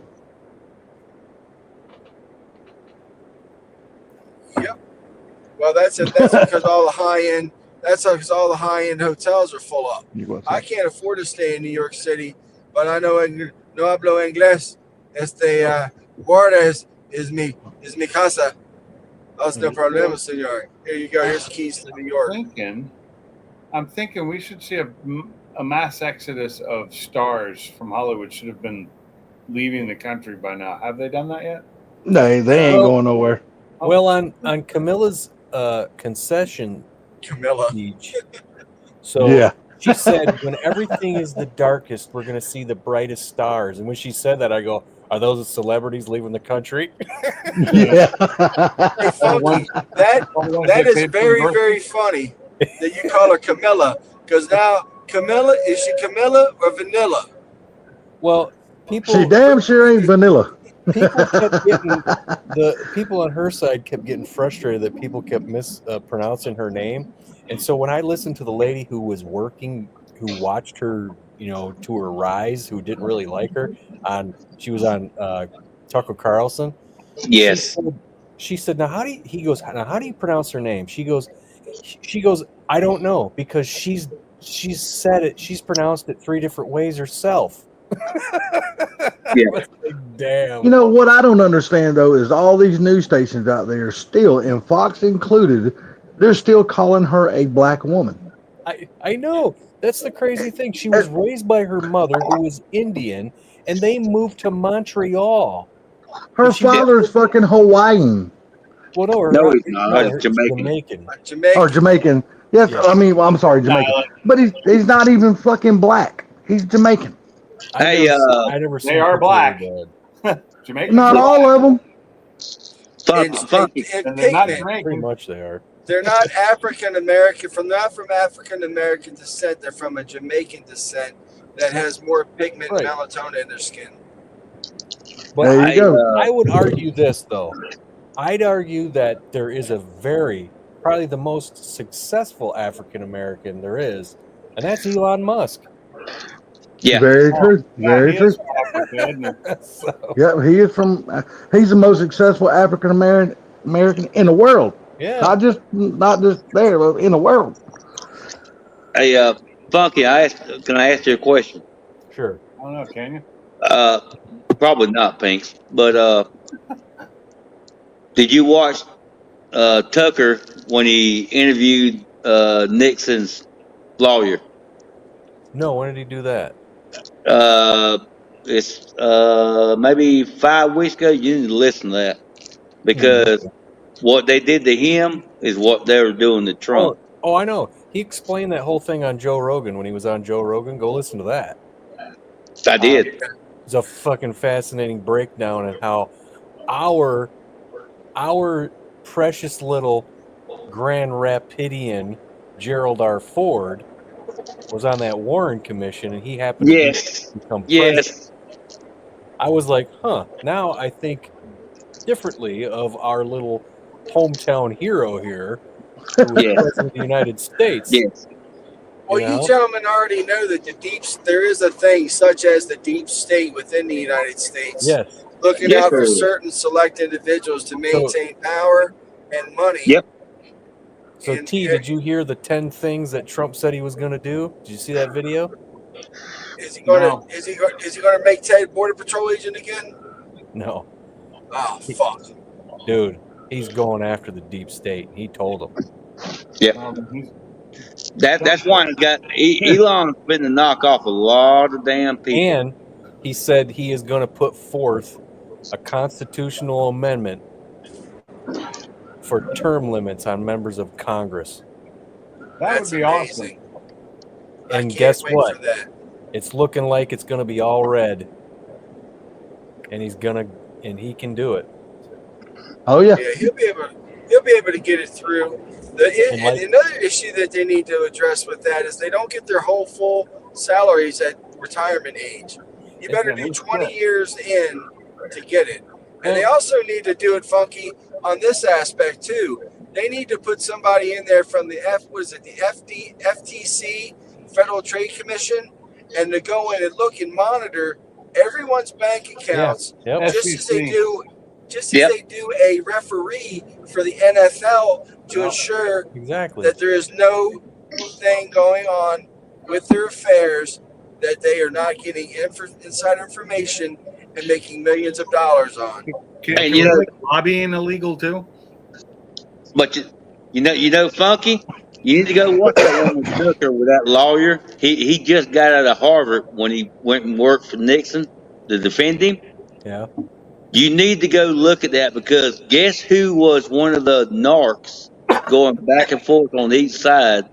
Yep. Well, that's because all the high end. That's because all the high end hotels are full up. I can't afford to stay in New York City, but I know no hablo inglés. Guarda es mi casa. That's no problema, senor. Here you go. Here's the keys to New York. I'm thinking we should see a mass exodus of stars from Hollywood. Should have been leaving the country by now. Have they done that yet? No, they ain't going nowhere. Well, on Camilla's concession Camilla. speech, so Yeah. she said, when everything is the darkest, we're going to see the brightest stars. And when she said that, I go, are those the celebrities leaving the country? Yeah. Hey, Funky, that is very, very funny that you call her Camilla. Because now, Camilla, is she Camilla or Vanilla? Well, people. She damn sure ain't vanilla. People kept getting the people on her side kept getting frustrated that people kept mispronouncing her name, and so when I listened to the lady who was working, who watched her, to her rise, who didn't really like her, she was on Tucker Carlson. Yes. She said, "Now how do you pronounce her name?" She goes, "I don't know because she's said it. She's pronounced it 3 different ways herself." Yeah. Damn. You know what I don't understand though is all these news stations out there still, and Fox included, they're still calling her a black woman. I know. That's the crazy thing. She was raised by her mother, who was Indian, and they moved to Montreal. Her father's fucking Hawaiian. Well, No, he's not. He's Jamaican. Or Jamaican. Yes, Yeah. I mean, I'm sorry, Jamaican. But he's not even fucking black. He's Jamaican. Hey, I never they are black. Jamaican. Not all of them. Funky. And they're not Pretty Jamaican. much they are. They're not African American. Not from African American descent. They're from a Jamaican descent that has more pigment and melatonin in their skin. But There you go. I would argue this, though. I'd argue that there is probably the most successful African American there is, and that's Elon Musk. Yeah. Very true. Very true. So, Yeah, he is he's the most successful African American in the world. yeah. Not just there, but in the world. Hey, Funky, can I ask you a question? Sure. I don't know, can you? Probably not, Pinks. But did you watch Tucker when he interviewed Nixon's lawyer? No, when did he do that? It's maybe 5 weeks ago. You need to listen to that because what they did to him is what they were doing to Trump. Oh, I know. He explained that whole thing on Joe Rogan when he was on Joe Rogan. Go listen to that. I did. It's a fucking fascinating breakdown of how our precious little Grand Rapidian Gerald R. Ford was on that Warren Commission, and he happened to become president. Yes. I was like, huh. Now I think differently of our little hometown hero here, who is president of the United States. Yes. Well, you gentlemen already know that there is a thing such as the deep state within the United States. Yes. Looking out for certain select individuals to maintain power and money. Yep. So, did you hear the 10 things that Trump said he was going to do? Did you see that video? Is he going to make Ted Border Patrol agent again? No. Oh, fuck. Dude, he's going after the deep state. He told them. Yep. That's why Elon's been to knock off a lot of damn people. And he said he is going to put forth a constitutional amendment for term limits on members of Congress. That would be awesome. And guess what? It's looking like it's going to be all red. And he can do it. Oh yeah. Yeah, he'll be able. He'll be able to get it through. And And another issue that they need to address with that is they don't get their whole full salaries at retirement age. You better do 20 years in to get it. And they also need to do it funky on this aspect too. They need to put somebody in there from the FTC, Federal Trade Commission, and to go in and look and monitor everyone's bank accounts, Yep. just as they do, Yep. they do a referee for the NFL to ensure Exactly. that there is no thing going on with their affairs that they are not getting inside information and making millions of dollars on. Can And we you know- make lobbying illegal too? But you know, Funky, you need to go watch that one with Tucker with that lawyer. He just got out of Harvard when he went and worked for Nixon to defend him. Yeah. You need to go look at that because guess who was one of the narcs going back and forth on each side?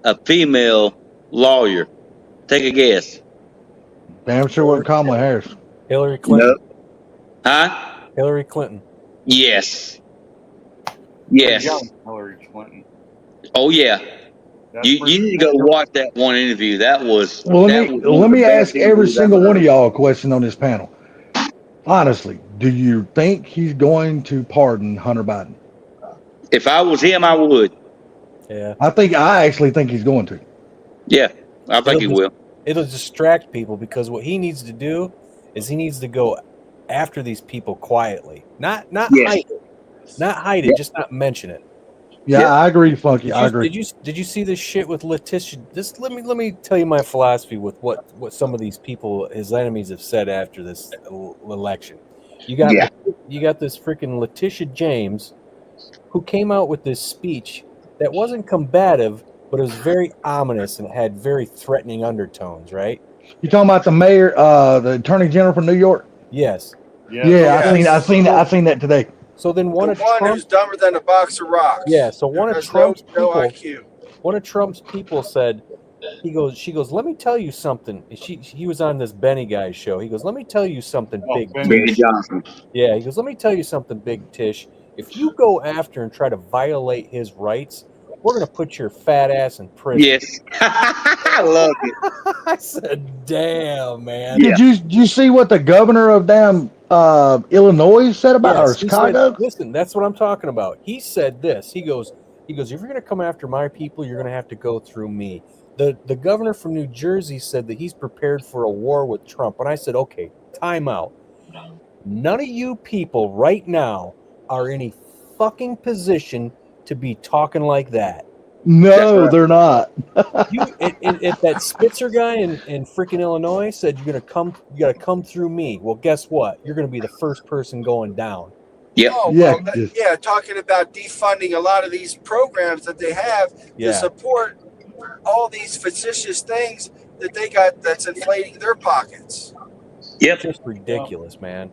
A female lawyer. Take a guess. Damn sure wasn't Kamala Harris. Hillary Clinton. Huh? Hillary Clinton. Yes. Yes. Young Hillary Clinton. Oh yeah. That's You pretty- need to go watch that one interview. That was. Well, that was one let of me the best ask every interviews single I've one of ever y'all a question on this panel. Honestly, do you think he's going to pardon Hunter Biden? If I was him, I would. Yeah. I actually think he's going to. Yeah, I think he will. It'll distract people because what he needs to do is he needs to go after these people quietly. Not Yes. hide it. Not hide it, just not mention it. Yeah, Yep. I agree, Funky. I agree. Did you see this shit with Letitia? Let me tell you my philosophy with what some of these people, his enemies, have said after this election. You got Yeah. you got this freaking Letitia James, who came out with this speech that wasn't combative, but it was very ominous and had very threatening undertones. Right? You talking about the mayor, the attorney general from New York? Yes. Yeah, I seen that today. So then One who's dumber than a box of rocks. Yeah. So one of Has Trump's no people, IQ. one of Trump's people said, she goes, let me tell you something. He was on this Benny guy's show. He goes, let me tell you something, Big Benny Tish. Johnson. Yeah, he goes, let me tell you something, Big Tish. If you go after and try to violate his rights, we're gonna put your fat ass in prison. Yes. I love it. I said, damn, man. Yeah. Did you see what the governor of damn Illinois said about Yes, or he said, Chicago? listen, that's what I'm talking about. He said this. He goes, if you're gonna come after my people, you're gonna have to go through me. The governor from New Jersey said that he's prepared for a war with Trump. And I said, okay, time out. None of you people right now are in a fucking position to be talking like that. No, they're not. If that Spitzer guy in freaking Illinois said you gotta come through me, well, guess what? You're gonna be the first person going down. Yep. Oh, Yeah, well, yes. yeah, talking about defunding a lot of these programs that they have Yeah. to support all these fictitious things that they got that's inflating their pockets. Yep. Just ridiculous, man.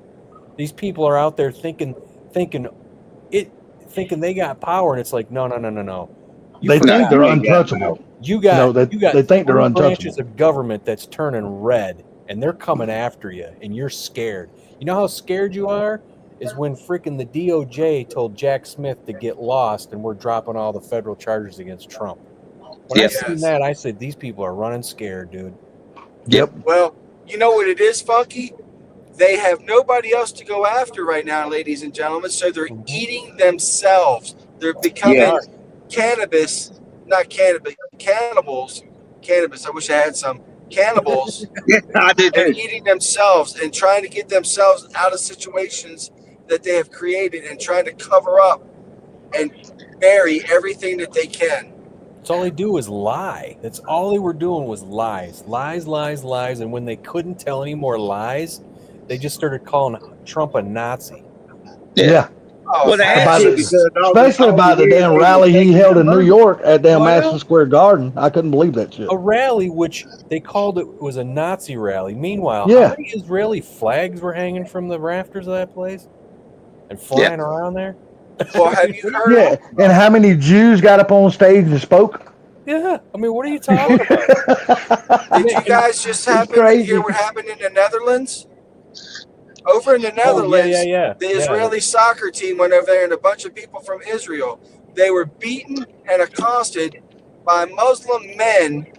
These people are out there thinking they got power, and it's like, no. They forgot. think they're untouchable. You got they think they're 3 untouchable. branches of government that's turning red, and they're coming after you, and you're scared. You know how scared you are? Is when freaking the DOJ told Jack Smith to get lost, and we're dropping all the federal charges against Trump. When I Yes. seen that, I said, these people are running scared, dude. Yep. Well, you know what it is, Funky? They have nobody else to go after right now, ladies and gentlemen, so they're eating themselves. They're becoming Yeah. cannibals. Cannabis, I wish I had some. Cannibals. I did They're too. eating themselves and trying to get themselves out of situations that they have created and trying to cover up and bury everything that they can. That's all they do is lie. That's all they were doing was lies. Lies. And when they couldn't tell any more lies, they just started calling Trump a Nazi. Yeah. Oh, Well, they had About to it. because Especially by the damn rally he held in New York at damn Well- Madison Square Garden. I couldn't believe that shit. A rally which they called it was a Nazi rally. Meanwhile, Yeah. how many Israeli flags were hanging from the rafters of that place and flying around there? well, have you heard? Yeah. And how many Jews got up on stage and spoke? Yeah. I mean, what are you talking about? Did you guys just happen to crazy. hear what happened in the Netherlands? Over in the Netherlands, yeah. the Israeli soccer team went over there, and a bunch of people from Israel. They were beaten and accosted by Muslim men,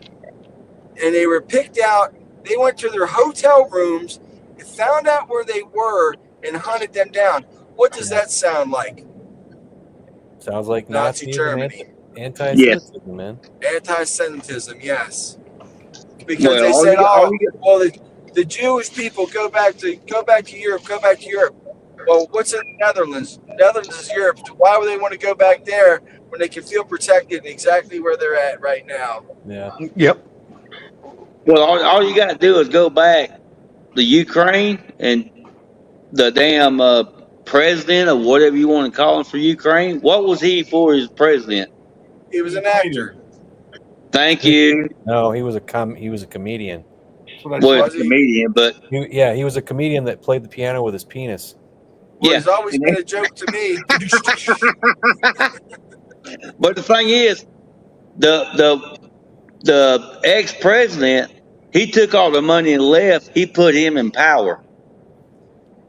and they were picked out. They went to their hotel rooms and found out where they were and hunted them down. What does that sound like? Sounds like Nazi Nazism, Germany. Anti-Semitism, man. Anti-Semitism, yes. Because they said, well, the Jewish people go back to Europe, go back to Europe. Well, what's in the Netherlands? Netherlands is Europe. Why would they want to go back there when they can feel protected exactly where they're at right now? Yeah. Yep. Well, all you got to do is go back to Ukraine and the damn president or whatever you want to call him for Ukraine. What was he for as president? He was an actor. Thank you. No, he was a comedian. Well, a comedian, but he was a comedian that played the piano with his penis. Well, it's always been a joke to me. But the thing is, the ex-president, he took all the money and left. He put him in power.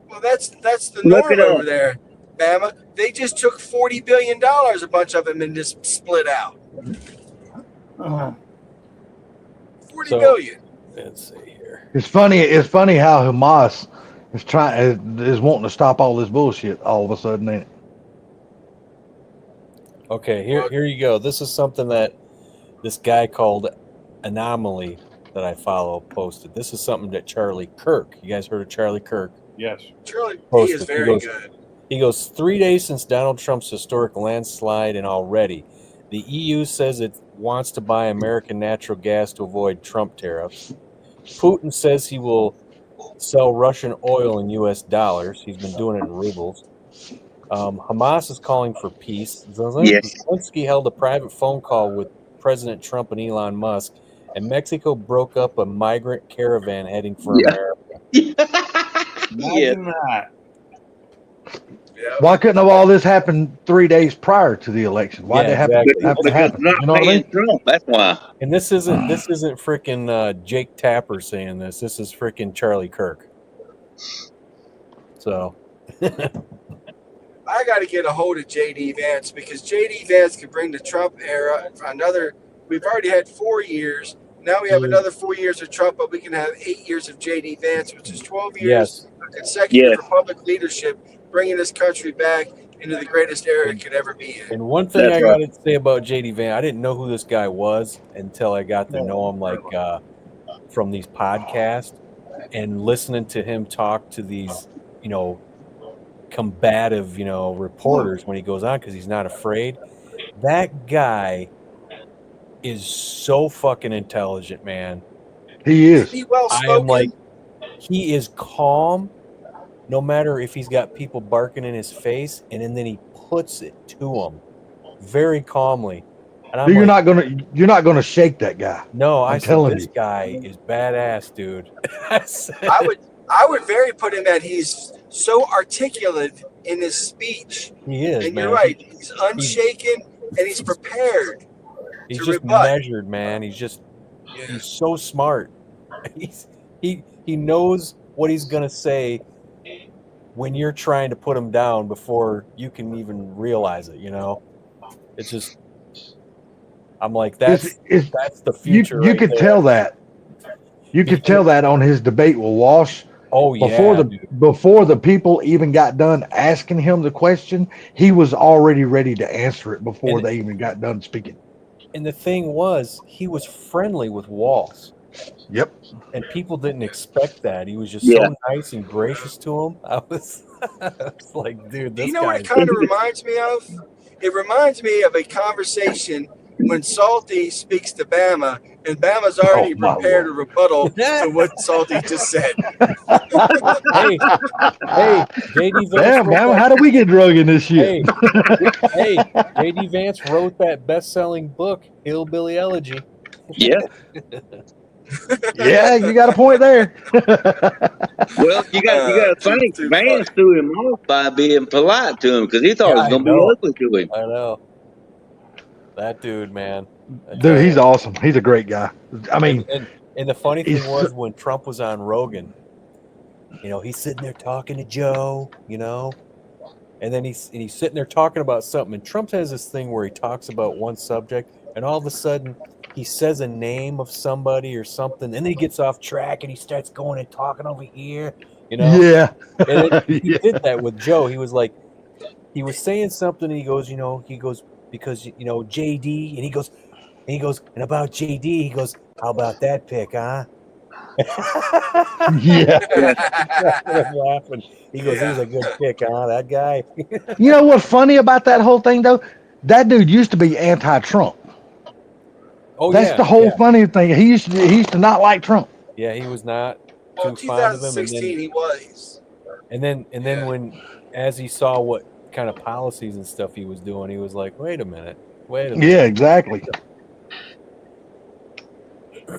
Well, that's the Look norm it up. over there, Bama. They just took $40 billion, a bunch of them, and just split out. $40 billion. Let's see here. It's funny how Hamas is wanting to stop all this bullshit all of a sudden, ain't it? Okay, here you go. This is something that this guy called Anomaly that I follow posted. This is something that Charlie Kirk. You guys heard of Charlie Kirk? Yes. Charlie, he Posted. is very good. He goes, 3 days since Donald Trump's historic landslide, and already the EU says it wants to buy American natural gas to avoid Trump tariffs. Putin says he will sell Russian oil in U.S. dollars. He's been doing it in rubles. Hamas is calling for peace. Zelensky held a private phone call with President Trump and Elon Musk, and Mexico broke up a migrant caravan heading for America. Imagine that. Why couldn't all this happen 3 days prior to the election? Why did it have to happen? Not You know what I mean? Trump. That's why. And this isn't freaking Jake Tapper saying this. This is freaking Charlie Kirk. So I got to get a hold of J.D. Vance because J.D. Vance could bring the Trump era another. We've already had 4 years. Now we have another 4 years of Trump, but we can have 8 years of J.D. Vance, which is 12 years of consecutive Republican leadership, bringing this country back into the greatest era it could ever be in. And one thing I got to say about J.D. Vance, I didn't know who this guy was until I got to know him, like from these podcasts and listening to him talk to these, combative, reporters when he goes on, because he's not afraid. That guy is so fucking intelligent, man. He is. Is he well I am spoken? like, he is calm, no matter if he's got people barking in his face, and then he puts it to them very calmly. And I'm You're not gonna shake that guy. No, I'm I said telling this you. guy is badass, dude. I would very put him at he's so articulate in his speech. He is, and man. you're right. He's unshaken and he's prepared. He's to just rebut. measured, man. He's so smart. He knows what he's gonna say when you're trying to put him down before you can even realize it. It's just, I'm like, that's the future. You could tell that. You could tell that on his debate with Walsh. Oh yeah. Before the people even got done asking him the question, he was already ready to answer it before they even got done speaking. And the thing was, he was friendly with Walsh. Yep. And people didn't expect that. He was just so nice and gracious to him. I was like, dude, this What it kind of reminds me of? It reminds me of a conversation when Salty speaks to Bama, and Bama's already prepared a rebuttal to what Salty just said. hey, JD Vance. Damn, Bama, how did we get drug in this shit? Hey, JD Vance wrote that best-selling book, Hillbilly Elegy. Yeah. Yeah, you got a point there. Well, you got to thank Vance threw him off by being polite to him because he thought it was going to be ugly to him. I know. That dude, man. Dude, he's awesome. He's a great guy. I mean, and the funny thing was when Trump was on Rogan, he's sitting there talking to Joe, and then he's sitting there talking about something. And Trump has this thing where he talks about one subject, and all of a sudden he says a name of somebody or something, and then he gets off track and he starts going and talking over here, Yeah. And then he did that with Joe. He was like, he was saying something, and he goes, because JD, and he goes, and about JD, he goes, how about that pick, huh? Yeah. I'm laughing. He goes, he was a good pick, huh? That guy. You know what's funny about that whole thing though? That dude used to be anti-Trump. Oh, That's the whole funny thing. He used to not like Trump. Yeah, he was not Well, too fond of him. 2016 he was. And then when, as he saw what kind of policies and stuff he was doing, he was like, wait a minute. Yeah, exactly.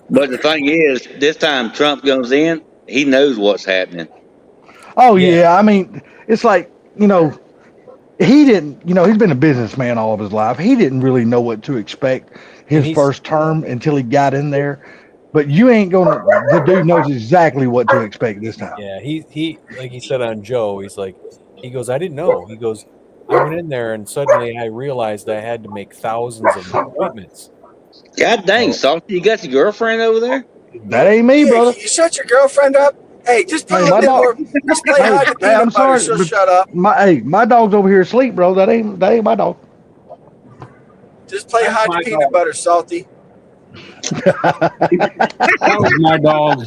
But the thing is, this time Trump goes in, he knows what's happening. Oh yeah. I mean, it's like, he didn't, he's been a businessman all of his life. He didn't really know what to expect his first term until he got in there. But you ain't the dude knows exactly what to expect this time. Yeah, he like he said on Joe, he goes, I didn't know. He goes, I went in there and suddenly I realized I had to make thousands of appointments. God dang, Salty, you got your girlfriend over there? That ain't me, brother. You shut your girlfriend up. Hey, just play my a bit more. Just play hide the peanut I'm butter. sorry, She'll but shut up. My dog's over here asleep, bro. That ain't my dog. Just play hide the peanut butter, Salty. That was my dog.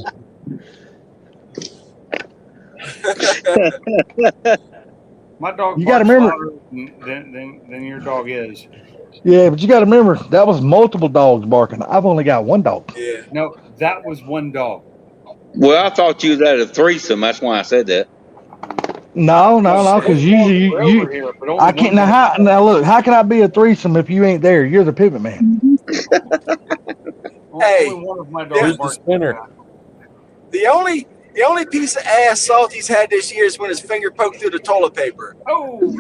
My dog. You gotta barks remember- louder than your dog is. Yeah, but you got to remember that was multiple dogs barking. I've only got one dog. Yeah. No, that was one dog. Well, I thought you was at a threesome. That's why I said that. No, because usually you I can't. Now look, how can I be a threesome if you ain't there? You're the pivot man. Hey, only one of my dogs barks. The only piece of ass Salty's had this year is when his finger poked through the toilet paper. Oh.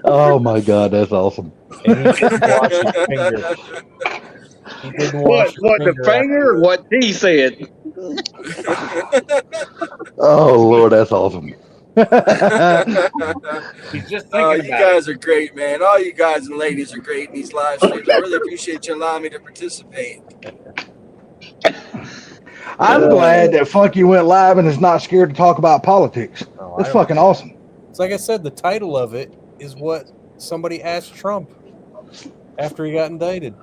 Oh my God, that's awesome. And he didn't wash his finger. He didn't wash What his the finger or what he said? Oh Lord, that's awesome. He's just Oh, thinking you about guys are great, man. All you guys and ladies are great in these live streams. I really appreciate you allowing me to participate. I'm glad that Funky went live and is not scared to talk about politics. Oh, That's fucking awesome. It's like I said, the title of it is what somebody asked Trump after he got indicted,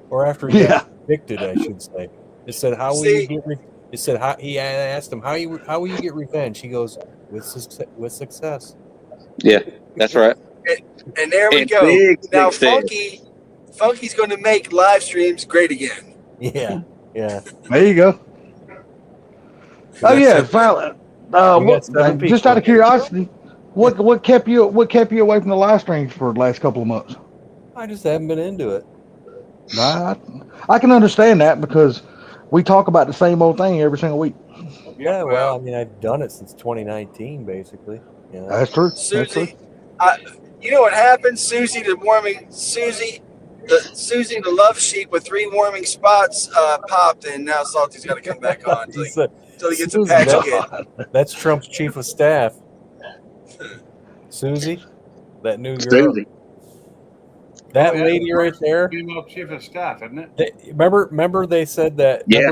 or after he got convicted, I should say. It said, "How will you get?" It said, "How?" He asked him, "How will you get revenge?" He goes, "With success." Yeah, that's right. And there we And go. big Now success. Funky's going to make live streams great again. Yeah. There you go. Oh yeah, finally. Just out of curiosity, what kept you away from the live streams for the last couple of months? I just haven't been into it. I can understand that because we talk about the same old thing every single week. Yeah, well, I mean, I've done it since 2019, basically. You know? That's true. Susie, you know what happened? Susie, the love sheep with 3 warming spots popped, and now Salty's got to come back on until he gets a patch again. That's Trump's chief of staff. Susie, that new girl. Susie. That lady right there. Female chief of staff, isn't it? Remember they said that. Yeah.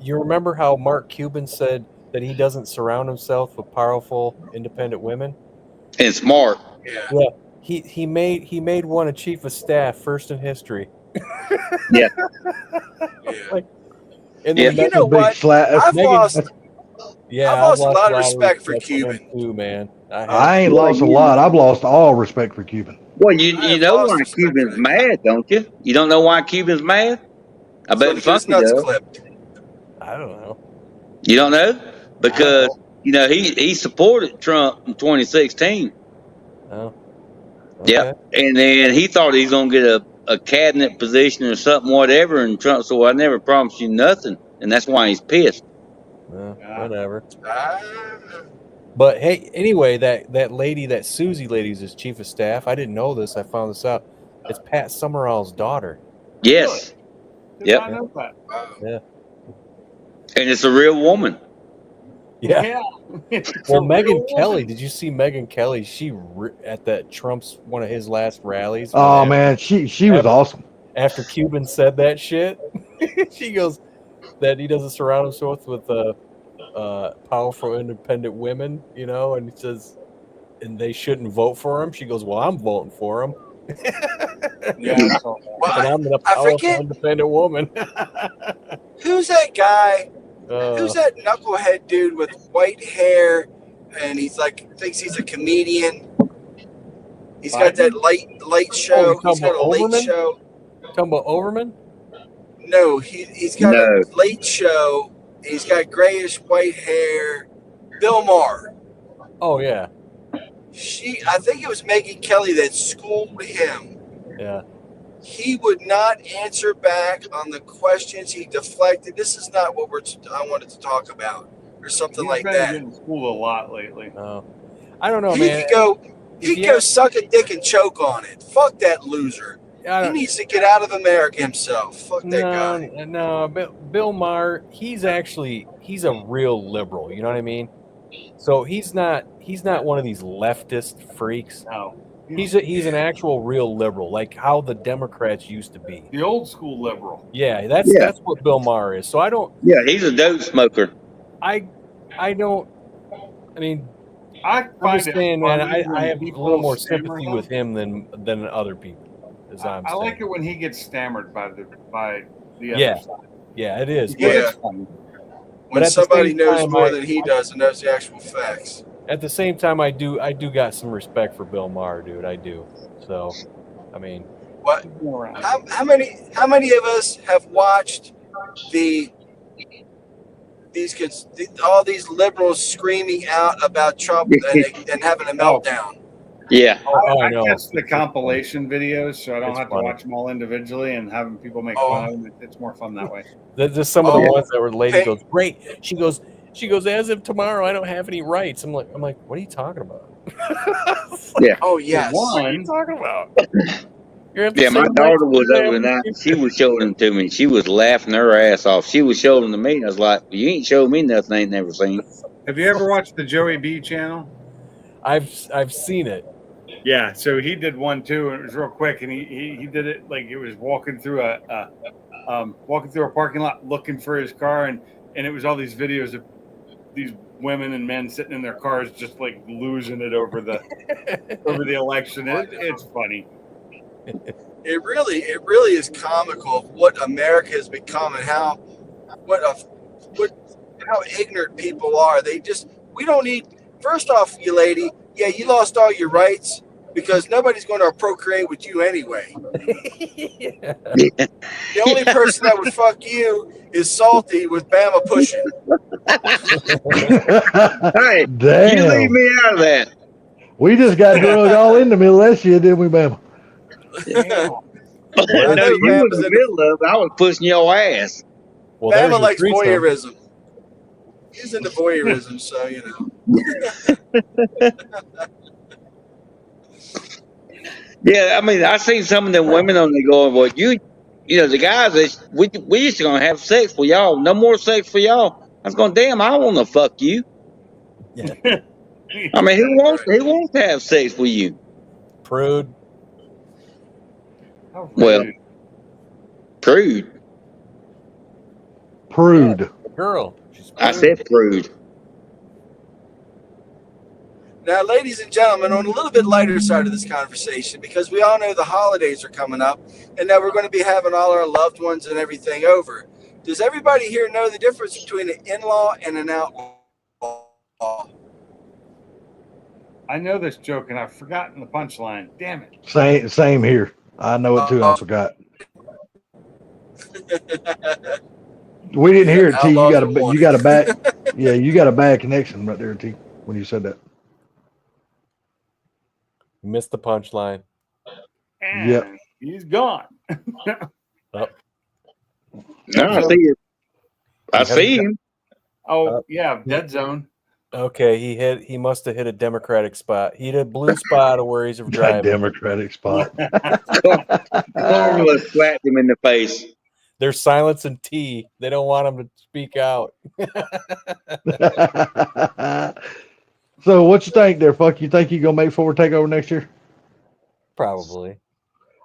You remember how Mark Cuban said that he doesn't surround himself with powerful, independent women? And smart. Yeah. He made one a chief of staff, first in history. Yeah. And Yeah. You know what? I've lost a lot of respect for Cuban. too, man. I ain't lost a lot. I've lost all respect for Cuban. Well, you know why Cuban's mad, don't you? You don't know why Cuban's mad? I bet Funky does. Clipped. I don't know. You don't know? Because, he supported Trump in 2016. Oh. Yeah. And then he thought he was going to get a cabinet position or something, whatever. And Trump said, well, I never promised you nothing. And that's why he's pissed. Whatever. But hey, anyway, that lady, that Susie lady, is his chief of staff. I didn't know this. I found this out. It's Pat Summerall's daughter. Yes. Did Yep. not know that. And it's a real woman. Yeah. It's Well, a Megyn real Kelly, woman. did you see Megyn Kelly? She at that Trump's one of his last rallies. Oh man, she was awesome. After Cuban said that shit, she goes that he doesn't surround himself with powerful, independent women, you know, and he says, and they shouldn't vote for him. She goes, well, I'm voting for him. Yeah, I saw that. Well, And I'm a I powerful, forget independent woman. who's that guy. Who's Uh, that knucklehead dude with white hair, and he's like thinks he's a comedian. He's got that late show. you talking He's got about a late Overman? show. talking about Overman? No, he's got No. a late show. He's got grayish white hair. Bill Maher. Oh yeah, I think it was Megyn Kelly that schooled him. yeah. He would not answer back on the questions. He deflected. This is not what I wanted to talk about, or something He's like been that. getting schooled a lot lately. I don't know, He man. could go. He If could you- go suck a dick and choke on it. Fuck that loser. I He don't- needs to get out of America himself. Fuck that guy. No, Bill Maher, he's a real liberal. You know what I mean? So he's not one of these leftist freaks. No. He's an actual real liberal, like how the Democrats used to be. The old school liberal. Yeah, that's what Bill Maher is. So I don't. Yeah, he's a dope smoker. I don't. I mean, I I'm find just it saying, man. funny when I have a people little more stammer sympathy him. with him than other people. As I'm I saying. like it when he gets stammered by the other Yeah. side. Yeah, it is. Yeah, But it's funny. But When at the somebody same knows time, more than he does and knows the actual facts. at the same time, I do got some respect for Bill Maher, dude. I do. So, I mean, What? Go around. How many of us have watched all these liberals screaming out about Trump and having a meltdown? Yeah. I I know. catch the compilation videos, so I don't It's have funny. to watch them all individually and having people make Oh. fun of them. It's more fun that way. There's some of the Oh. ones that were lady Hey. goes, great. She goes, as of tomorrow, I don't have any rights. I'm like, what are you talking about? Oh yes. What are you talking about? You're at the Yeah, my same daughter rights was as over them. tonight and she was showing them to me. She was laughing her ass off. She was showing them to me. And I was like, well, you ain't showed me nothing I ain't never seen. Have you ever watched the Joey B channel? I've seen it. Yeah, so he did one too, and it was real quick, and he did it like it was walking through a parking lot looking for his car, and it was all these videos of these women and men sitting in their cars just like losing it over the election. It's funny. It really is comical of what America has become and how ignorant people are. We don't need. First off, you lady, yeah, you lost all your rights because nobody's going to procreate with you anyway. Yeah. The only person that would fuck you is Salty with Bama pushing. Hey, you Damn. leave me out of that. We just got drugged all in the middle of that shit, didn't we, Bama? No, know you were in Bama's the in- middle of it. I was pushing your ass. Well, there's Bama your likes threesome. voyeurism. He's into voyeurism, so you know. Yeah, I mean, I seen some of them women on there going, well, you know, the guys, we used to gonna have sex for y'all. No more sex for y'all. I was going, damn, I want to fuck you. I mean, who wants to have sex with you? Prude. How Well, rude. prude. Prude. Girl. She's I prude. said prude. Now, ladies and gentlemen, on a little bit lighter side of this conversation, because we all know the holidays are coming up, and now we're going to be having all our loved ones and everything over. Does everybody here know the difference between an in-law and an outlaw? I know this joke, and I've forgotten the punchline. Damn it. Same here. I know it too. I forgot. We didn't hear it, T. Outlaws are You got a bad, yeah, you got a bad connection right there, T. When you said that. Missed the punchline. And Yep. he's gone. No, I see it. I see him. Oh, yeah, dead zone. Okay, he must have hit a Democratic spot. He hit a blue spot of where he's That driving. Democratic spot. Carmela slapped him in the face. They're silencing T. They don't want him to speak out. So what you think there, fuck? You think you gonna make Ford take over next year? Probably.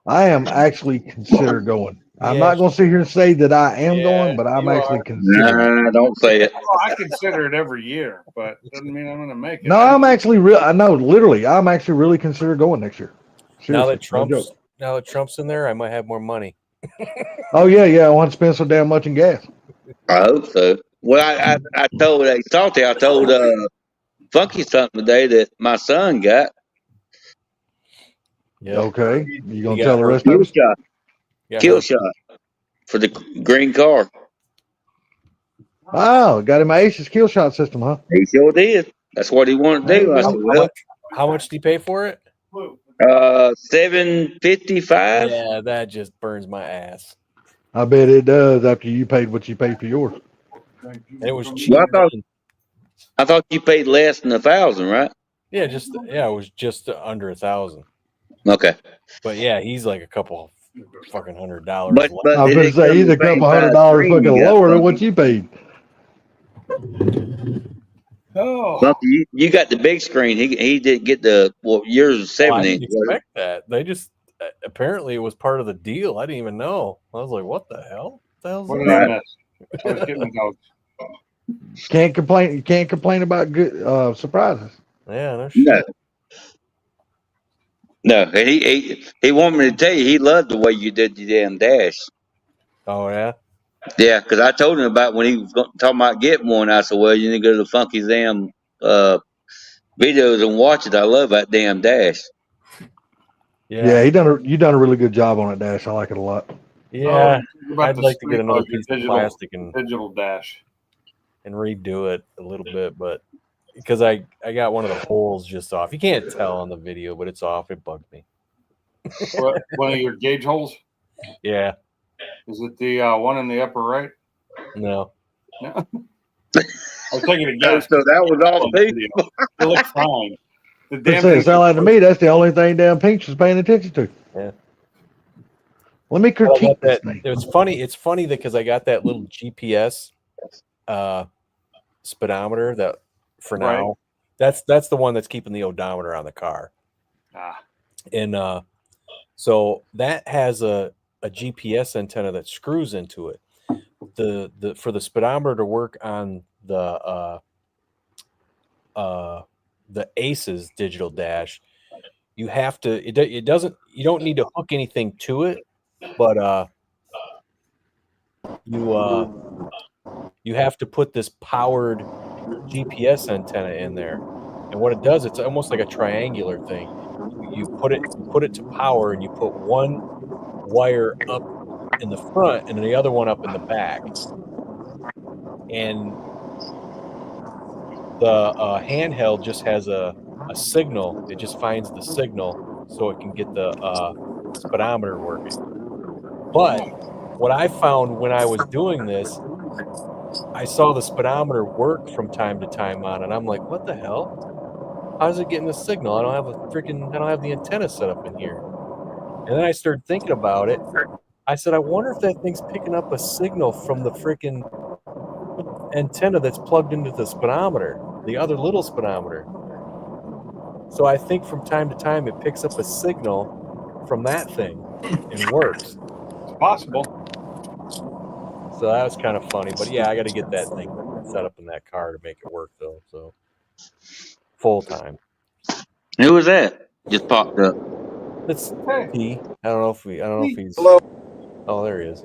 I am actually consider going. I'm Yeah, not gonna sit here and say that I am Yeah, going, but I'm you actually are. considering. Nah, don't say it. Oh, I consider it every year, but doesn't mean I'm going to make it. No, I'm actually real. I know, literally, I'm actually really consider going next year. Now Seriously, that no joke. Trump's in there, I might have more money. Oh yeah, I want to spend so damn much in gas. I hope so. Well, I told Salty, I told Funky something today that my son got. Yeah. Okay, you gonna You tell got the her- rest of us? Kill shot for the green car. Oh, got him an Aces kill shot system, huh? He sure did. That's what he wanted to do. I said, well, how much do you pay for it? $755. Yeah, that just burns my ass. I bet it does after you paid what you paid for yours. And it was cheap. Well, I thought you paid less than $1,000, right? Yeah, it was just under 1,000. Okay. But yeah, he's like a couple fucking $100. But I was it gonna say he's a comes couple with $100 screen fucking you got, lower than Funky. what you paid. Oh, Funky, you got the big screen. He didn't get the yours is Well, I 7 didn't inch. expect that. They just apparently it was part of the deal. I didn't even know. I was like, what the hell? what did I miss? I was getting those. Can't complain. You can't complain about good surprises. Yeah, no shit. No, and he wanted me to tell you he loved the way you did the damn dash. Oh yeah. Yeah, because I told him about when he was talking about getting one. I said, well, you need to go to the Funky's damn videos and watch it. I love that damn dash. Yeah, you done a really good job on it, Dash. I like it a lot. Yeah, About I'd the like to get another Street piece of digital- plastic and digital dash. redo it a little bit, but because I got one of the holes just off. You can't tell on the video, but it's off. It bugged me. What, one of your gauge holes? Yeah, Is it the one in the upper right? no. No. I was taking a guess. So that was all too. It looked fine. The It damn thing sound like to me that's the only thing damn Pinch was paying attention to. Yeah. Let me Well, critique this that, thing. it's funny. It's funny because I got that little GPS speedometer that for now. Right. That's the one that's keeping the odometer on the car. And so that has a GPS antenna that screws into it. The for the speedometer to work on the Aces digital dash, you have to you don't need to hook anything to it, but you have to put this powered GPS antenna in there. And what it does, it's almost like a triangular thing. You put it to power, and you put one wire up in the front and the other one up in the back. And the handheld just has a signal. It just finds the signal so it can get the speedometer working. But what I found when I was doing this, I saw the speedometer work from time to time on, and I'm like, what the hell? How's it getting the signal? I don't have the antenna set up in here. And then I started thinking about it. I said, I wonder if that thing's picking up a signal from the freaking antenna that's plugged into the speedometer, the other little speedometer. So I think from time to time it picks up a signal from that thing and works. It's possible. So that was kind of funny. But yeah, I got to get that thing set up in that car to make it work though. So full time. Who was that? Just popped up. It's T. I don't know if he's. Hello. Oh, there he is.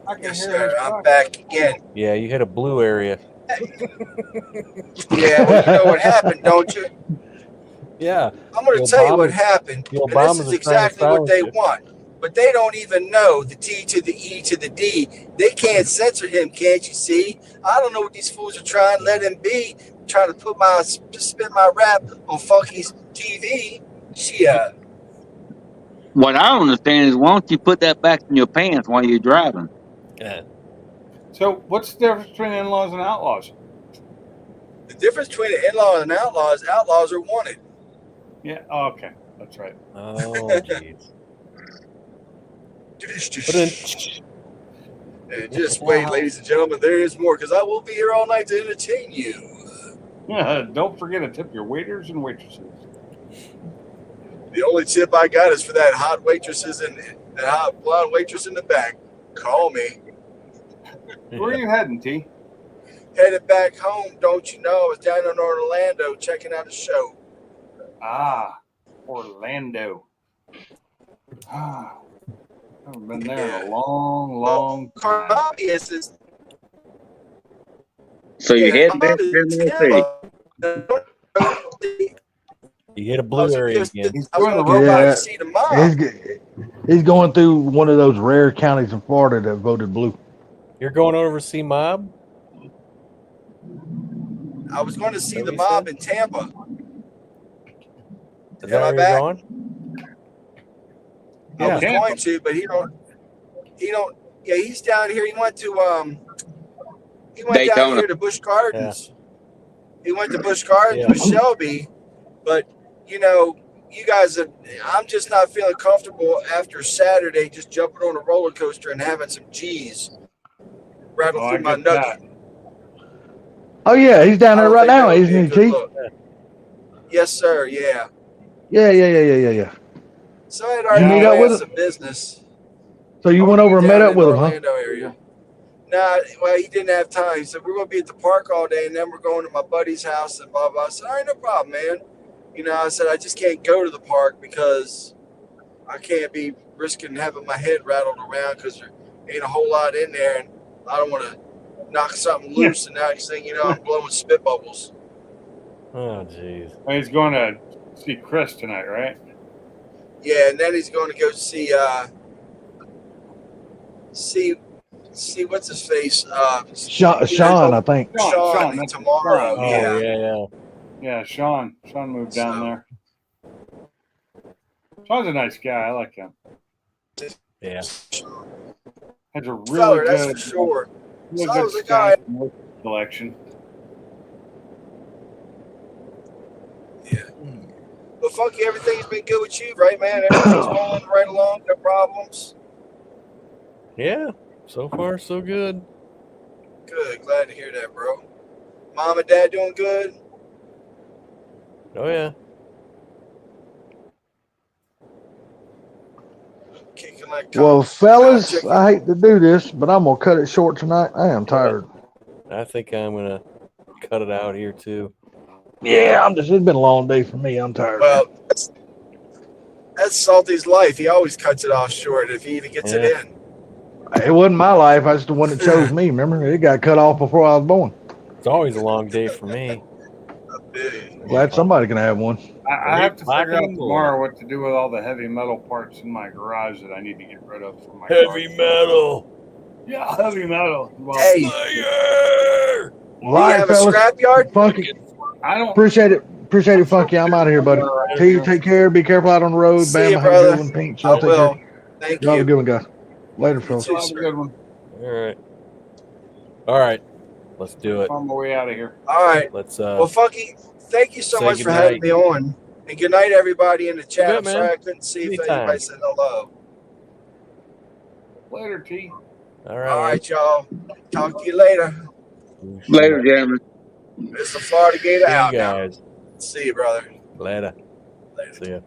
I can Yes, hear sir. his I'm talk. back again. Yeah, you hit a blue area. Yeah, well, you know what happened, don't you? Yeah. I'm going The to tell you Obamas- what happened. the And this Obamas is are trying to exactly what they silence you. want. But they don't even know the T to the E to the D. They can't censor him, can't you see? I don't know what these fools are trying to let him be. Trying to spin my rap on Funky's TV. Shit. What I don't understand is why don't you put that back in your pants while you're driving? Yeah. So, what's the difference between in-laws and outlaws? The difference between an in-law and an outlaw is outlaws are wanted. Yeah. Oh, okay. That's right. Oh, jeez. And just wait, ladies and gentlemen, there is more because I will be here all night to entertain you. Don't forget to tip your waiters and waitresses. The only tip I got is for that hot waitresses and that hot blonde waitress in the back. Call me. Where are you heading, T? Headed back home, don't you know? I was down in Orlando checking out a show. Ah, Orlando. Ah, I haven't been there in a long time. Carnabius is. So you Yeah, head back to Tennessee. You get a blue area again. I was going to go by to see the mob. He's going through one of those rare counties in Florida that voted blue. You're going over to see Mob? I was going to see the mob in Tampa. Is that where you're going? I was going to, but he don't. Yeah, he's down here. He went to he went Daytona. down here to Busch Gardens. Yeah. He went to Busch Gardens with Shelby, but you know, you guys are. I'm just not feeling comfortable after Saturday, just jumping on a roller coaster and having some G's rattle through my nugget. Oh yeah, he's down there right now, isn't he, Chief? Yes, sir. Yeah. Yeah. So I had already had some business. So you went over and met up with him, huh? Orlando area. Nah, well, he didn't have time. He said, we're going to be at the park all day, and then we're going to my buddy's house and blah, blah. I said, all right, no problem, man. You know, I said, I just can't go to the park because I can't be risking having my head rattled around because there ain't a whole lot in there, and I don't want to knock something loose, and next thing you know, I'm blowing spit bubbles. Oh, jeez. Well, he's going to see Chris tonight, right? Yeah, and then he's going to go see what's his face? Sean, I think. Sean tomorrow. Oh, yeah. Sean moved down there. Sean's a nice guy. I like him. Yeah. Has a really Feller, good, that's for sure. really So good was a guy. collection. Yeah. But Funky, everything's been good with you, right, man? Everything's rolling right along, no problems. Yeah. So far, so good. Good. Glad to hear that, bro. Mom and dad doing good? Oh, yeah. Kicking like Well, fellas, I hate to do this, but I'm going to cut it short tonight. I am tired. I think I'm going to cut it out here, too. Yeah, it's been a long day for me. I'm tired. Well, that's Salty's life. He always cuts it off short if he even gets it in. It wasn't my life. I was the one that chose me. Remember, it got cut off before I was born. It's always a long day for me. Glad somebody's gonna have one. I have to figure out tomorrow what to do with all the heavy metal parts in my garage that I need to get rid of from my heavy metal. Yeah, heavy metal. Well, hey, well, all right, have a fellas. scrapyard? Funky. I don't Appreciate it, Funky. I'm out of here, buddy. T, take care. Be careful out on the road. See Bam, you, have a brother. good one. Pink. I will. Thank you. Have a you. good one, guys. Later, fellas. have a good one. All right. Let's do it. On my way out of here. All right. Let's well, Funky, thank you so say much for goodnight. having me on. And good night, everybody in the chat. bet, I'm man. sorry I couldn't see if Anytime. anybody said hello. Later, T. All right. All right, y'all. Talk to you later. Later, gentlemen. It's the Florida Gator See you out now. guys. See you, brother. Later. Later. See ya.